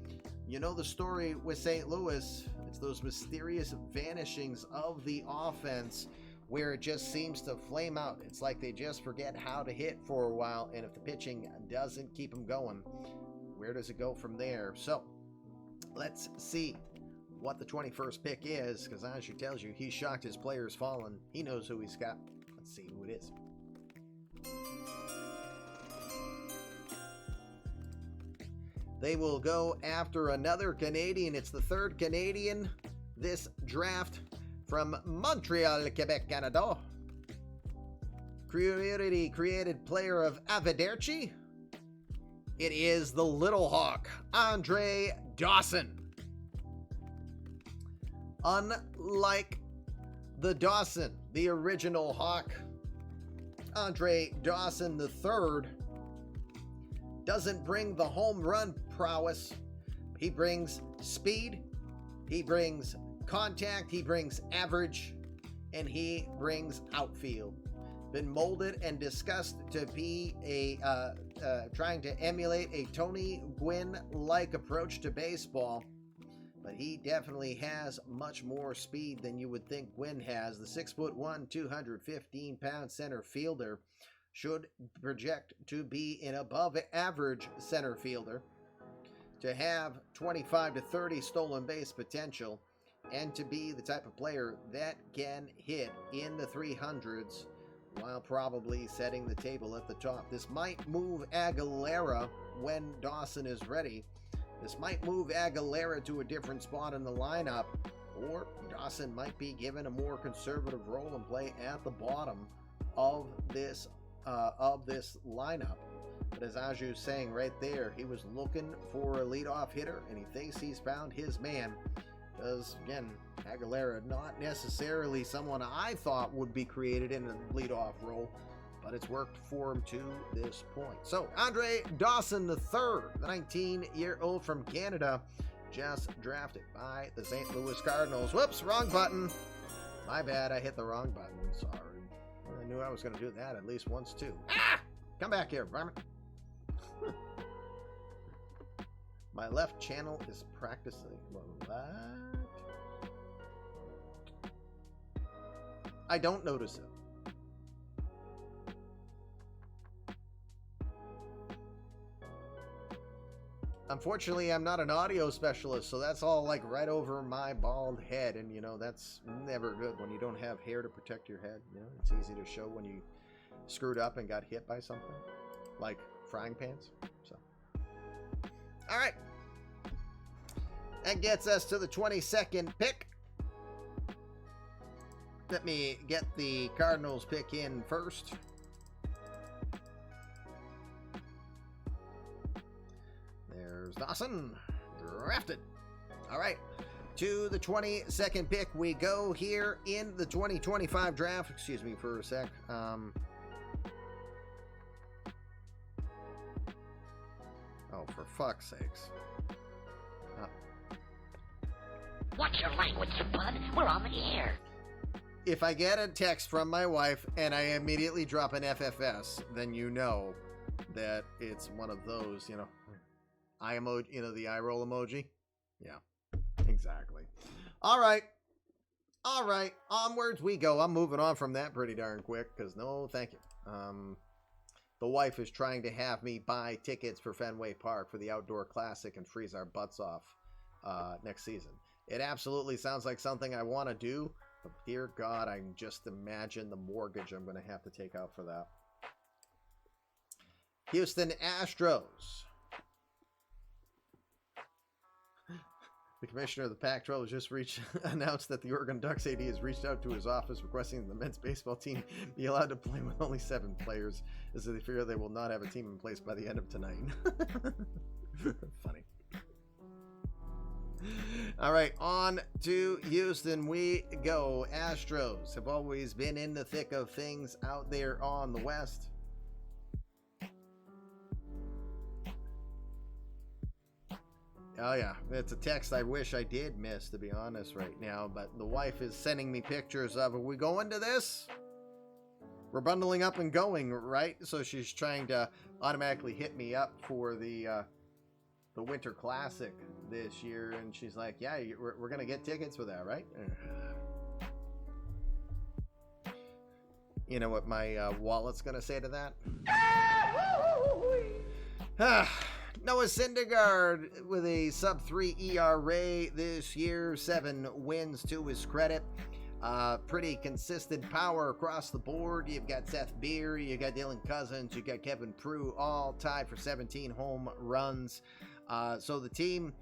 You know the story with St. Louis. It's those mysterious vanishings of the offense where it just seems to flame out. It's like they just forget how to hit for a while, and if the pitching doesn't keep them going, where does it go from there? So let's see what the 21st pick is, because Anju tells you he's shocked his player's fallen. He knows who he's got. Let's see who it is. They will go after another Canadian. It's the 3rd Canadian this draft from Montreal, Quebec, Canada. Community-created player of Avaderci. It is the Little Hawk, Andre Dawson. Unlike the Dawson, the original Hawk, Andre Dawson III doesn't bring the home run prowess. He brings speed, he brings contact, he brings average, and he brings outfield. Been molded and discussed to be trying to emulate a Tony Gwynn-like approach to baseball, but he definitely has much more speed than you would think Gwynn has. The 6'1", 215-pound center fielder should project to be an above-average center fielder, to have 25 to 30 stolen base potential, and to be the type of player that can hit in the 300s while probably setting the table at the top. This might move Aguilera when Dawson is ready. This might move Aguilera to a different spot in the lineup, or Dawson might be given a more conservative role and play at the bottom of this lineup. But as Aju's saying right there, he was looking for a leadoff hitter, and he thinks he's found his man. Because, again, Aguilera, not necessarily someone I thought would be created in a leadoff role, but it's worked for him to this point. So, Andre Dawson III, the 19-year-old from Canada, just drafted by the St. Louis Cardinals. Whoops, wrong button. My bad, I hit the wrong button. Sorry. I knew I was going to do that at least once, too. Ah! Come back here, varmint. My left channel is practicing. What? I don't notice it. Unfortunately, I'm not an audio specialist, so that's all like right over my bald head, and you know, that's never good when you don't have hair to protect your head. You know, it's easy to show when you screwed up and got hit by something, like frying pans. So, all right. That gets us to the 22nd pick. Let me get the Cardinals pick in first. There's Dawson, drafted. All right, to the 22nd pick we go here in the 2025 draft. Excuse me for a sec. Oh, for fuck's sakes. Watch your language, bud. We're on the air. If I get a text from my wife and I immediately drop an FFS, then you know that it's one of those, you know, eye emoji, you know, the eye roll emoji. Yeah, exactly. All right. Onwards we go. I'm moving on from that pretty darn quick because no, thank you. The wife is trying to have me buy tickets for Fenway Park for the Outdoor Classic and freeze our butts off next season. It absolutely sounds like something I want to do, but dear God, I can just imagine the mortgage I'm going to have to take out for that. Houston Astros. The commissioner of the Pac-12 has just announced that the Oregon Ducks AD has reached out to his office requesting the men's baseball team be allowed to play with only 7 players, as they fear they will not have a team in place by the end of tonight. Funny. All right, on to Houston we go. Astros have always been in the thick of things out there on the West. Oh yeah, it's a text I wish I did miss, to be honest, right now, but the wife is sending me pictures of, are we going to this? We're bundling up and going, right? So she's trying to automatically hit me up for the Winter Classic this year, and she's like, yeah, we're going to get tickets for that, right? You know what my wallet's going to say to that? Noah Syndergaard with a sub-3 ERA this year, 7 wins to his credit. Pretty consistent power across the board. You've got Seth Beer, you got Dylan Cousins, you got Kevin Prue, all tied for 17 home runs. So the team,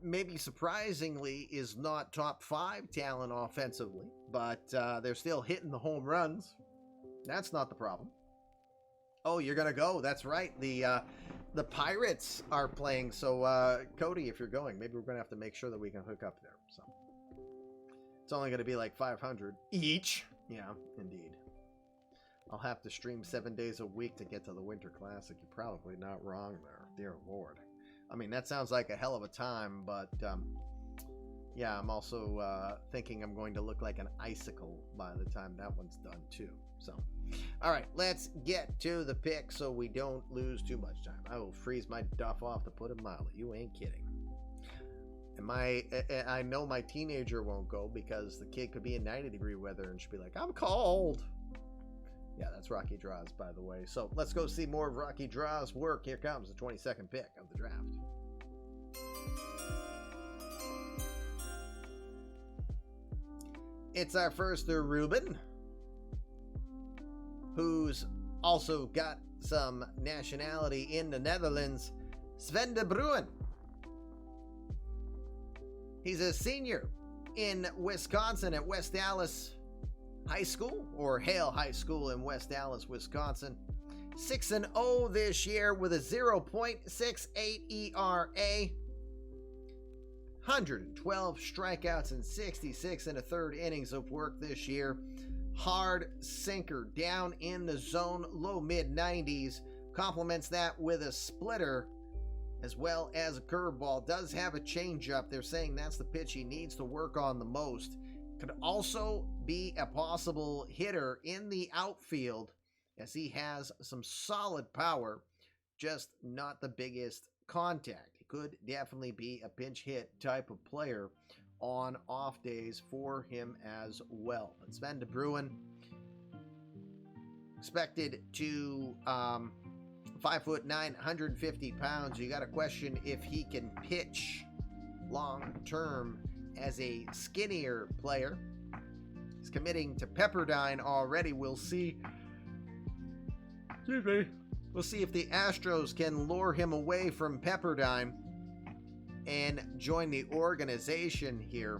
maybe surprisingly, is not top 5 talent offensively, but they're still hitting the home runs. That's not the problem. Oh, you're gonna go? That's right. The Pirates are playing. So Cody, if you're going, maybe we're gonna have to make sure that we can hook up there. So it's only gonna be like 500 each. Yeah, indeed. I'll have to stream 7 days a week to get to the Winter Classic. You're probably not wrong there, dear Lord. I mean, that sounds like a hell of a time, but yeah, I'm also thinking I'm going to look like an icicle by the time that one's done too. So, all right, let's get to the pick so we don't lose too much time. I will freeze my duff off to put it mildly. You ain't kidding. And I know my teenager won't go because the kid could be in 90-degree weather and she'll be like, I'm cold. Yeah, that's Rocky Draws, by the way. So let's go see more of Rocky Draws' work. Here comes the 22nd pick of the draft. It's our first Ruben, who's also got some nationality in the Netherlands, Sven de Bruin. He's a senior in Wisconsin at West Dallas High School, or Hale High School in West Dallas, Wisconsin. 6-0 this year with a 0.68 ERA. 112 strikeouts and 66 and a third innings of work this year. Hard sinker down in the zone, low mid 90s. Complements that with a splitter as well as a curveball. Does have a changeup. They're saying that's the pitch he needs to work on the most. Could also be a possible hitter in the outfield, as he has some solid power, just not the biggest contact. He could definitely be a pinch hit type of player on off days for him as well. But Sven de Bruin, expected to 5'9", 150 pounds. You got to question if he can pitch long term as a skinnier player. He's committing to Pepperdine already. We'll see. Excuse me. We'll see if the Astros can lure him away from Pepperdine and join the organization here.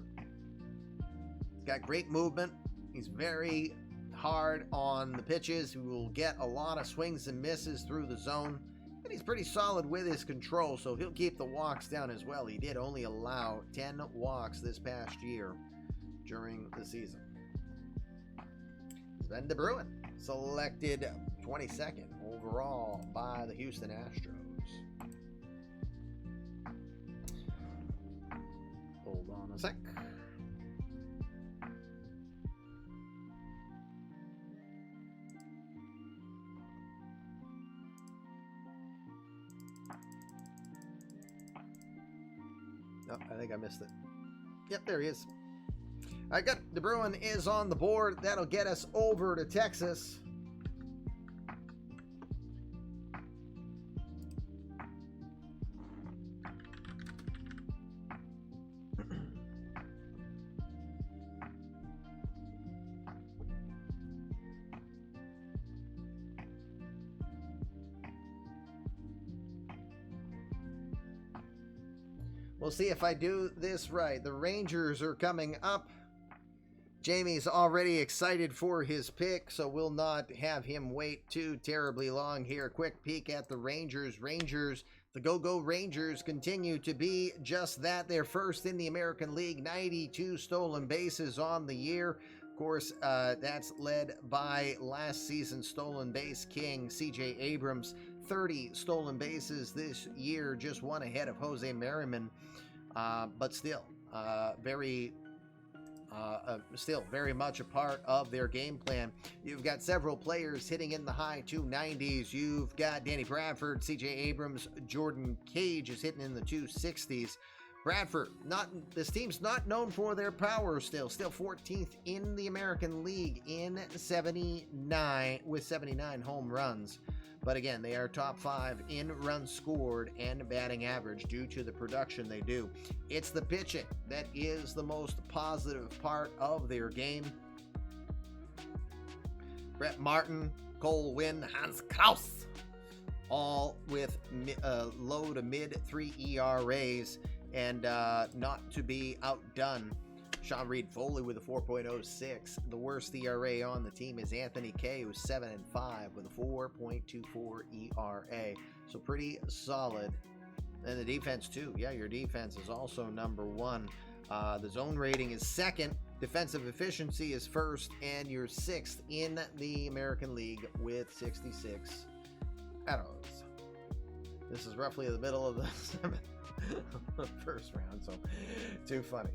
He's got great movement. He's very hard on the pitches. He will get a lot of swings and misses through the zone. And he's pretty solid with his control, so he'll keep the walks down as well. He did only allow 10 walks this past year during the season. Sven de Bruin, selected 22nd overall by the Houston Astros. Hold on a sec. Oh, I think I missed it. Yep, there he is. I got De Bruin is on the board. That'll get us over to Texas. We'll see if I do this right. The Rangers are coming up. Jamie's already excited for his pick, so we'll not have him wait too terribly long here. Quick peek at the Rangers. The Go-Go Rangers continue to be just that. They're first in the American League, 92 stolen bases on the year. Of course, that's led by last season's stolen base king, C.J. Abrams. 30 stolen bases this year, just one ahead of Jose Merriman. But still, still very much a part of their game plan. You've got several players hitting in the high 290s. You've got Danny Bradford, C.J. Abrams, Jordan Cage is hitting in the 260s. Bradford, this team's not known for their power still 14th in the American League in 79 with 79 home runs. But again, they are top 5 in runs scored and batting average due to the production they do. It's the pitching that is the most positive part of their game. Brett Martin, Cole Winn, Hans Kraus, all with low to mid 3 ERAs, and not to be outdone, Sean Reed Foley with a 4.06. The worst ERA on the team is Anthony Kay, who's 7-5 with a 4.24 ERA. So pretty solid. And the defense too. Yeah, your defense is also number 1. The zone rating is 2nd. Defensive efficiency is 1st, and you're 6th in the American League with 66 arrows. This is roughly the middle of the 7th first round, so too funny.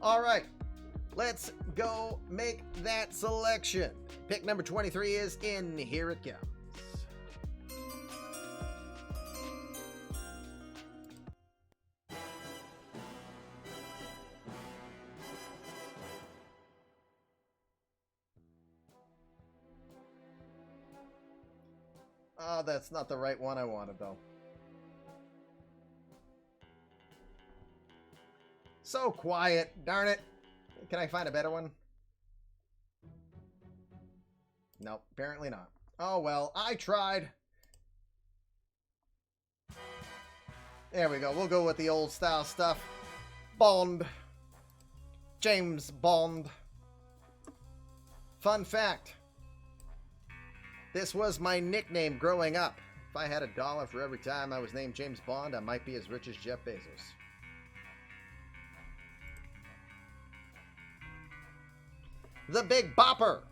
All right, let's go make that selection. Pick number 23 is in. Here it comes. Oh, that's not the right one I wanted, though. So quiet. Darn it. Can I find a better one? Nope, apparently not. Oh, well, I tried. There we go. We'll go with the old style stuff. Bond. James Bond. Fun fact. This was my nickname growing up. If I had $1 for every time I was named James Bond, I might be as rich as Jeff Bezos. The Big Bopper.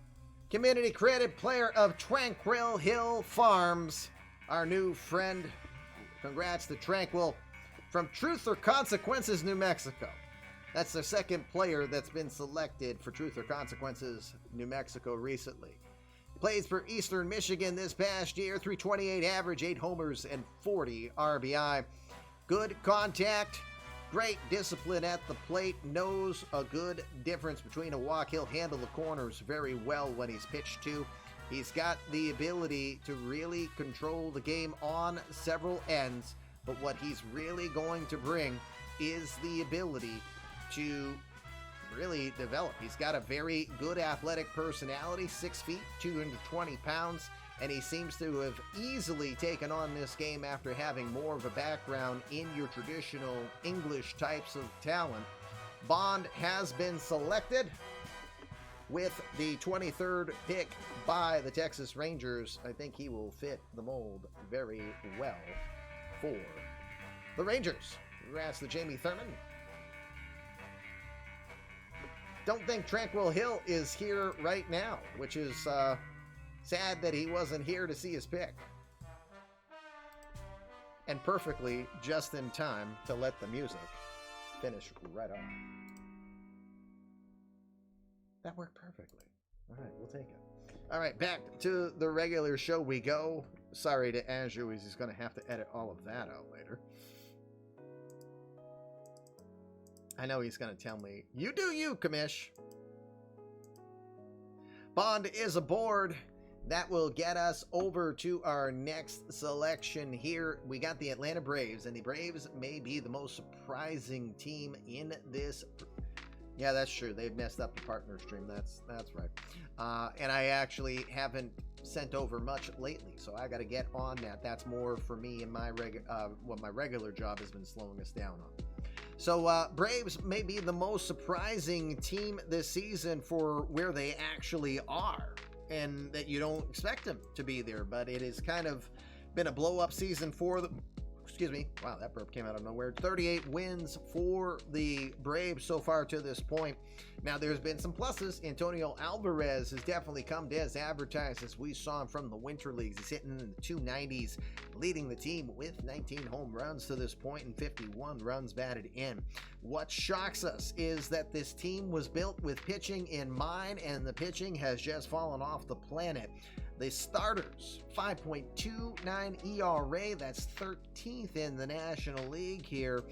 Community created player of Tranquil Hill Farms. Our new friend. Congrats to Tranquil from Truth or Consequences, New Mexico. That's the second player that's been selected for Truth or Consequences, New Mexico recently. Plays for Eastern Michigan this past year, 328 average, 8 homers, and 40 RBI. Good contact, great discipline at the plate, knows a good difference between a walk. He'll handle the corners very well when he's pitched to. He's got the ability to really control the game on several ends, but what he's really going to bring is the ability to really develop. He's got a very good athletic personality, 6 feet, 220 pounds, and he seems to have easily taken on this game after having more of a background in your traditional English types of talent. Bond has been selected with the 23rd pick by the Texas Rangers. I think he will fit the mold very well for the Rangers. Congrats to Jamie Thurman. Don't think Tranquil Hill is here right now, which is sad that he wasn't here to see his pick. And perfectly just in time to let the music finish right off. That worked perfectly. All right, we'll take it. All right, back to the regular show we go. Sorry to Andrew, he's going to have to edit all of that out later. I know he's going to tell me, you do you, Commish. Bond is aboard. That will get us over to our next selection here. We got the Atlanta Braves, and the Braves may be the most surprising team in this. Yeah, that's true. They've messed up the partner stream. That's right. And I actually haven't sent over much lately, so I got to get on that. That's more for me and my what my regular job has been slowing us down on. So Braves may be the most surprising team this season for where they actually are, and that you don't expect them to be there, but it has kind of been a blow-up season for them. Excuse me. Wow, that burp came out of nowhere. 38 wins for the Braves so far to this point. Now, there's been some pluses. Antonio Alvarez has definitely come to as advertised as we saw him from the winter leagues. He's hitting in the 290s, leading the team with 19 home runs to this point and 51 runs batted in. What shocks us is that this team was built with pitching in mind, and the pitching has just fallen off the planet. The starters, 5.29 ERA, that's 13th in the National League here,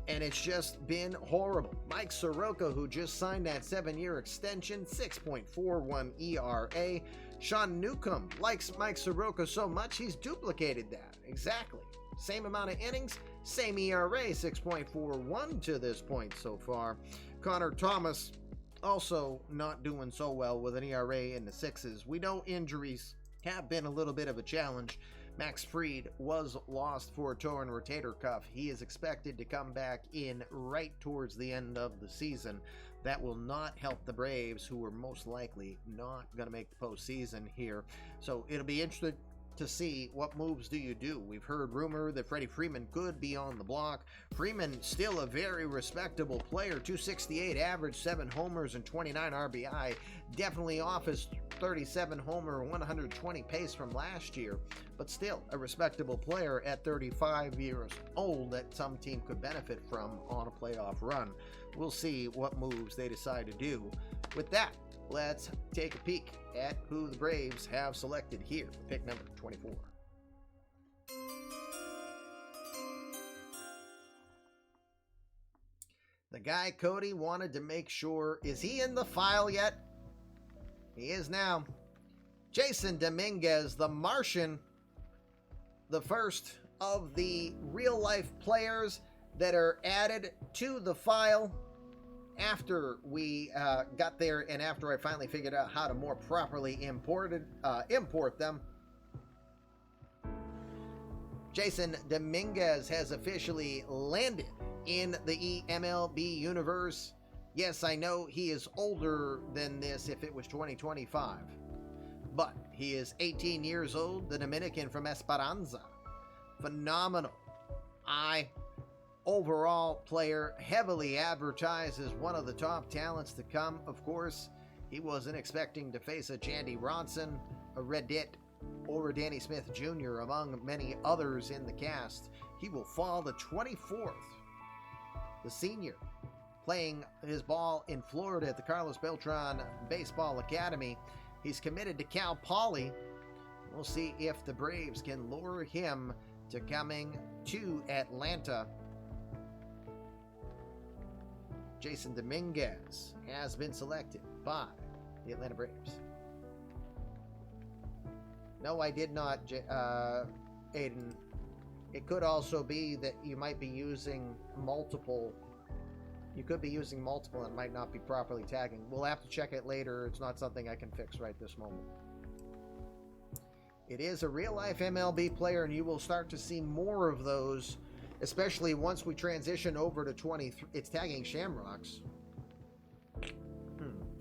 and it's just been horrible. Mike Soroka, who just signed that 7-year extension, 6.41 ERA. Sean Newcomb likes Mike Soroka so much, he's duplicated that. Exactly. Same amount of innings, same ERA, 6.41 to this point so far. Connor Thomas, also not doing so well with an ERA in the 6s. We know injuries have been a little bit of a challenge. Max Fried was lost for a torn rotator cuff. He is expected to come back in right towards the end of the season. That will not help the Braves, who are most likely not going to make the postseason here. So it'll be interesting to see what moves do you do. We've heard rumor that Freddie Freeman could be on the block. Freeman still a very respectable player, 268 average, 7 homers and 29 RBI. Definitely off his 37 homer, 120 pace from last year, but still a respectable player at 35 years old that some team could benefit from on a playoff run. We'll see what moves they decide to do. With that, let's take a peek at who the Braves have selected here for pick number 24. The guy Cody wanted to make sure, is he in the file yet? He is now. Jason Dominguez, the Martian, the first of the real-life players that are added to the file after we got there and after I finally figured out how to more properly import them. Jason Dominguez has officially landed in the eMLB universe. Yes, I know he is older than this if it was 2025, but he is 18 years old, the Dominican from Esperanza. Phenomenal overall player, heavily advertised as one of the top talents to come. Of course, he wasn't expecting to face a Jandy Ronson, a Reddit, or a Danny Smith Jr., among many others in the cast. He will fall the 24th. The senior, playing his ball in Florida at the Carlos Beltran Baseball Academy. He's committed to Cal Poly. We'll see if the Braves can lure him to coming to Atlanta. Jason Dominguez has been selected by the Atlanta Braves. No, I did not, Aiden. It could also be that you might be using multiple. You could be using multiple and might not be properly tagging. We'll have to check it later. It's not something I can fix right this moment. It is a real-life MLB player, and you will start to see more of those, especially once we transition over to 23. It's tagging Shamrocks.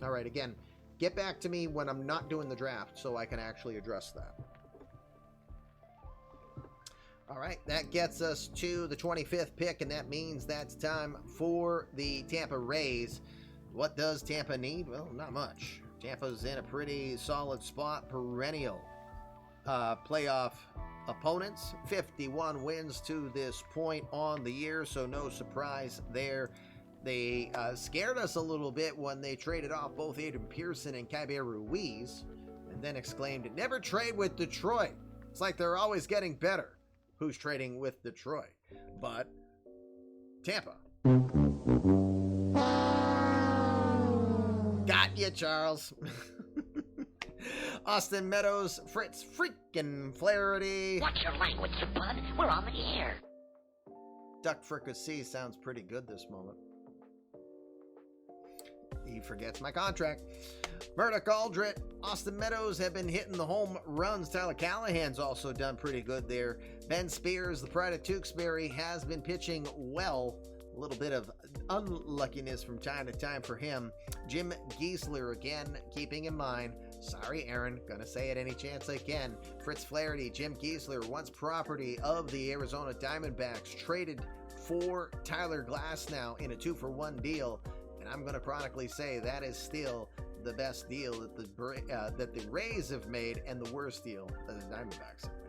All right, again, get back to me when I'm not doing the draft so I can actually address that. All right, that gets us to the 25th pick, and that means that's time for the Tampa Rays. What does Tampa need? Well, not much. Tampa's in a pretty solid spot, perennial playoff opponents. 51 wins to this point on the year, so no surprise there. They scared us a little bit when they traded off both Adrian Peterson and Keibert Ruiz, and then exclaimed, "Never trade with Detroit. It's like they're always getting better." Who's trading with Detroit? But Tampa. Got you, Charles. Austin Meadows, Fritz freaking Flaherty. Watch your language, bud. We're on the air. Duck Fricassee sounds pretty good this moment. He forgets my contract. Murdoch Aldrich, Austin Meadows have been hitting the home runs. Tyler Callahan's also done pretty good there. Ben Spears, the pride of Tewksbury, has been pitching well. A little bit of unluckiness from time to time for him. Jim Giesler, again, keeping in mind. Sorry, Aaron, gonna say it any chance I can. Fritz Flaherty, Jim Giesler, once property of the Arizona Diamondbacks, traded for Tyler Glasnow in a 2-for-1 deal. And I'm going to chronically say that is still the best deal that the Rays have made and the worst deal that the Diamondbacks have made.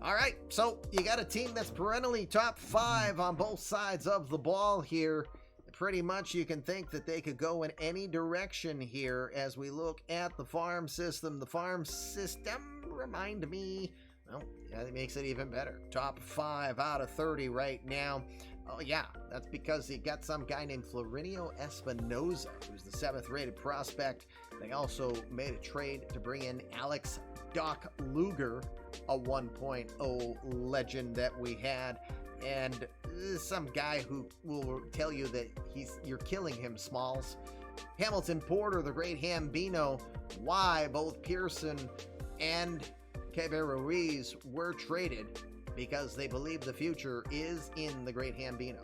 All right, so you got a team that's perennially top 5 on both sides of the ball here. Pretty much you can think that they could go in any direction here as we look at the farm system. The farm system, remind me, well, yeah, it makes it even better. Top 5 out of 30 right now. Oh, yeah, that's because he got some guy named Florinio Espinoza, who's the 7th rated prospect. They also made a trade to bring in Alex Doc Luger, a 1.0 legend that we had. And some guy who will tell you that you're killing him, Smalls. Hamilton Porter, the great Hambino. Why both Pearson and Keibert Ruiz were traded, because they believe the future is in the great Hambino.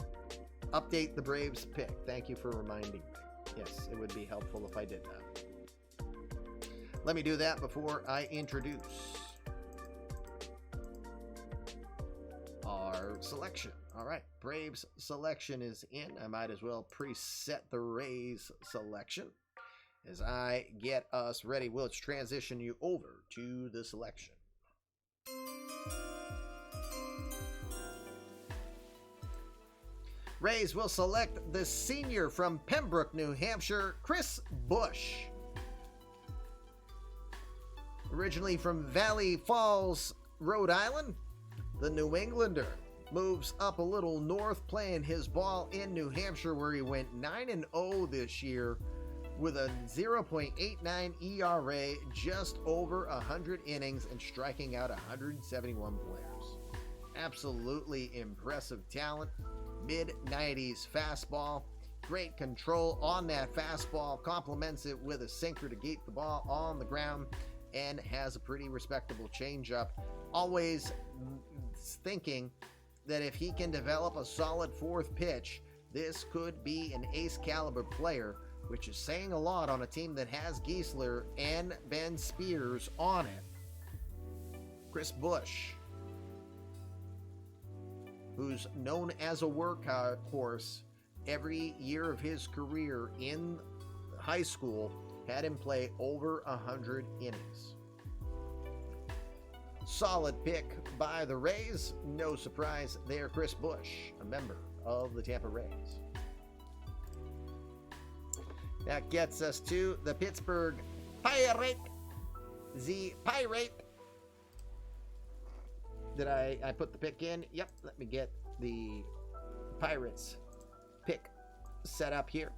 Update the Braves pick. Thank you for reminding me. Yes, it would be helpful if I did that. Let me do that before I introduce our selection. All right, Braves selection is in. I might as well preset the Rays selection as I get us ready. We'll transition you over to the selection. Rays will select the senior from Pembroke, New Hampshire, Chris Bush. Originally from Valley Falls, Rhode Island, the New Englander moves up a little north, playing his ball in New Hampshire, where he went 9-0 this year. with a 0.89 ERA, just over 100 innings, and striking out 171 players. Absolutely impressive talent. Mid-90s fastball. Great control on that fastball. Complements it with a sinker to keep the ball on the ground, and has a pretty respectable changeup. Always thinking that if he can develop a solid fourth pitch, this could be an ace caliber player, which is saying a lot on a team that has Giesler and Ben Spears on it. Chris Busch, who's known as a workhorse, every year of his career in high school had him play over 100 innings. Solid pick by the Rays. No surprise there, Chris Busch, a member of the Tampa Rays. That gets us to the Pittsburgh Pirate. The Pirate. Did I put the pick in? Yep, let me get the Pirates pick set up here.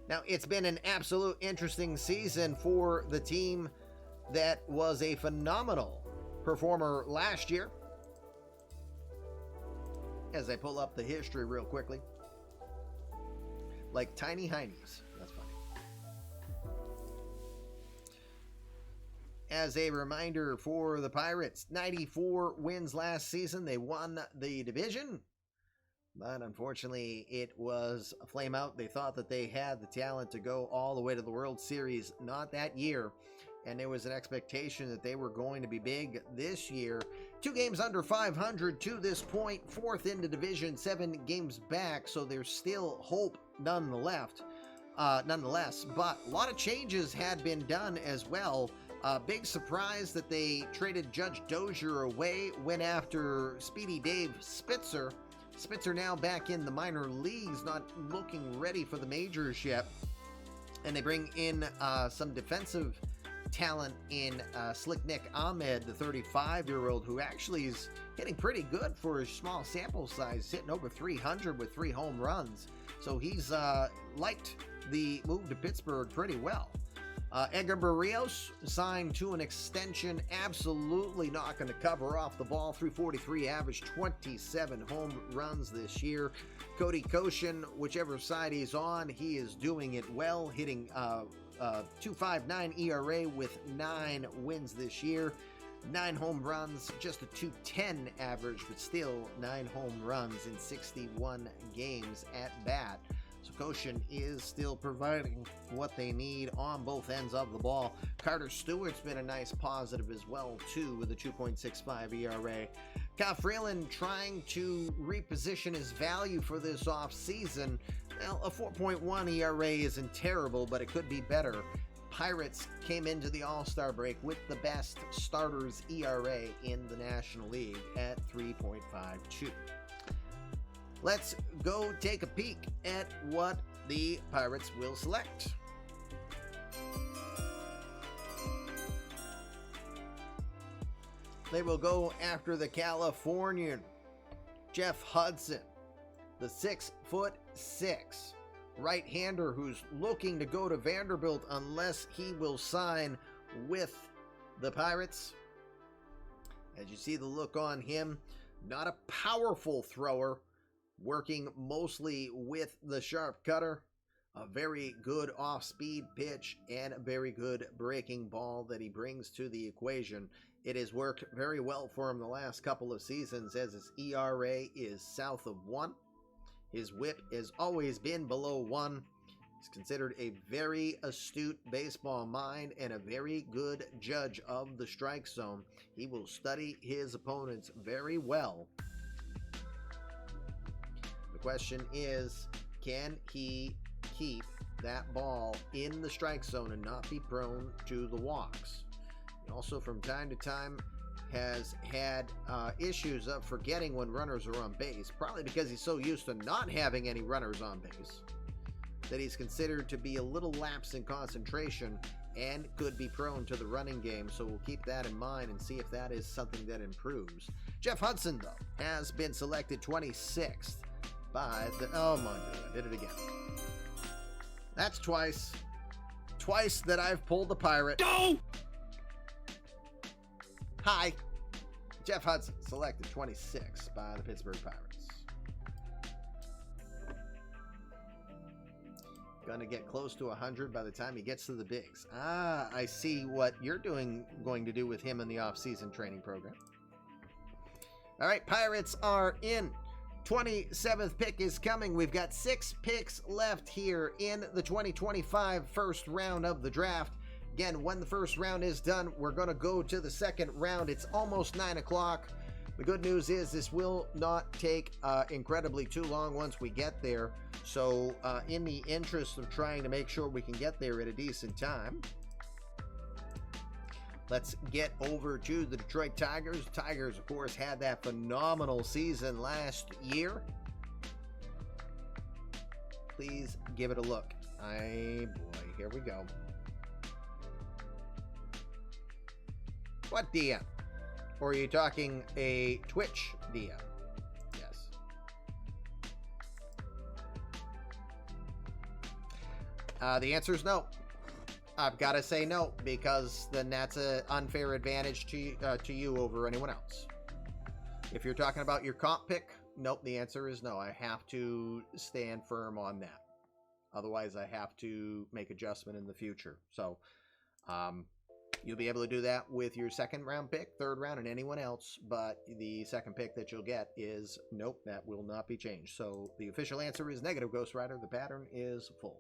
Now, it's been an absolute interesting season for the team that was a phenomenal performer last year. As I pull up the history real quickly. Like tiny heinies. That's funny. As a reminder for the Pirates, 94 wins last season. They won the division, but unfortunately it was a flame out. They thought that they had the talent to go all the way to the World Series. Not that year. And there was an expectation that they were going to be big this year. 2 games under 500 to this point, 4th in the division, 7 games back, so there's still hope nonetheless. But a lot of changes had been done as well. Big surprise that they traded Judge Dozier away, went after Speedy Dave Spitzer. Spitzer now back in the minor leagues, not looking ready for the majors yet. And they bring in some defensive talent in Slick Nick Ahmed, the 35-year-old, who actually is hitting pretty good for his small sample size, hitting over 300 with 3 home runs. So he's liked the move to Pittsburgh pretty well. Edgar Barrios signed to an extension, absolutely not going to cover off the ball. 343 average, 27 home runs this year. Cody Koshin, whichever side he's on, he is doing it well, hitting 2.59 ERA with 9 wins this year. 9 home runs, just a 210 average, but still 9 home runs in 61 games at bat. So Koshin is still providing what they need on both ends of the ball. Carter Stewart's been a nice positive as well, too, with a 2.65 ERA. Kyle Freeland trying to reposition his value for this offseason. Well, a 4.1 ERA isn't terrible, but it could be better. Pirates came into the All-Star break with the best starters ERA in the National League at 3.52. Let's go take a peek at what the Pirates will select. They will go after the Californian Jeff Hudson, the 6'6" right-hander who's looking to go to Vanderbilt unless he will sign with the Pirates. As you see the look on him, not a powerful thrower, working mostly with the sharp cutter, a very good off-speed pitch, and a very good breaking ball that he brings to the equation. It has worked very well for him the last couple of seasons, as his ERA is south of 1. His whip has always been below 1. He's considered a very astute baseball mind and a very good judge of the strike zone. He will study his opponents very well. The question is, can he keep that ball in the strike zone and not be prone to the walks? He also, from time to time, has had issues of forgetting when runners are on base, probably because he's so used to not having any runners on base that he's considered to be a little lapse in concentration and could be prone to the running game. So we'll keep that in mind and see if that is something that improves. Jeff Hudson, though, has been selected 26th by the... Oh my God, I did it again. That's twice. Twice that I've pulled the pirate. No! Hi. Jeff Hudson, selected 26 by the Pittsburgh Pirates. Gonna get close to 100 by the time he gets to the bigs. Ah, I see what you're going to do with him in the off-season training program. All right, Pirates are in. 27th pick is coming. We've got 6 picks left here in the 2025 first round of the draft. Again, when the first round is done, we're going to go to the second round. It's almost 9 o'clock. The good news is this will not take incredibly too long once we get there. So in the interest of trying to make sure we can get there at a decent time, let's get over to the Detroit Tigers. Tigers, of course, had that phenomenal season last year. Please give it a look. Boy, here we go. What DM? Or are you talking a Twitch DM? Yes. The answer is no. I've got to say no, because then that's an unfair advantage to you over anyone else. If you're talking about your comp pick, nope, the answer is no. I have to stand firm on that. Otherwise, I have to make adjustment in the future. So, you'll be able to do that with your second round pick, third round, and anyone else, but the second pick that you'll get is nope, that will not be changed. So the official answer is negative, Ghost Rider. The pattern is full.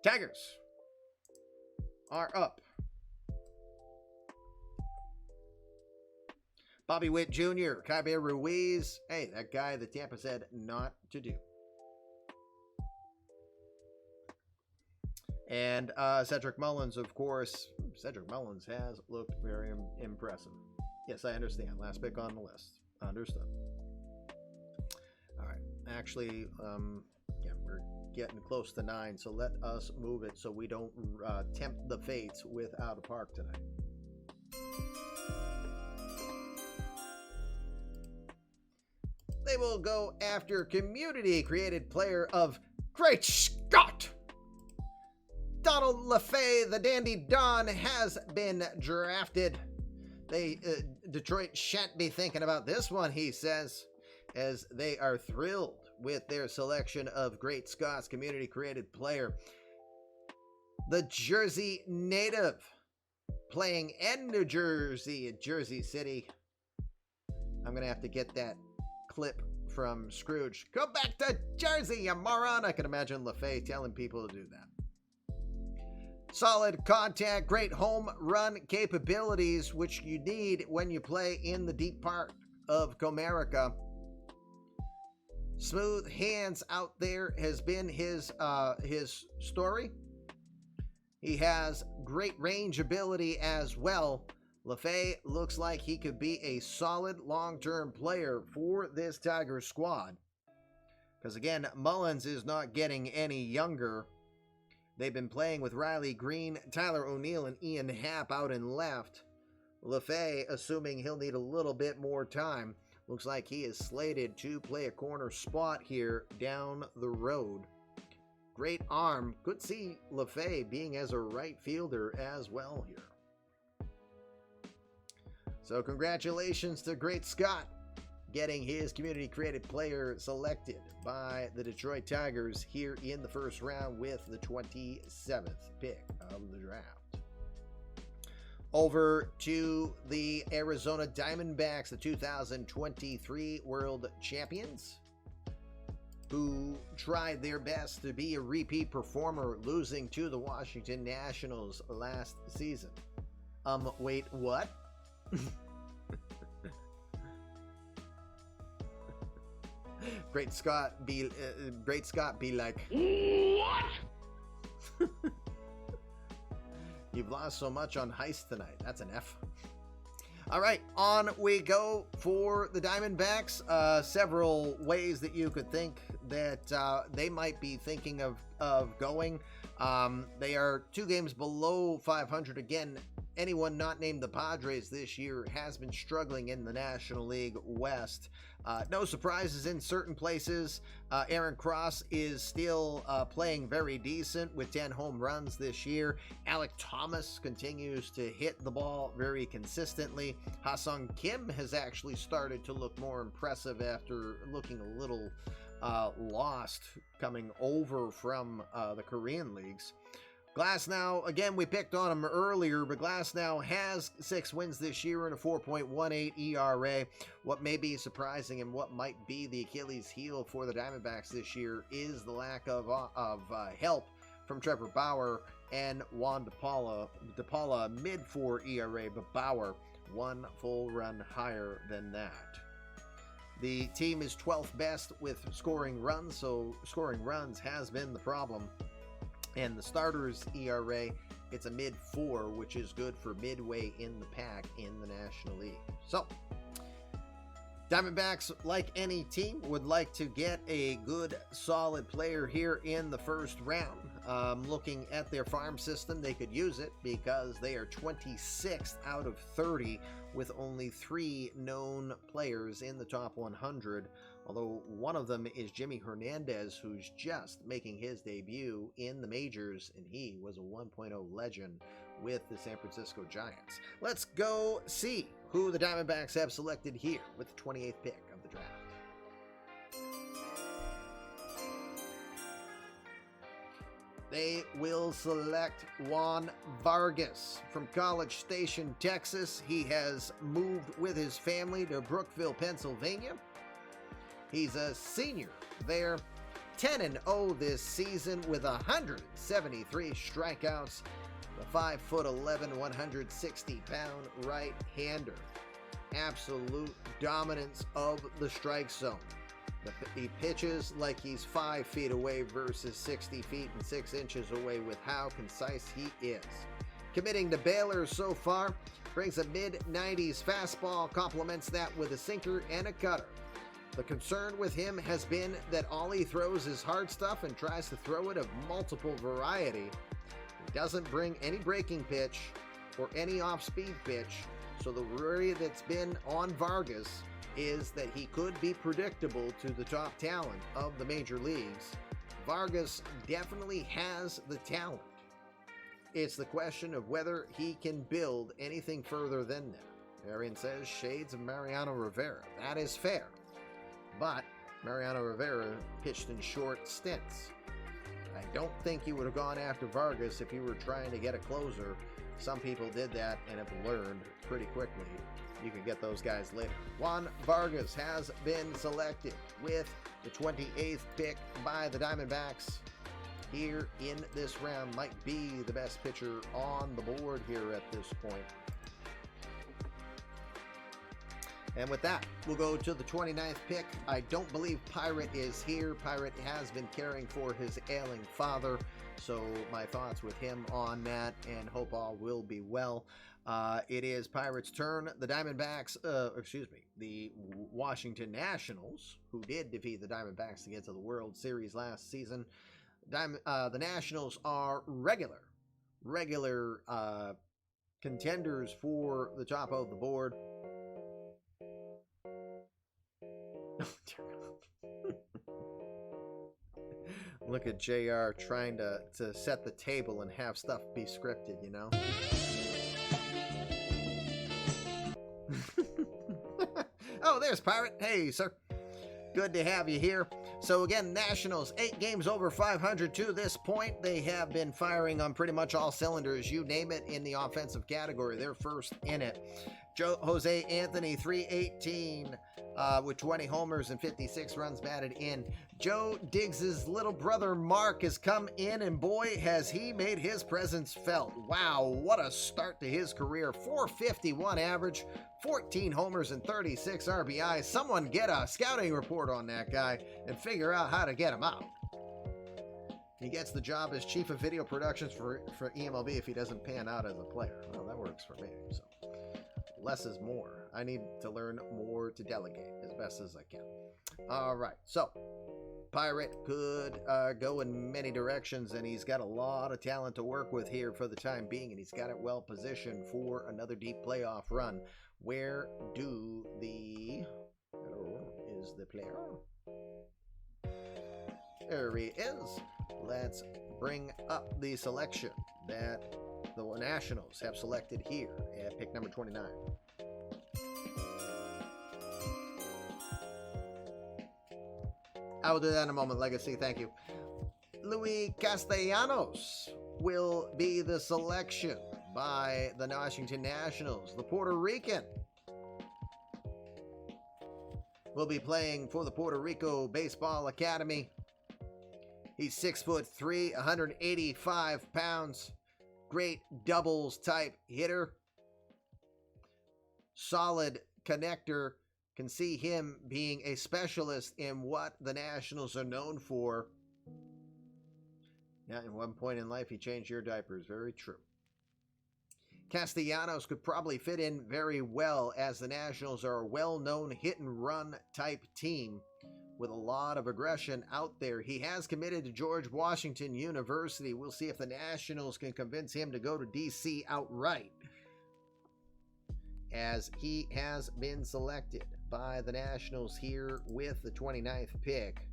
Tigers are up. Bobby Witt Jr., Kyber Ruiz. Hey, that guy that Tampa said not to do. And Cedric Mullins, of course. Cedric Mullins has looked very impressive. Yes, I understand. Last pick on the list. Understood. All right. Actually, yeah, we're getting close to 9, so let us move it so we don't tempt the fates with Out of Park tonight. They will go after community-created player of Great Scott! Donald LaFay, the Dandy Don, has been drafted. Detroit shan't be thinking about this one, he says, as they are thrilled with their selection of Great Scott's community-created player. The Jersey native, playing in New Jersey, at Jersey City. I'm going to have to get that clip from Scrooge. Go back to Jersey, you moron! I can imagine LaFay telling people to do that. Solid contact, great home run capabilities, which you need when you play in the deep part of Comerica. Smooth hands out there has been his story. He has great range ability as well. LaFay looks like he could be a solid long-term player for this Tigers squad. Because again, Mullins is not getting any younger. They've been playing with Riley Green, Tyler O'Neill, and Ian Happ out in left. LaFay, assuming he'll need a little bit more time, looks like he is slated to play a corner spot here down the road. Great arm. Could see LaFay being as a right fielder as well here. So congratulations to Great Scott getting his community-created player selected by the Detroit Tigers here in the first round with the 27th pick of the draft. Over to the Arizona Diamondbacks, the 2023 World Champions, who tried their best to be a repeat performer, losing to the Washington Nationals last season. Wait, what? Great Scott be like, what? You've lost so much on Heist tonight. That's an F. All right, on we go for the Diamondbacks. Several ways that you could think that they might be thinking of going. They are 2 games below 500 again. anyone not named the Padres this year has been struggling in the National League West. No surprises in certain places. Aaron Cross is still playing very decent with 10 home runs this year. Alec Thomas continues to hit the ball very consistently. Ha-Sung Kim has actually started to look more impressive after looking a little lost coming over from the Korean leagues. Glasnow, again, we picked on him earlier, but Glasnow has 6 wins this year and a 4.18 ERA. What may be surprising and what might be the Achilles heel for the Diamondbacks this year is the lack of help from Trevor Bauer and Juan DePaula, mid-4 ERA, but Bauer 1 full run higher than that. The team is 12th best with scoring runs, so scoring runs has been the problem. And the starters' ERA, it's a mid-4, which is good for midway in the pack in the National League. So, Diamondbacks, like any team, would like to get a good, solid player here in the first round. Looking at their farm system, they could use it because they are 26th out of 30 with only 3 known players in the top 100. Although one of them is Jimmy Hernandez, who's just making his debut in the majors, and he was a 1.0 legend with the San Francisco Giants. Let's go see who the Diamondbacks have selected here with the 28th pick of the draft. They will select Juan Vargas from College Station, Texas. He has moved with his family to Brookville, Pennsylvania. He's a senior there, 10-0 this season with 173 strikeouts. The 5'11", 160-pound right-hander. Absolute dominance of the strike zone. He pitches like he's 5 feet away versus 60 feet and 6 inches away with how concise he is. Committing to Baylor so far, brings a mid-90s fastball, complements that with a sinker and a cutter. The concern with him has been that all he throws is hard stuff and tries to throw it of multiple variety. He doesn't bring any breaking pitch or any off-speed pitch, so the worry that's been on Vargas is that he could be predictable to the top talent of the major leagues. Vargas definitely has the talent. It's the question of whether he can build anything further than that. Arian says shades of Mariano Rivera. That is fair. But Mariano Rivera pitched in short stints. I don't think you would have gone after Vargas if you were trying to get a closer. Some people did that and have learned pretty quickly you could get those guys later. Juan Vargas has been selected with the 28th pick by the Diamondbacks here in this round. Might be the best pitcher on the board here at this point. And with that, we'll go to the 29th pick. I don't believe Pirate is here. Pirate has been caring for his ailing father, so my thoughts with him on that, and hope all will be well. It is Pirates' turn. The Diamondbacks, the Washington Nationals, who did defeat the Diamondbacks to get to the World Series last season. The Nationals are regular contenders for the top of the board. Look at JR trying to set the table and have stuff be scripted, you know? Oh, there's Pirate. Hey, sir. Good to have you here. So again, Nationals, 8 games over 500 to this point. They have been firing on pretty much all cylinders. You name it in the offensive category. They're first in it. Jose Anthony, 318 with 20 homers and 56 runs batted in. Joe Diggs' little brother Mark has come in, and boy, has he made his presence felt. Wow, what a start to his career. 451 average, 14 homers and 36 RBIs. Someone get a scouting report on that guy and figure out how to get him out. He gets the job as chief of video productions for eMLB if he doesn't pan out as a player. Well, that works for me. So less is more. I need to learn more to delegate as best as I can. All right, so Pirate could go in many directions, and he's got a lot of talent to work with here for the time being, and he's got it well positioned for another deep playoff run. Where do the... Hello, is the player? There he is. Let's bring up the selection that the Nationals have selected here at pick number 29. I will do that in a moment, Legacy. Thank you. Luis Castellanos will be the selection by the Washington Nationals. The Puerto Rican will be playing for the Puerto Rico Baseball Academy. He's 6'3", 185 pounds. Great doubles type hitter. Solid connector. Can see him being a specialist in what the Nationals are known for. Yeah, at one point in life, he changed your diapers. Very true. Castellanos could probably fit in very well, as the Nationals are a well-known hit-and-run type team with a lot of aggression out there. He has committed to George Washington University. We'll see if the Nationals can convince him to go to D.C. outright, as he has been selected by the Nationals here with the 29th pick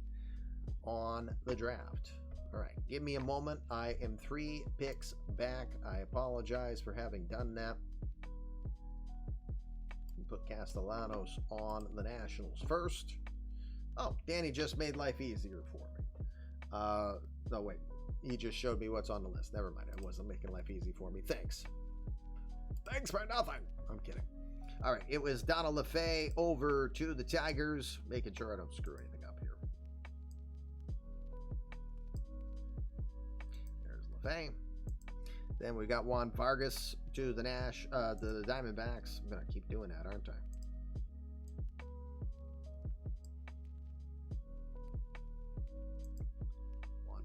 on the draft. All right, give me a moment. I am 3 picks back. I apologize for having done that. Put Castellanos on the Nationals first. Oh, Danny just made life easier for me. No, wait. He just showed me what's on the list. Never mind. I wasn't making life easy for me. Thanks. Thanks for nothing. I'm kidding. All right. It was Donald LaFay over to the Tigers. Making sure I don't screw anything up here. There's LaFay. Then we got Juan Vargas to the the Diamondbacks. I'm going to keep doing that, aren't I?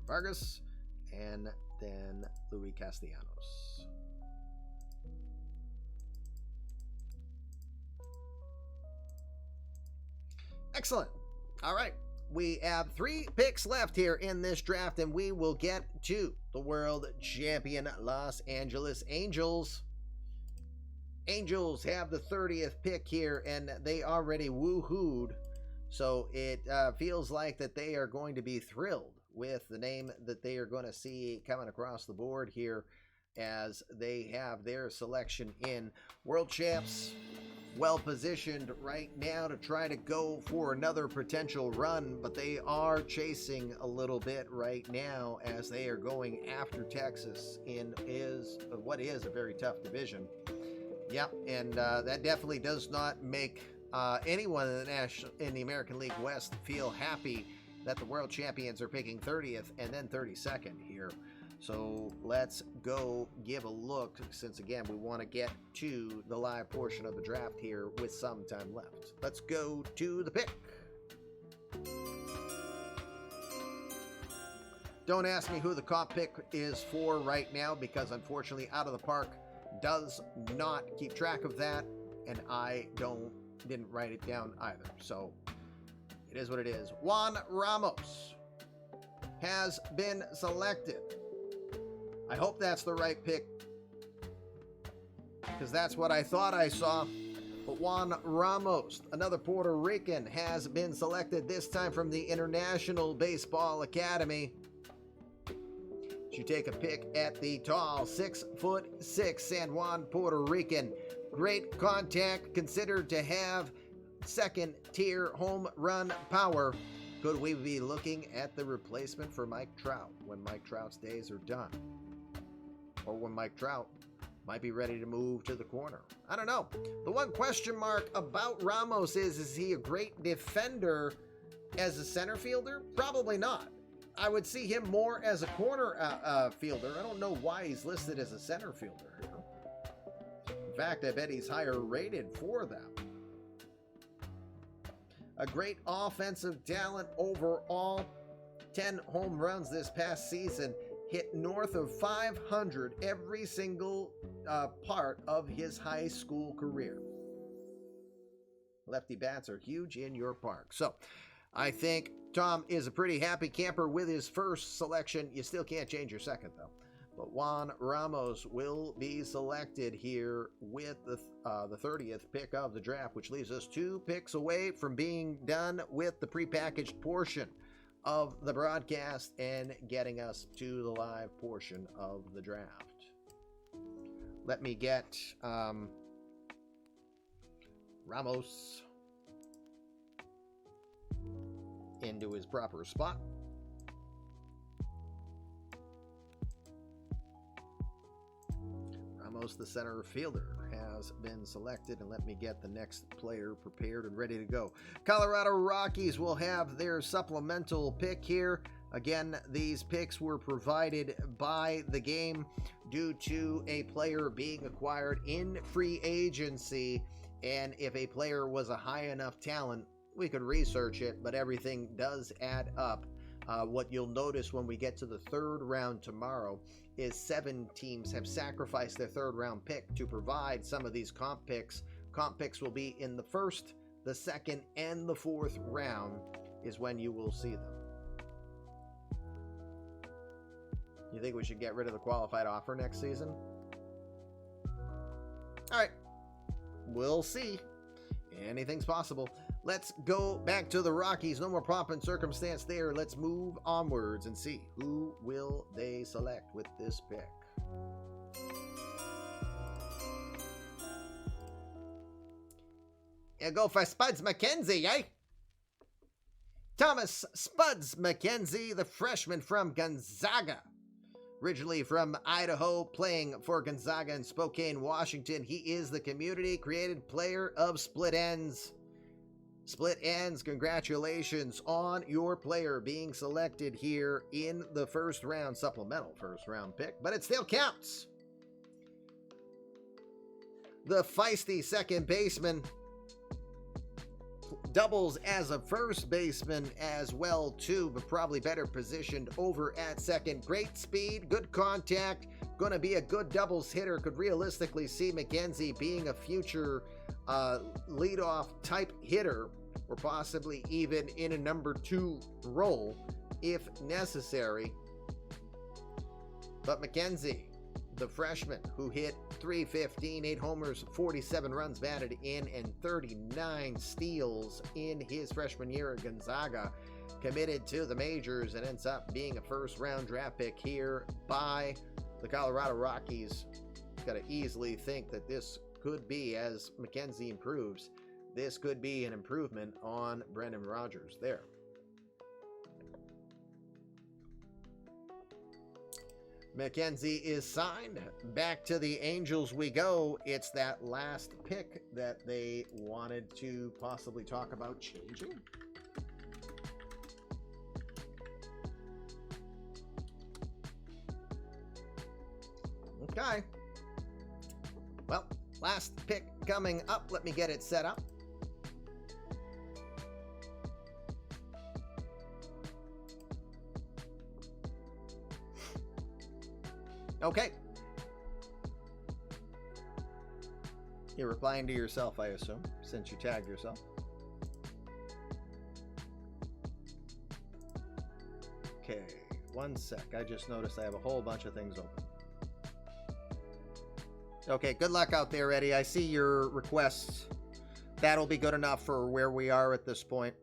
Vargas, and then Luis Castellanos. Excellent. All right. We have 3 picks left here in this draft, and we will get to the world champion Los Angeles Angels. Angels have the 30th pick here, and they already woohooed. So it feels like that they are going to be thrilled with the name that they are going to see coming across the board here, as they have their selection in. World champs, well positioned right now to try to go for another potential run, but they are chasing a little bit right now as they are going after Texas in what is a very tough division. Yep, and that definitely does not make anyone in the American League West feel happy that the world champions are picking 30th and then 32nd here. So let's go give a look, since again we want to get to the live portion of the draft here with some time left. Let's go to the pick. Don't ask me who the comp pick is for right now, because unfortunately Out of the Park does not keep track of that, and I didn't write it down either. So it is what it is. Juan Ramos has been selected. I hope that's the right pick, because that's what I thought I saw. But Juan Ramos, another Puerto Rican, has been selected, this time from the International Baseball Academy. You take a pick at the tall 6'6" San Juan Puerto Rican. Great contact, considered to have second-tier home run power. Could we be looking at the replacement for Mike Trout when Mike Trout's days are done? Or when Mike Trout might be ready to move to the corner? I don't know. The one question mark about Ramos is he a great defender as a center fielder? Probably not. I would see him more as a corner fielder. I don't know why he's listed as a center fielder here. In fact, I bet he's higher rated for that. A great offensive talent overall. 10 home runs this past season. Hit north of 500 every single part of his high school career. Lefty bats are huge in your park. So I think Tom is a pretty happy camper with his first selection. You still can't change your second, though. But Juan Ramos will be selected here with the 30th pick of the draft, which leaves us 2 picks away from being done with the prepackaged portion of the broadcast and getting us to the live portion of the draft. Let me get Ramos into his proper spot. Ramos, the center fielder, has been selected, and let me get the next player prepared and ready to go. Colorado Rockies will have their supplemental pick here. Again, these picks were provided by the game due to a player being acquired in free agency, and if a player was a high enough talent, we could research it, but everything does add up. What you'll notice when we get to the 3rd round tomorrow is 7 teams have sacrificed their 3rd round pick to provide some of these comp picks. Comp picks will be in the 1st, the 2nd, and the 4th round is when you will see them. You think we should get rid of the qualified offer next season? All right, we'll see. Anything's possible. Let's go back to the Rockies. No more pomp and circumstance there. Let's move onwards and see who will they select with this pick. You go for Spuds McKenzie, eh? Thomas Spuds McKenzie, the freshman from Gonzaga. Originally from Idaho, playing for Gonzaga in Spokane, Washington, he is the community-created player of Split Ends. Split Ends, congratulations on your player being selected here in the 1st round, supplemental 1st round pick, but it still counts. The feisty second baseman doubles as a first baseman as well too, but probably better positioned over at second. Great speed, good contact, going to be a good doubles hitter. Could realistically see McKenzie being a future leadoff type hitter, or possibly even in a number 2 role if necessary. But McKenzie, the freshman who hit .315, 8 homers, 47 runs batted in, and 39 steals in his freshman year at Gonzaga, committed to the majors and ends up being a 1st round draft pick here by the Colorado Rockies. Got to easily think that this could be, as McKenzie improves, this could be an improvement on Brendan Rodgers there. McKenzie is signed. Back to the Angels we go. It's that last pick that they wanted to possibly talk about changing. Okay. Well, last pick coming up. Let me get it set up. Okay. You're replying to yourself, I assume, since you tagged yourself. Okay, one sec. I just noticed I have a whole bunch of things open. Okay, good luck out there, Eddie. I see your requests. That'll be good enough for where we are at this point.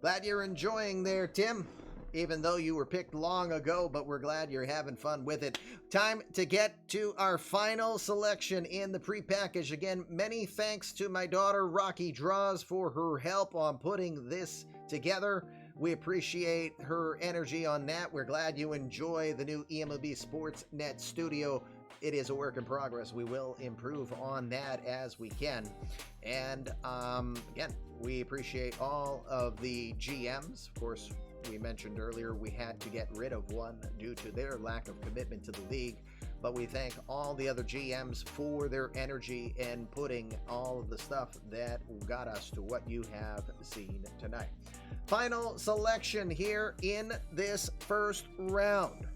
Glad you're enjoying there, Tim. Even though you were picked long ago, but we're glad you're having fun with it. Time to get to our final selection in the prepackaged. Again, many thanks to my daughter, Rocky Draws, for her help on putting this together. We appreciate her energy on that. We're glad you enjoy the new eMLB Sportsnet studio. It is a work in progress. We will improve on that as we can. And again, we appreciate all of the GMs. Of course, we mentioned earlier we had to get rid of one due to their lack of commitment to the league, but we thank all the other GMs for their energy and putting all of the stuff that got us to what you have seen tonight. Final selection here in this 1st round.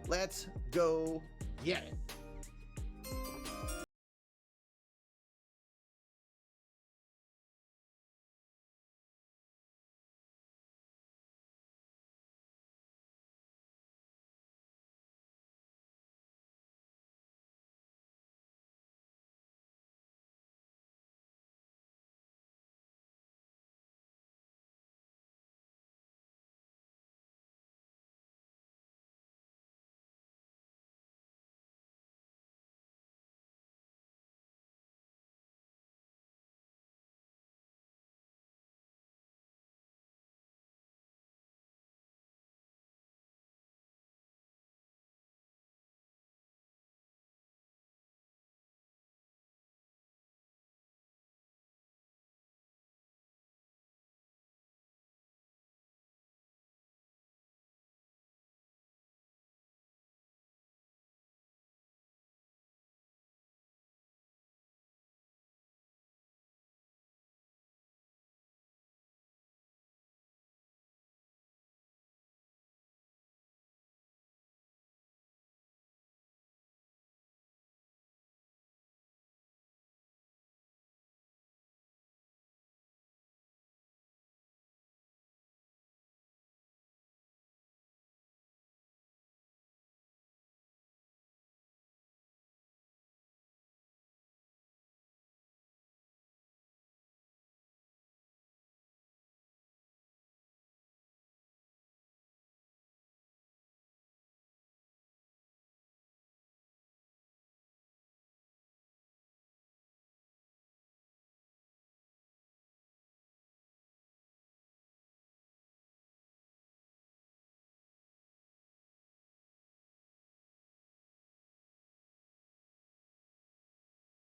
Let's go get it.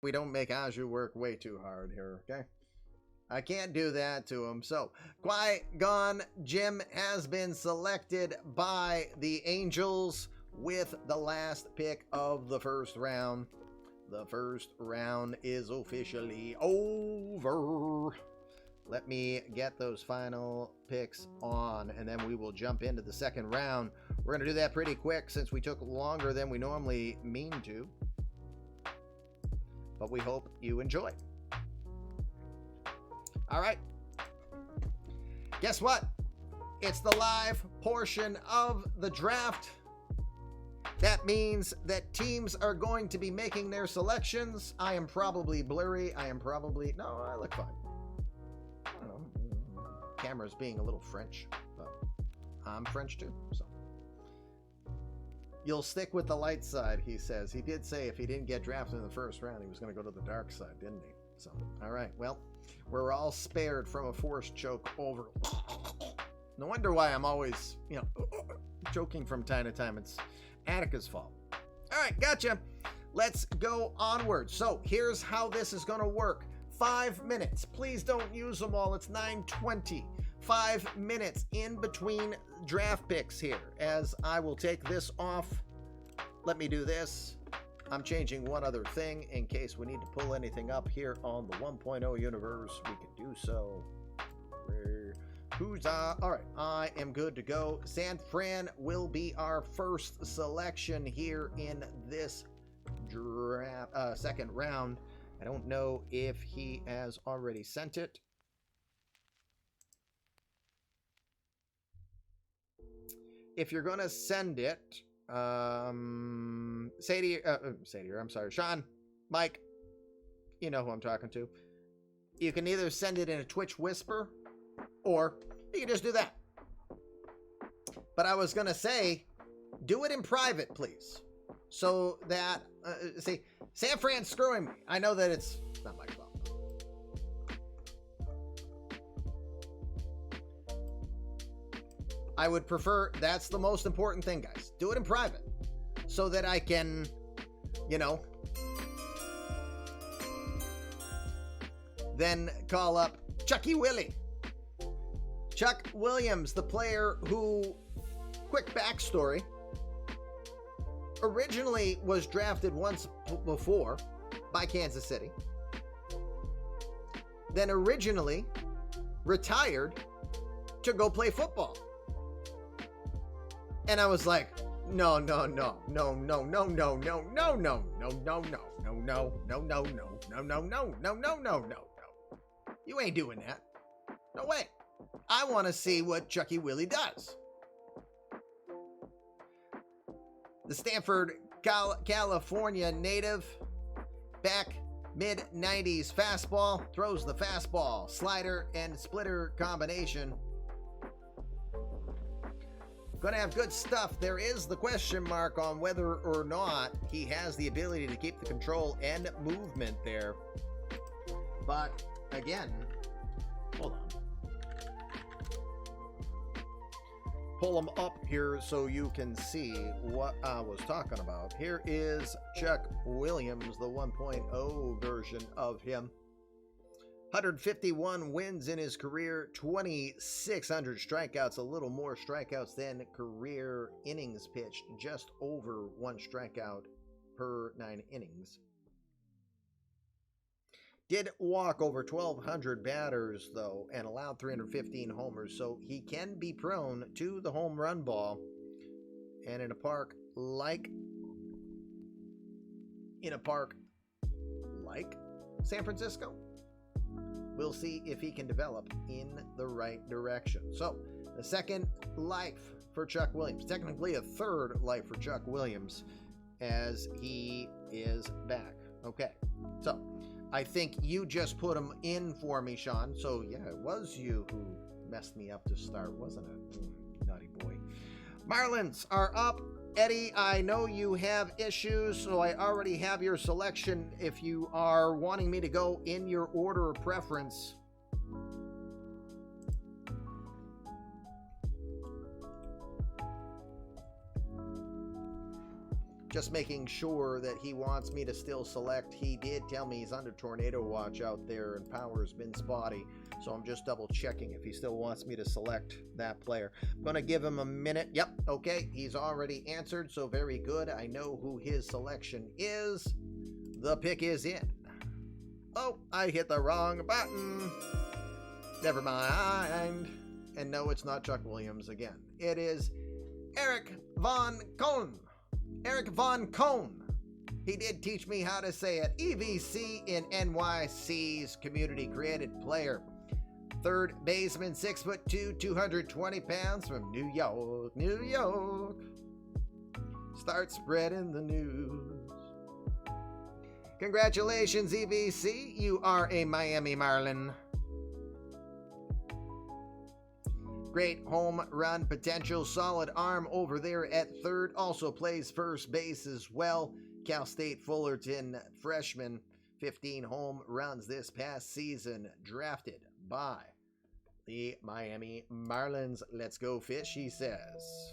We don't make Aju work way too hard here, okay? I can't do that to him. So, Qui-Gon Jinn has been selected by the Angels with the last pick of the first round. The first round is officially over. Let me get those final picks on, and then we will jump into the second round. We're going to do that pretty quick since we took longer than we normally mean to. But we hope you enjoy. All right. Guess what? It's the live portion of the draft. That means that teams are going to be making their selections. I am probably blurry. No, I look fine. I don't know. Camera's being a little French, but I'm French too, so. You'll stick with the light side, he says. He did say if he didn't get drafted in the first round, he was going to go to the dark side, didn't he? So, all right. Well, we're all spared from a forced choke over. No wonder why I'm always, choking from time to time. It's Attica's fault. All right, gotcha. Let's go onward. So here's how this is going to work. 5 minutes. Please don't use them all. It's 9:20. 5 minutes in between draft picks here, as I will take this off. Let me do this. I'm changing one other thing in case we need to pull anything up here on the 1.0 universe. We can do so. All right, I am good to go. San Fran will be our first selection here in this draft, second round. I don't know if he has already sent it. If you're going to send it, Sadie, I'm sorry, Sean, Mike, you know who I'm talking to. You can either send it in a Twitch whisper, or you can just do that. But I was going to say, do it in private, please. So that, see, San Fran's screwing me. I know that it's not my fault. I would prefer, that's the most important thing, guys. Do it in private so that I can, then call up Chucky Willie. Chuck Williams, the player who, quick backstory, originally was drafted once before by Kansas City. Then originally retired to go play football. And I was like, no. You ain't doing that. No way. I want to see what Chucky Willie does. The Stanford, California native, back mid-90s fastball, throws the fastball, slider, and splitter combination. Gonna have good stuff. There is the question mark on whether or not he has the ability to keep the control and movement there. But again, hold on. Pull them up here so you can see what I was talking about. Here is Chuck Williams, the 1.0 version of him. 151 wins in his career, 2,600 strikeouts, a little more strikeouts than career innings pitched, just over 1 strikeout per 9 innings. Did walk over 1,200 batters, though, and allowed 315 homers, so he can be prone to the home run ball. And in a park like San Francisco, we'll see if he can develop in the right direction. So, the second life for Chuck Williams. Technically, a third life for Chuck Williams as he is back. Okay, so I think you just put him in for me, Sean. So, yeah, it was you who messed me up to start, wasn't it? Naughty boy. Marlins are up. Eddie, I know you have issues, so I already have your selection. If you are wanting me to go in your order of preference. just making sure that he wants me to still select. He did tell me he's under tornado watch out there and power's been spotty, so I'm just double checking if he still wants me to select that player. I'm going to give him a minute. Yep, okay, he's already answered, so very good. I know who his selection is. The pick is in. Oh, I hit the wrong button. Never mind. And no, it's not Chuck Williams again. It is Eric Von Kohn. Eric Von Kohn. He did teach me how to say it. EVC in NYC's community created player. Third baseman, 6'2", 220 pounds from New York, New York. Start spreading the news. Congratulations, EVC. You are a Miami Marlin. Great home run potential, solid arm over there at third, also plays first base as well. Cal State Fullerton freshman, 15 home runs this past season, drafted by the Miami Marlins. Let's go fish, he says.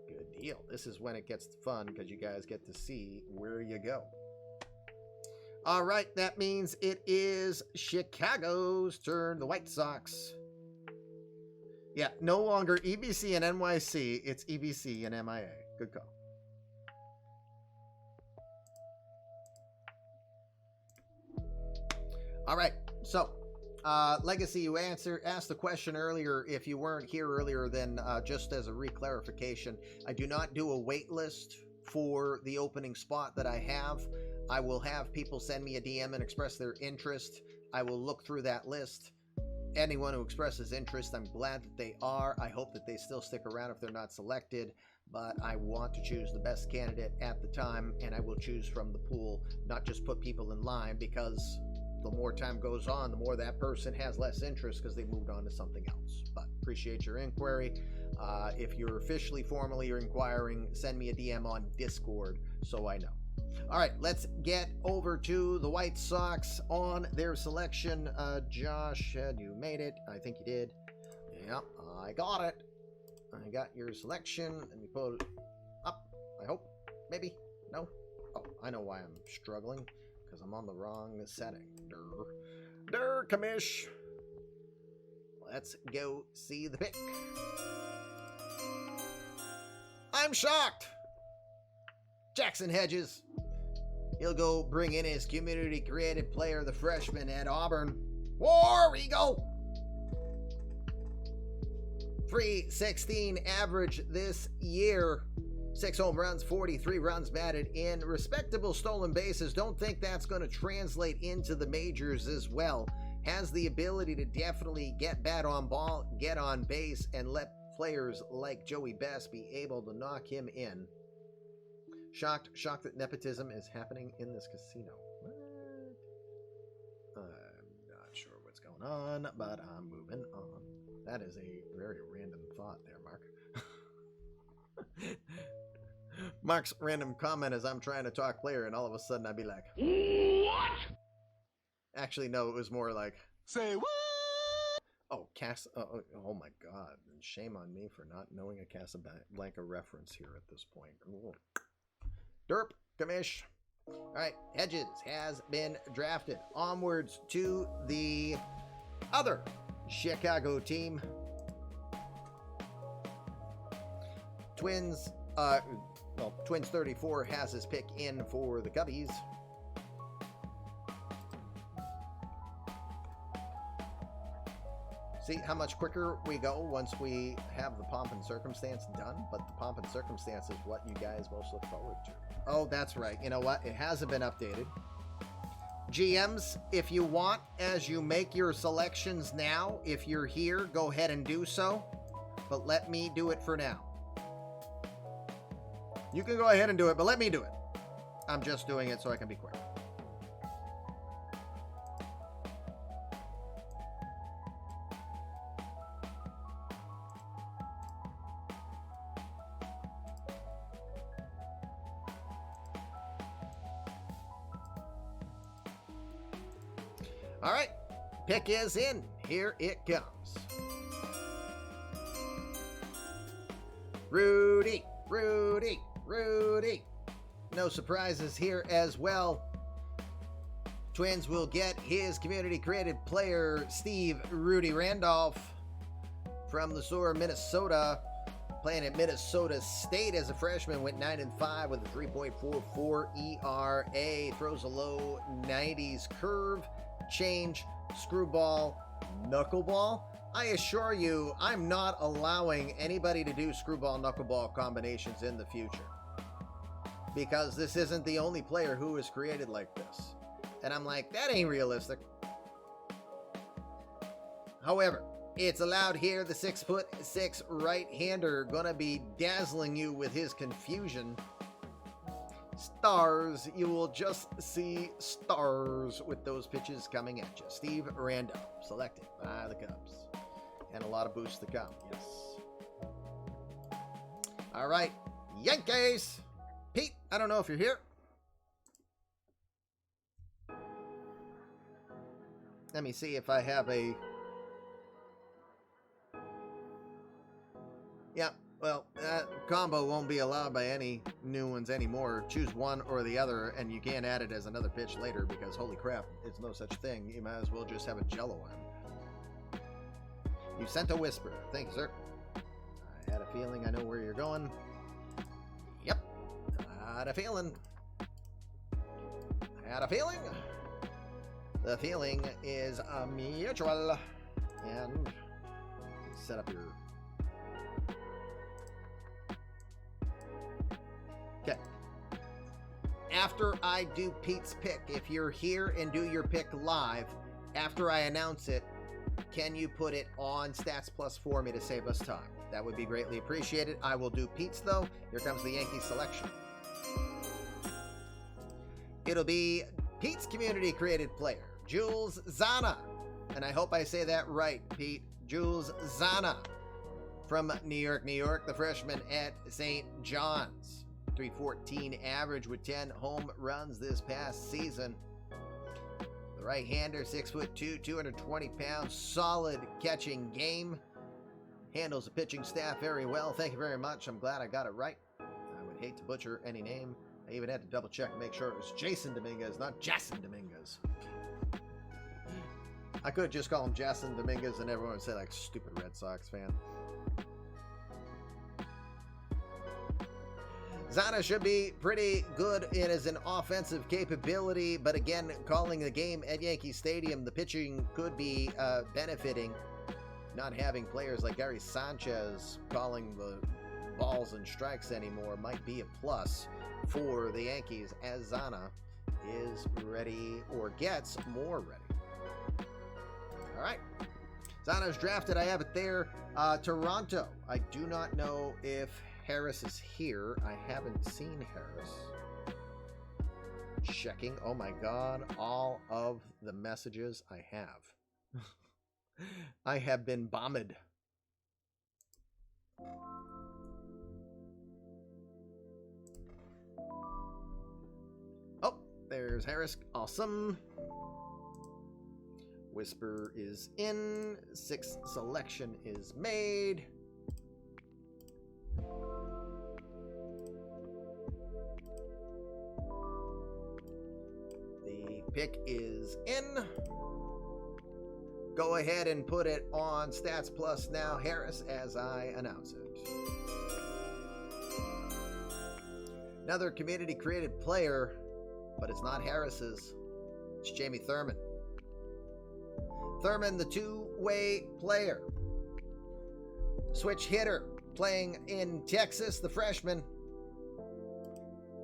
Good deal. This is when it gets fun because you guys get to see where you go. All right, that means it is Chicago's turn, the White Sox. Yeah, no longer EBC and NYC. It's EBC and MIA. Good call. All right. So, Legacy, you asked the question earlier. If you weren't here earlier, then just as a reclarification, I do not do a wait list for the opening spot that I have. I will have people send me a DM and express their interest. I will look through that list. Anyone who expresses interest, I'm glad that they are. I hope that they still stick around if they're not selected, but I want to choose the best candidate at the time, and I will choose from the pool, not just put people in line, because the more time goes on, the more that person has less interest because they moved on to something else. But appreciate your inquiry. If you're officially, formally inquiring, send me a DM on Discord so I know. All right, let's get over to the White Sox on their selection. Josh, you made it. I think you did. Yep, I got it. I got your selection. Let me pull it up. I hope. Maybe. No? Oh, I know why I'm struggling. Because I'm on the wrong setting. Durr, commish. Let's go see the pick. I'm shocked. Jackson Hedges. He'll go bring in his community created player, the freshman at Auburn. War Eagle. 316 average this year. 6 home runs, 43 runs batted in. Respectable stolen bases. Don't think that's going to translate into the majors as well. Has the ability to definitely get bat on ball, get on base, and let players like Joey Best be able to knock him in. Shocked that nepotism is happening in this casino. What? I'm not sure what's going on, but I'm moving on. That is a very random thought there, Mark. Mark's random comment is I'm trying to talk player, and all of a sudden I'd be like, what? Actually, no, it was more like, say what? Oh, oh my God. Shame on me for not knowing a Casablanca reference here at this point. Ooh. Derp, commish. All right, Hedges has been drafted. Onwards to the other Chicago team. Twins 34 has his pick in for the Cubbies. See how much quicker we go once we have the pomp and circumstance done, but the pomp and circumstance is what you guys most look forward to. Oh, that's right. You know what? It hasn't been updated. GMs, if you want, as you make your selections now, if you're here, go ahead and do so, but let me do it for now. You can go ahead and do it, but let me do it. I'm just doing it so I can be quick. All right, pick is in. Here it comes. Rudy. Rudy. No surprises here as well. Twins will get his community-created player, Steve Rudy Randolph, from the Soar, Minnesota. Playing at Minnesota State as a freshman, went 9-5 with a 3.44 ERA. Throws a low 90s curve, change, screwball, knuckleball. I assure you, I'm not allowing anybody to do screwball, knuckleball combinations in the future, because this isn't the only player who is created like this. And I'm like, that ain't realistic. However, it's allowed here. The 6'6" right-hander gonna be dazzling you with his confusion. Stars. You will just see stars with those pitches coming at you. Steve Randolph, selected by the Cubs. And a lot of boosts to come, yes. All right, Yankees. Pete, I don't know if you're here. Let me see if I have a... Yeah, well, that combo won't be allowed by any new ones anymore. Choose one or the other, and you can't add it as another pitch later because, holy crap, it's no such thing. You might as well just have a Jello one. You sent a whisper. Thank you, sir. I had a feeling I know where you're going. Yep, I had a feeling. I had a feeling. The feeling is mutual. And set up your... Okay. After I do Pete's pick, if you're here and do your pick live, after I announce it, can you put it on Stats Plus for me to save us time? That would be greatly appreciated. I will do Pete's, though. Here comes the Yankees selection. It'll be Pete's community-created player, Jules Zana. And I hope I say that right, Pete. Jules Zana from New York, New York, the freshman at St. John's. 314 average with 10 home runs this past season. The right-hander, 6'2", 220 pounds, solid catching game. Handles the pitching staff very well. Thank you very much. I'm glad I got it right. I would hate to butcher any name. I even had to double check and make sure it was Jason Dominguez, not Jason Dominguez. I could just call him Jason Dominguez and everyone would say, like, stupid Red Sox fan. Zana should be pretty good in as an offensive capability, but again, calling the game at Yankee Stadium, the pitching could be benefiting. Not having players like Gary Sanchez calling the balls and strikes anymore might be a plus for the Yankees as Zana is ready or gets more ready. All right. Zana's drafted. I have it there. Toronto. I do not know if Harris is here. I haven't seen Harris. Checking. Oh my God. All of the messages I have. I have been bombed. Oh, there's Harris. Awesome. Whisper is in. 6th selection is made. The pick is in. Go ahead and put it on Stats Plus now, Harris, as I announce it. Another community-created player, but it's not Harris's. It's Jamie Thurman. Thurman, the two-way player. Switch hitter, playing in Texas, the freshman.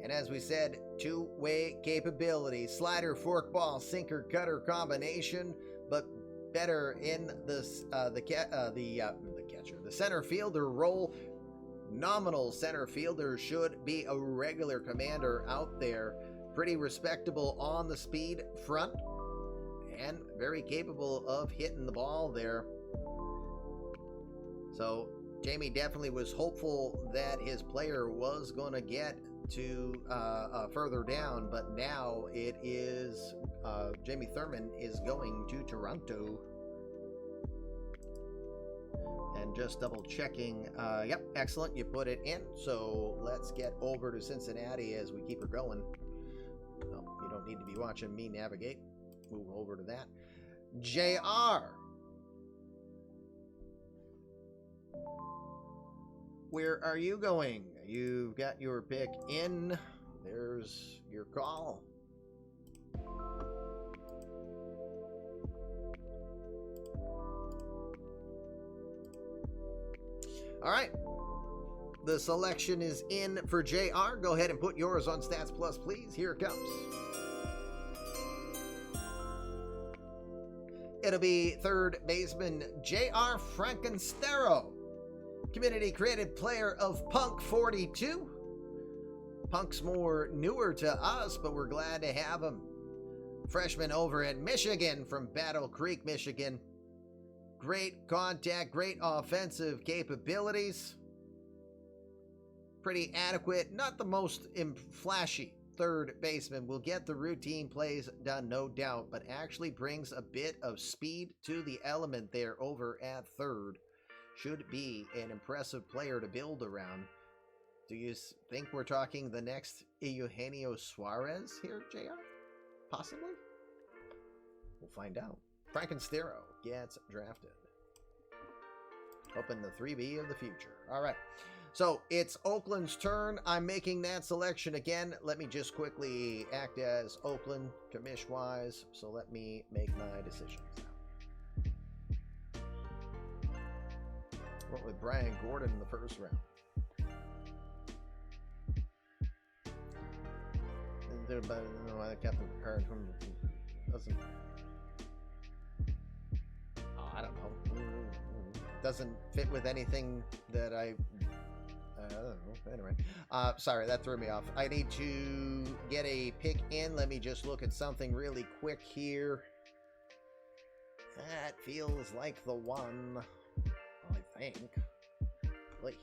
And as we said, two-way capability. Slider, forkball, sinker, cutter combination, but better in the center fielder role. Nominal center fielder, should be a regular commander out there. Pretty respectable on the speed front and very capable of hitting the ball there. So Jamie definitely was hopeful that his player was going to get to further down, but now it is Jamie Thurman is going to Toronto. And just double checking. Yep, excellent. You put it in. So let's get over to Cincinnati as we keep her going. No, you don't need to be watching me navigate. Move over to that. JR. Where are you going? You've got your pick in. There's your call. All right. The selection is in for JR. Go ahead and put yours on Stats Plus, please. Here it comes. It'll be third baseman J.R. Frankenstero. Community created player of Punk 42. Punk's more newer to us, but we're glad to have him. Freshman over at Michigan from Battle Creek, Michigan. Great contact, great offensive capabilities. Pretty adequate, not the most flashy third baseman. Will get the routine plays done, no doubt, but actually brings a bit of speed to the element there over at third. Should be an impressive player to build around. Do you think we're talking the next Eugenio Suarez here, JR? Possibly? We'll find out. Frankenstero gets drafted. Hoping the 3B of the future. All right. So it's Oakland's turn. I'm making that selection again. Let me just quickly act as Oakland commish-wise. So let me make my decisions now. Went with Brian Gordon in the first round. But no, I kept the card from doesn't. Oh, I don't know. Doesn't fit with anything that I don't know. Anyway, sorry, that threw me off. I need to get a pick in. Let me just look at something really quick here. That feels like the one. I think. Wait.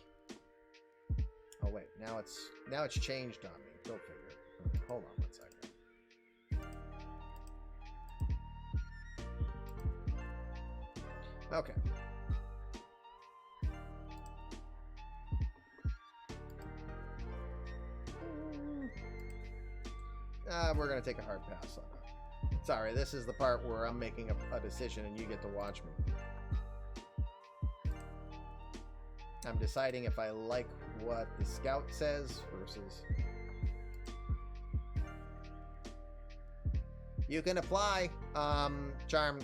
Oh wait, now it's changed on me. Go figure. Hold on one second. Okay. We're going to take a hard pass on that. Sorry, this is the part where I'm making a decision and you get to watch me. I'm deciding if I like what the scout says versus... You can apply, Charm.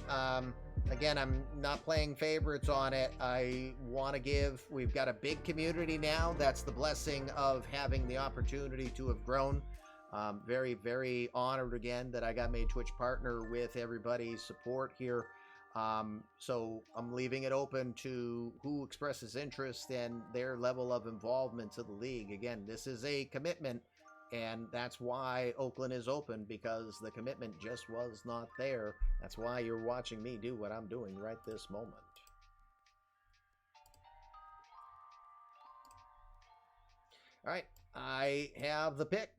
Again, I'm not playing favorites on it. I want to give... We've got a big community now. That's the blessing of having the opportunity to have grown. Very, very honored again that I got made Twitch partner with everybody's support here. So I'm leaving it open to who expresses interest and their level of involvement to the league. Again, this is a commitment, and that's why Oakland is open, because the commitment just was not there. That's why you're watching me do what I'm doing right this moment. All right, I have the pick.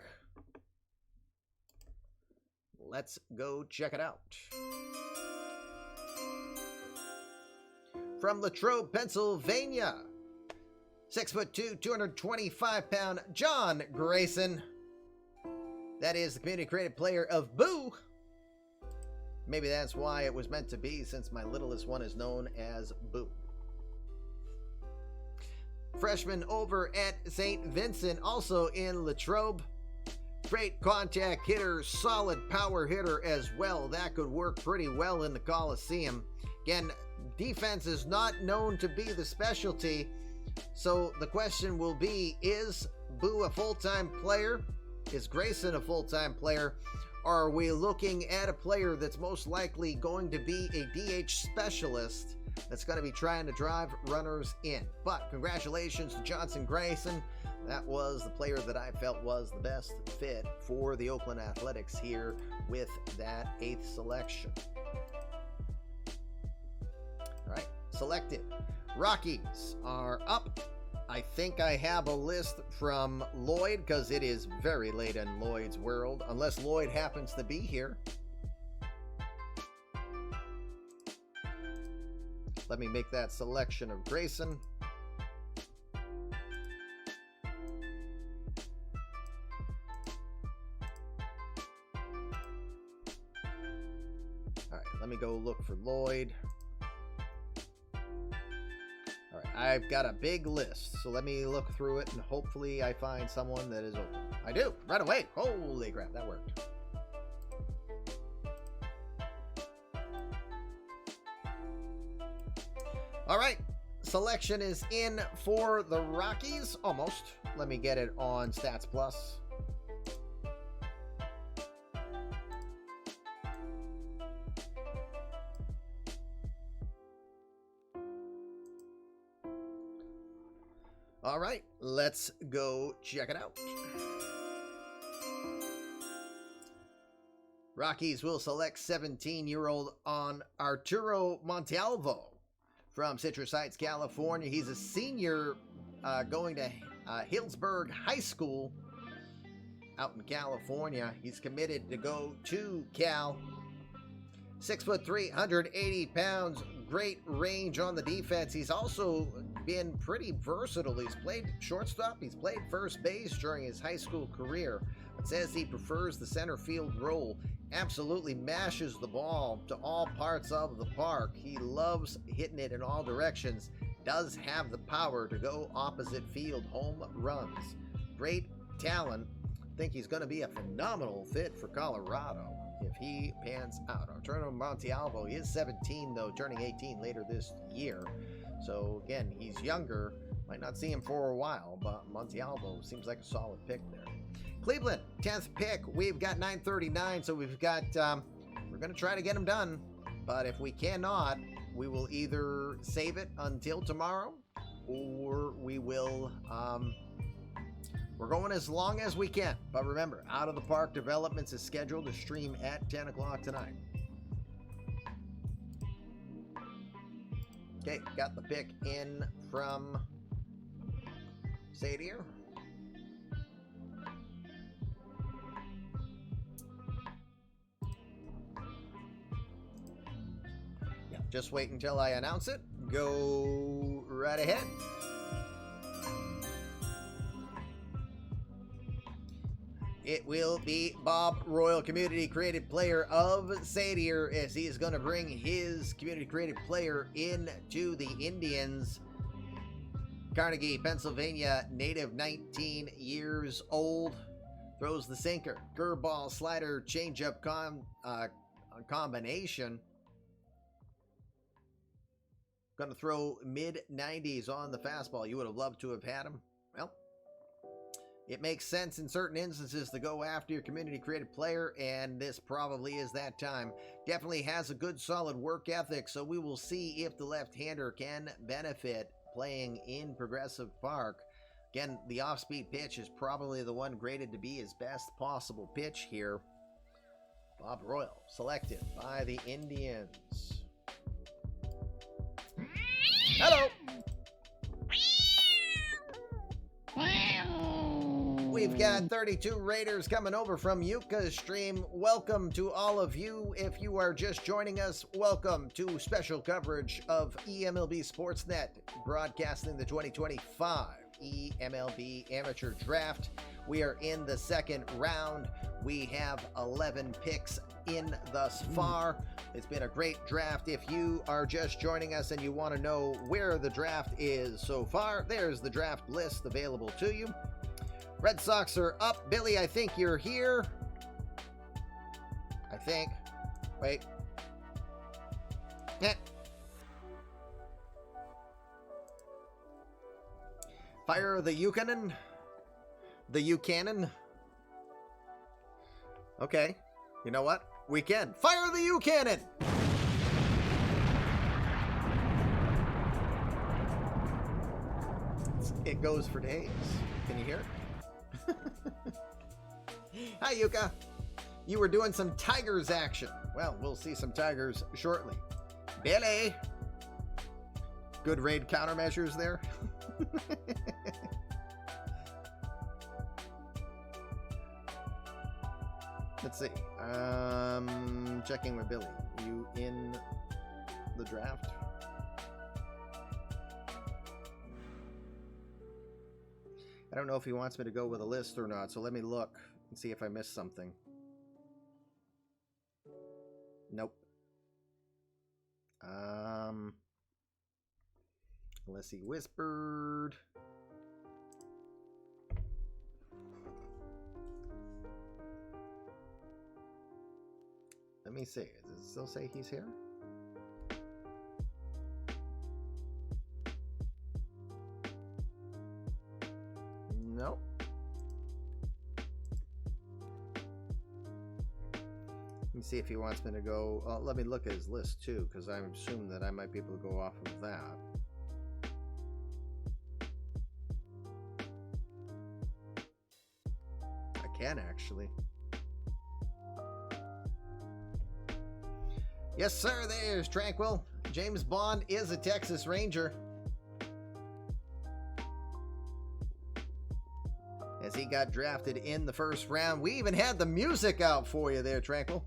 Let's go check it out. From Latrobe, Pennsylvania, 6'2", 225-pound John Grayson. That is the community created player of Boo. Maybe that's why it was meant to be, since my littlest one is known as Boo. Freshman over at St. Vincent, also in Latrobe. Great contact hitter, solid power hitter as well. That could work pretty well in the Coliseum. Again, defense is not known to be the specialty. So the question will be, is Boo a full-time player? Is Grayson a full-time player? Or are we looking at a player that's most likely going to be a DH specialist that's going to be trying to drive runners in? But congratulations to Johnson Grayson. That was the player that I felt was the best fit for the Oakland Athletics here with that 8th selection. All right, selected. Rockies are up. I think I have a list from Lloyd, because it is very late in Lloyd's world, unless Lloyd happens to be here. Let me make that selection of Grayson. All right, let me go look for Lloyd. All right, I've got a big list, so let me look through it, and hopefully I find someone that is open. I do, right away. Holy crap, that worked. All right, selection is in for the Rockies, almost. Let me get it on Stats Plus. All right, let's go check it out. Rockies will select 17-year-old on Arturo Montalvo from Citrus Heights, California. He's a senior going to Hillsburg High School out in California. He's committed to go to Cal. 6'3", 180 pounds, great range on the defense. He's also been pretty versatile. He's played shortstop, he's played first base during his high school career. It says he prefers the center field role. Absolutely mashes the ball to all parts of the park. He loves hitting it in all directions. Does have the power to go opposite field home runs. Great talent. Think he's going to be a phenomenal fit for Colorado if he pans out. Arturo Montalvo, he is 17 though, turning 18 later this year. So again, he's younger. Might not see him for a while, but Montalvo seems like a solid pick there. Cleveland, 10th pick. We've got 939, so we've got, we're going to try to get him done. But if we cannot, we will either save it until tomorrow, or we will, we're going as long as we can. But remember, Out of the Park Developments is scheduled to stream at 10 o'clock tonight. Okay, got the pick in from Sadir. Yeah, just wait until I announce it. Go right ahead. It will be Bob Royal, Community Created Player of Sadir, as he is going to bring his Community Created Player into the Indians. Carnegie, Pennsylvania, native, 19 years old. Throws the sinker, curveball, slider, changeup combination. Going to throw mid-90s on the fastball. You would have loved to have had him. Well, it makes sense in certain instances to go after your community created player, and this probably is that time. Definitely has a good solid work ethic, so we will see if the left-hander can benefit playing in Progressive Park. Again, the off-speed pitch is probably the one graded to be his best possible pitch here. Bob Royal, selected by the Indians. Hello! We've got 32 Raiders coming over from Yuka's stream. Welcome to all of you. If you are just joining us, welcome to special coverage of eMLB Sportsnet, broadcasting the 2025 eMLB Amateur Draft. We are in the second round. We have 11 picks in thus far. It's been a great draft. If you are just joining us and you want to know where the draft is so far, there's the draft list available to you. Red Sox are up. Billy, I think you're here. I think. Wait. Eh. Fire the Yukanon. The Yukanon. Okay. You know what? We can. Fire the Yukanon! It goes for days. Can you hear it? Hi, Yuka. You were doing some Tigers action. Well, we'll see some Tigers shortly. Billy. Good raid countermeasures there. Let's see. Checking with Billy. You in the draft? I don't know if he wants me to go with a list or not, so let me look and see if I missed something. Nope. Unless he whispered. Let me see. Does it still say he's here? Nope. Let me see if he wants me to go. Let me look at his list too, because I'm assuming that I might be able to go off of that. I can actually. Yes, sir, there's Tranquil. James Bond is a Texas Ranger. As he got drafted in the first round. We even had the music out for you there, Tranquil.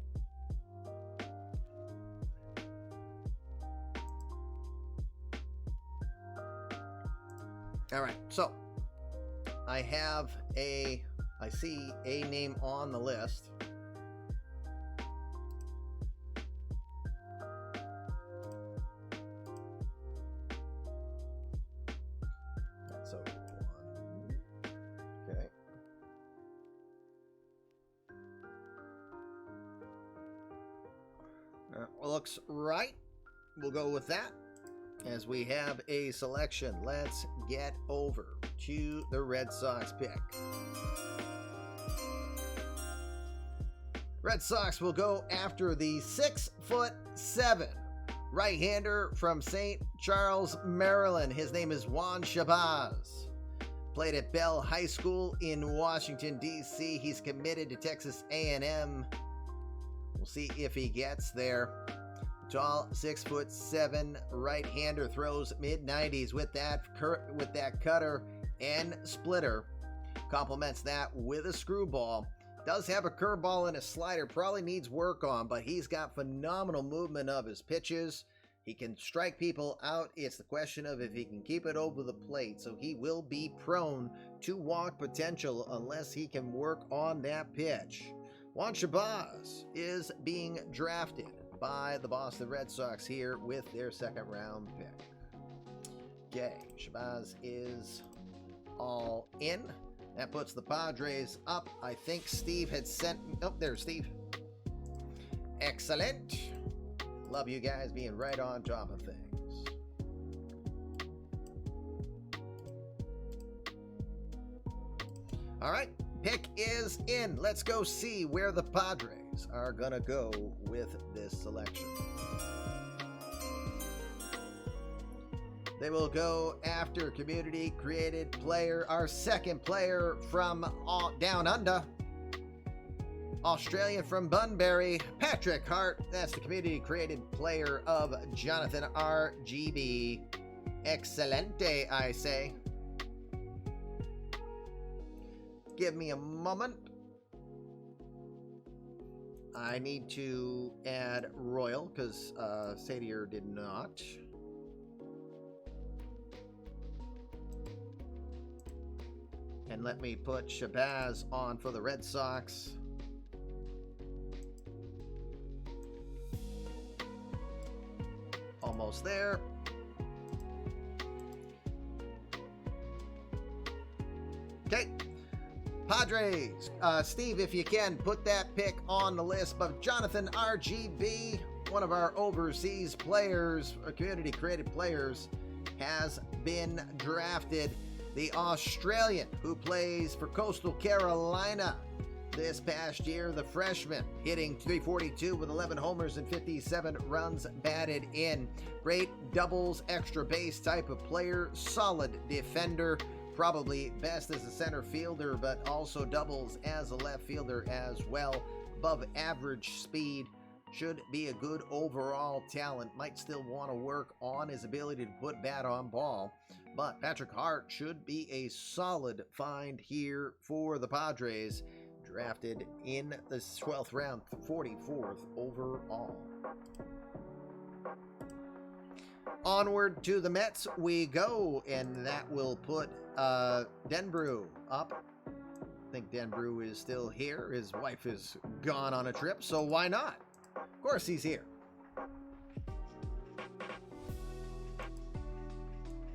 All right, so I see a name on the list. So one, okay. Looks right. We'll go with that. As we have a selection, let's get over to the Red Sox pick. Red Sox will go after the 6'7" right-hander from St. Charles, Maryland. His name is Juan Shabazz. Played at Bell High School in Washington, D.C. He's committed to Texas A&M. We'll see if he gets there. Tall, 6'7" right-hander, throws mid-90s with that cutter and splitter. Complements that with a screwball. Does have a curveball and a slider. Probably needs work on, but he's got phenomenal movement of his pitches. He can strike people out. It's the question of if he can keep it over the plate. So he will be prone to walk potential unless he can work on that pitch. Juan Shabazz is being drafted by the Boston Red Sox here with their second round pick. Okay, Shabazz is all in. That puts the Padres up. I think Steve had sent... Oh, there's Steve. Excellent. Love you guys being right on top of things. All right, pick is in. Let's go see where the Padres are going to go with this selection. They will go after community created player, our second player from down under. Australian from Bunbury, Patrick Hart. That's the community created player of Jonathan RGB. Excelente, I say. Give me a moment. I need to add Royal because Sadier did not. And let me put Shabazz on for the Red Sox. Almost there. Okay. Padres. Steve, if you can, put that pick on the list. But Jonathan RGB, one of our overseas players, community created players, has been drafted. The Australian who plays for Coastal Carolina this past year, the freshman, hitting .342 with 11 homers and 57 runs batted in. Great doubles, extra base type of player, solid defender, probably best as a center fielder, but also doubles as a left fielder as well. Above average speed. Should be a good overall talent. Might still want to work on his ability to put bat on ball. But Patrick Hart should be a solid find here for the Padres. Drafted in the 12th round, 44th overall. onward to the Mets we go, and that will put Denbrew up. I think Denbrew is still here. His wife is gone on a trip, so why not? Of course he's here.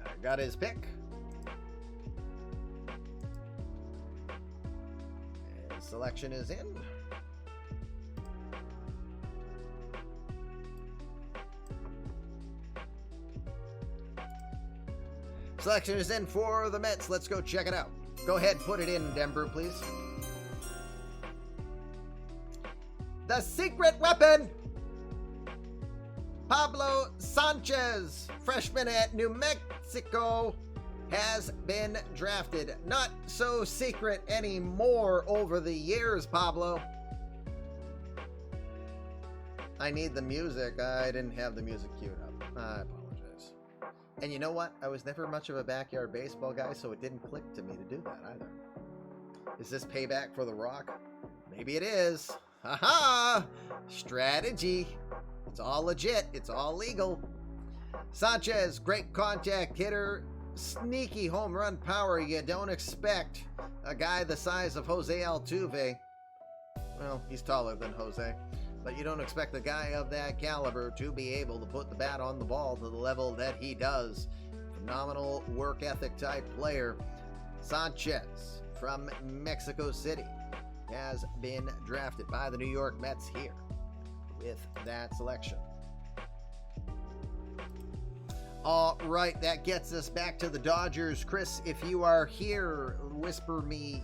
I got his pick. His selection is in. Selection is in for the Mets. Let's go check it out. Go ahead, put it in, Denbrew, please. The secret weapon! Pablo Sanchez, freshman at New Mexico, has been drafted. Not so secret anymore over the years, Pablo. I need the music. I didn't have the music queued up. I apologize. And you know what? I was never much of a backyard baseball guy, so it didn't click to me to do that either. Is this payback for The Rock? Maybe it is. Haha! Strategy. It's all legit. It's all legal. Sanchez, great contact hitter. Sneaky home run power you don't expect. A guy the size of Jose Altuve. Well, he's taller than Jose. But you don't expect a guy of that caliber to be able to put the bat on the ball to the level that he does. Phenomenal work ethic type player. Sanchez from Mexico City has been drafted by the New York Mets here with that selection. All right, that gets us back to the Dodgers. Chris, if you are here, whisper me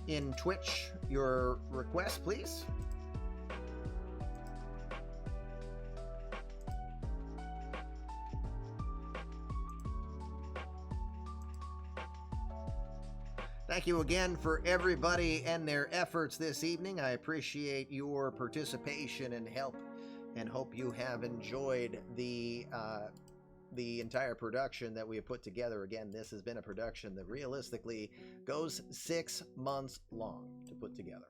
in Twitch your request, please. Thank you again for everybody and their efforts this evening. I appreciate your participation and help, and hope you have enjoyed the entire production that we have put together. Again, this has been a production that realistically goes 6 months long to put together.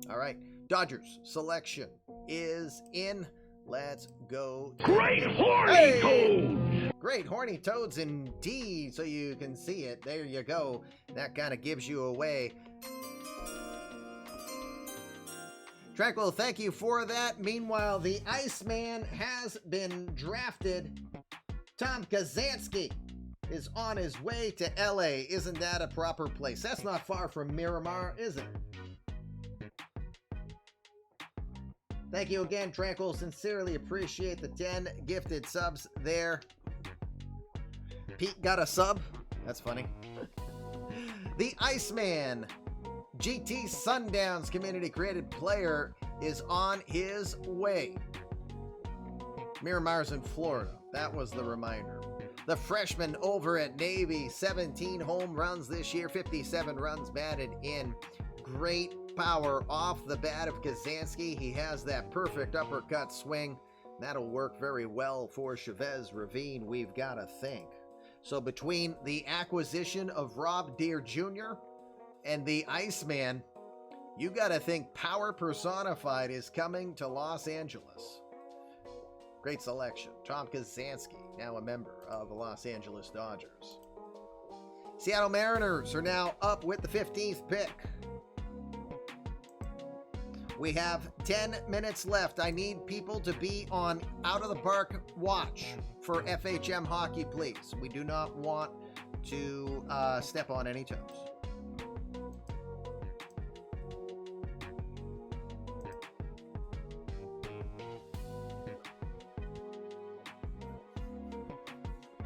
All right, Dodgers selection is in. Let's go. Great horny toads! Great horny toads indeed, so you can see it. There you go. That kind of gives you away. Tranquil, thank you for that. Meanwhile, the Iceman has been drafted. Tom Kazansky is on his way to LA. Isn't that a proper place? That's not far from Miramar, is it? Thank you again, Tranquil. Sincerely appreciate the 10 gifted subs there. Pete got a sub. That's funny. The Iceman, GT Sundowns community created player, is on his way. Miramar's in Florida. That was the reminder. The freshman over at Navy, 17 home runs this year, 57 runs batted in. Great power off the bat of Kazansky. He has that perfect uppercut swing. That'll work very well for Chavez Ravine, we've got to think. So between the acquisition of Rob Deere Jr. and the Iceman, you got to think power personified is coming to Los Angeles. Great selection. Tom Kazansky, now a member of the Los Angeles Dodgers. Seattle Mariners are now up with the 15th pick. We have 10 minutes left. I need people to be on out of the park watch for FHM hockey, please. We do not want to step on any toes.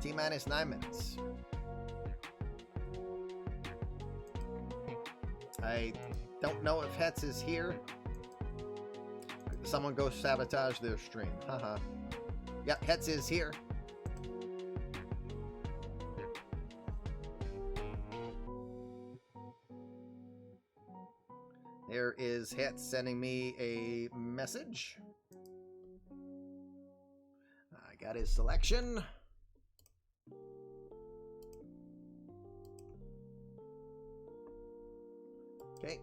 T-minus 9 minutes. I don't know if Hetz is here. Someone go sabotage their stream. Haha. Yep, Hetz is here. There is Hetz sending me a message. I got his selection. Okay,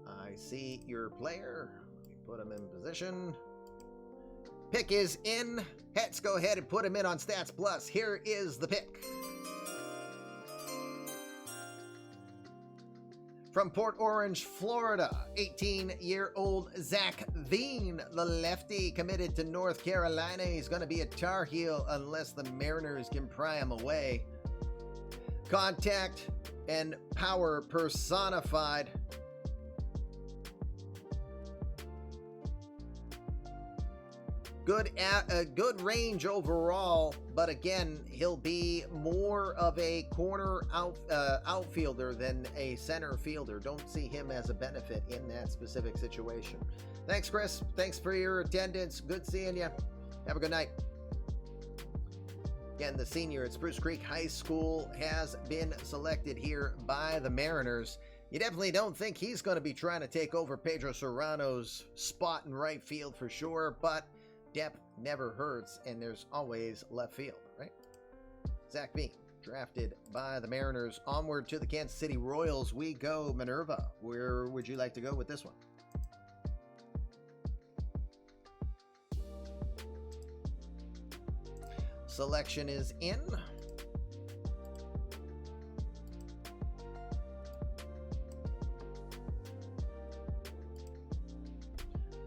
I see your player. Put him in position. Pick is in. Let's go ahead and put him in on Stats Plus. Here is the pick. From Port Orange, Florida, 18-year-old Zach Veen, the lefty, committed to North Carolina. He's going to be a Tar Heel unless the Mariners can pry him away. Contact and power personified. Good range overall, but again, he'll be more of a corner outfielder than a center fielder. Don't see him as a benefit in that specific situation. Thanks, Chris. Thanks for your attendance. Good seeing you. Have a good night. Again, the senior at Spruce Creek High School has been selected here by the Mariners. You definitely don't think he's going to be trying to take over Pedro Serrano's spot in right field for sure, but depth never hurts, and there's always left field, right? Zach Veen, drafted by the Mariners. Onward to the Kansas City Royals we go. Minerva, where would you like to go with this one? Selection is in.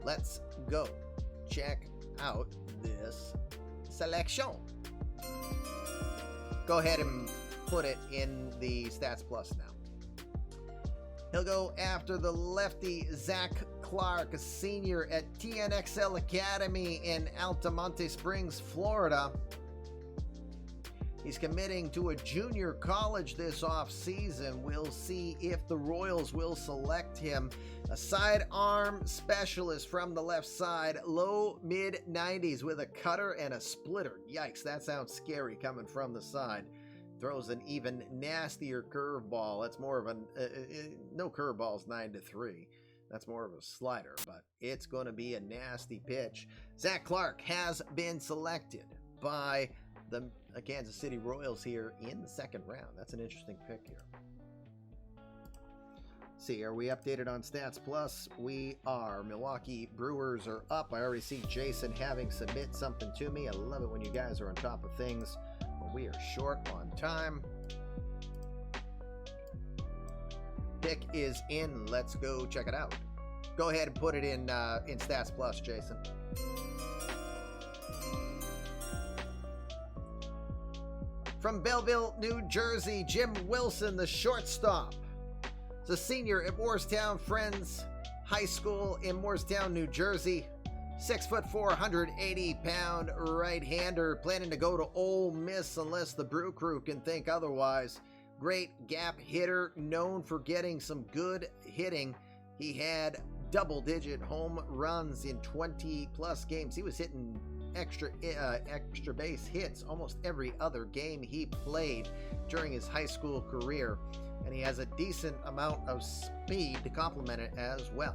Let's go check out this selection. Go ahead and put it in the Stats Plus now. He'll go after the lefty Zach Clark, a senior at TNXL Academy in Altamonte Springs, Florida. He's committing to a junior college this offseason. We'll see if the Royals will select him. A sidearm specialist from the left side, low mid-90s with a cutter and a splitter. Yikes, that sounds scary coming from the side. Throws an even nastier curveball. That's more of a no curveballs 9-3. That's more of a slider, but it's going to be a nasty pitch. Zach Clark has been selected by the Kansas City Royals here in the second round. That's an interesting pick here. See, are we updated on Stats Plus? We are. Milwaukee Brewers are up. I already see Jason having submit something to me. I love it when you guys are on top of things, but we are short on time. Pick is in. Let's go check it out. Go ahead and put it in Stats Plus, Jason. From Belleville, New Jersey, Jim Wilson, the shortstop. He's a senior at Morristown Friends High School in Morristown, New Jersey. 6'4", 180-pound right-hander, planning to go to Ole Miss unless the Brew Crew can think otherwise. Great gap hitter, known for getting some good hitting. He had double-digit home runs in 20-plus games. He was hitting extra base hits almost every other game he played during his high school career, and he has a decent amount of speed to complement it as well.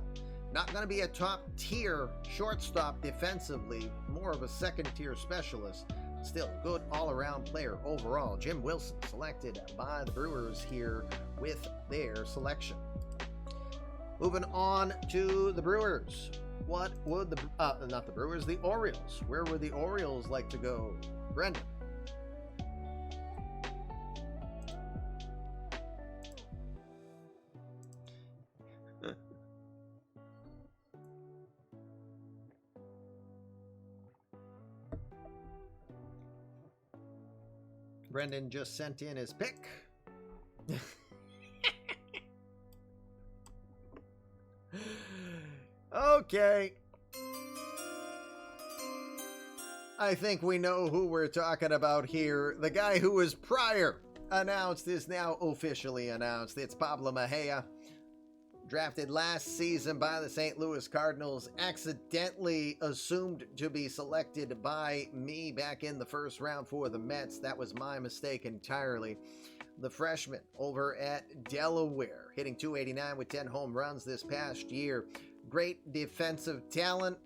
Not going to be a top tier shortstop defensively, more of a second tier specialist. Still good all-around player overall. Jim Wilson selected by the Brewers here with their selection. Moving on to the Brewers. What would not the Brewers, the Orioles. Where would the Orioles like to go? Brendan. Brendan just sent in his pick. Okay. I think we know who we're talking about here. The guy who was prior announced is now officially announced. It's Pablo Mejia. Drafted last season by the St. Louis Cardinals. Accidentally assumed to be selected by me back in the first round for the Mets. That was my mistake entirely. The freshman over at Delaware, hitting .289 with 10 home runs this past year. Great defensive talent,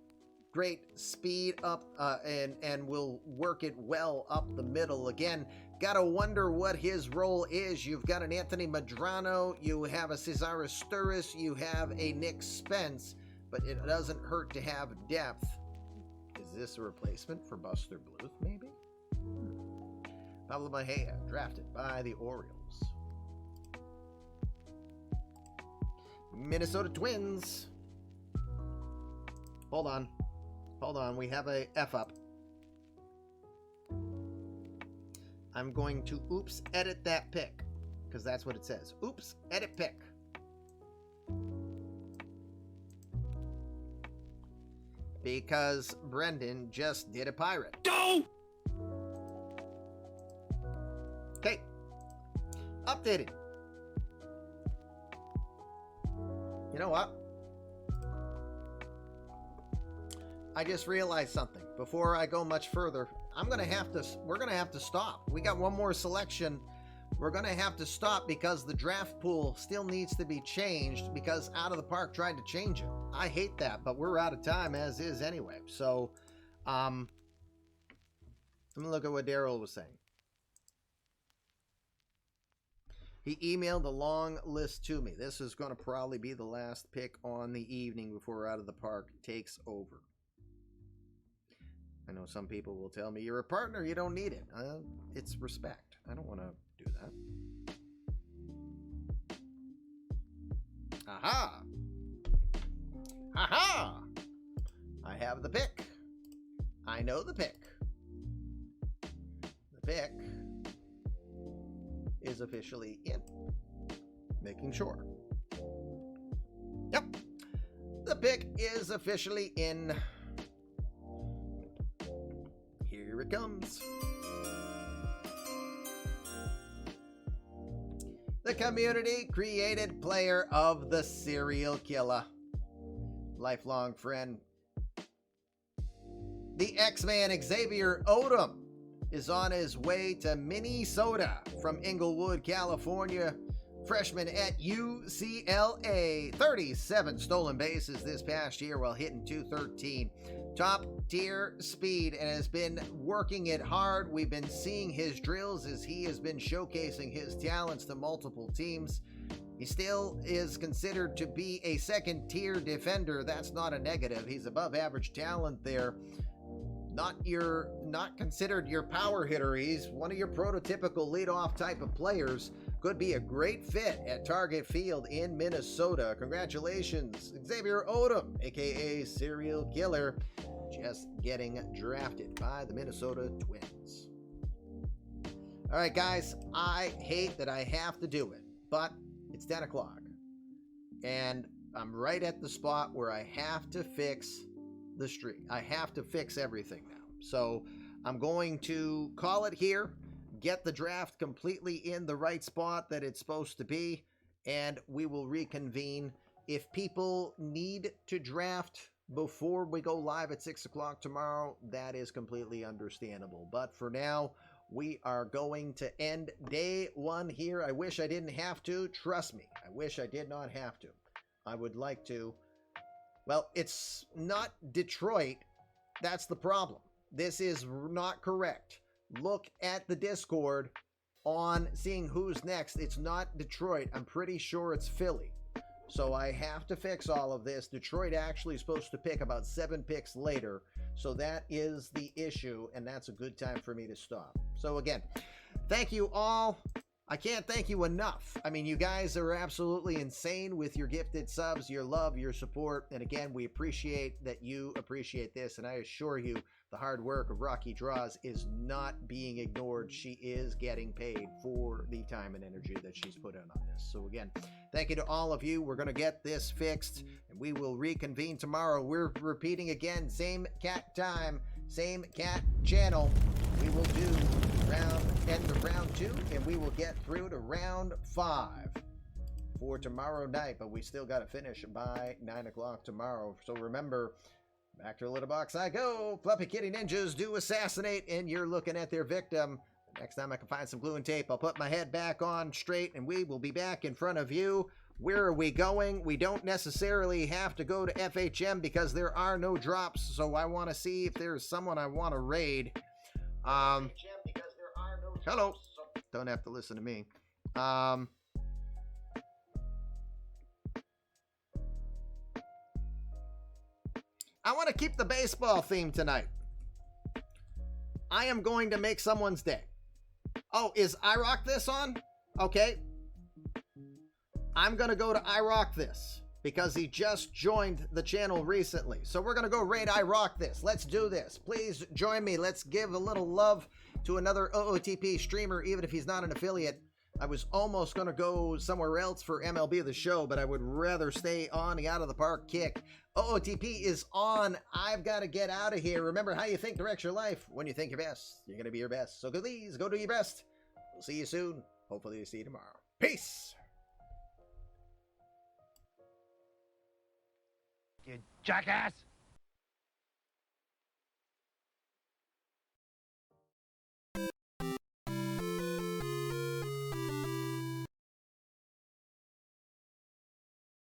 great speed up, and will work it well up the middle. Again, gotta wonder what his role is. You've got an Anthony Madrano, you have a Cesar Asturis, you have a Nick Spence, but it doesn't hurt to have depth. Is this a replacement for Buster Bluth, maybe? Pablo Mejia, drafted by the Orioles. Minnesota Twins. Hold on. We have a F up. I'm going to oops edit that pick, because that's what it says. Oops, edit pick. Because Brendan just did a pirate. No! Okay. Updated. You know what? I just realized something. Before I go much further, we're going to have to stop. We got one more selection. We're going to have to stop because the draft pool still needs to be changed because Out of the Park tried to change it. I hate that, but we're out of time as is anyway. So, let me look at what Daryl was saying. He emailed a long list to me. This is going to probably be the last pick on the evening before Out of the Park takes over. I know some people will tell me, you're a partner, you don't need it. It's respect. I don't want to do that. Aha! Aha! I have the pick. I know the pick. The pick is officially in. Making sure. Yep. The pick is officially in. Here it comes. The community created player of the serial killer. Lifelong friend. The X-Man Xavier Odom is on his way to Minnesota from Inglewood, California. Freshman at UCLA. 37 stolen bases this past year while hitting .213. Top tier speed and has been working it hard. We've been seeing his drills as he has been showcasing his talents to multiple teams. He still is considered to be a second tier defender. That's not a negative. He's above average talent there. Not considered your power hitter. He's one of your prototypical leadoff type of players. Could be a great fit at Target Field in Minnesota. Congratulations, Xavier Odom, aka Serial Killer, just getting drafted by the Minnesota Twins. All right, guys, I hate that I have to do it, but it's 10 o'clock, and I'm right at the spot where I have to fix the streak. I have to fix everything now. So I'm going to call it here, get the draft completely in the right spot that it's supposed to be, and we will reconvene. If people need to draft before we go live at 6 o'clock tomorrow, that is completely understandable. But for now, we are going to end day one here. I wish I didn't have to. Trust me, I wish I did not have to. I would like to. Well, it's not Detroit. That's the problem. This is not correct. Look at the Discord on seeing who's next. It's not Detroit. I'm pretty sure it's Philly. So I have to fix all of this. Detroit actually is supposed to pick about 7 picks later. So that is the issue, and that's a good time for me to stop. So again, thank you all. I can't thank you enough. I mean, you guys are absolutely insane with your gifted subs, your love, your support. And again, we appreciate that you appreciate this. And I assure you, the hard work of Rocky Draws is not being ignored. She is getting paid for the time and energy that she's put in on this. So again, thank you to all of you. We're going to get this fixed, and we will reconvene tomorrow. We're repeating again, same cat time, same cat channel. We will do end of round 2, and we will get through to round 5 for tomorrow night, but we still got to finish by 9 o'clock tomorrow. So remember, back to the litter box I go. Fluffy Kitty Ninjas do assassinate, and you're looking at their victim. Next time I can find some glue and tape, I'll put my head back on straight, and we will be back in front of you. Where are we going? We don't necessarily have to go to FHM because there are no drops, so I want to see if there's someone I want to raid. Hello. Don't have to listen to me. I want to keep the baseball theme tonight. I am going to make someone's day. Oh, is I Rock This on? Okay. I'm going to go to I Rock This because he just joined the channel recently. So we're going to go raid I Rock This. Let's do this. Please join me. Let's give a little love to another OOTP streamer, even if he's not an affiliate. I was almost going to go somewhere else for MLB The Show, but I would rather stay on the Out of the Park kick. OOTP is on. I've got to get out of here. Remember, how you think directs your life. When you think your best, you're going to be your best. So please go do your best. We'll see you soon. Hopefully see you tomorrow. Peace. You jackass!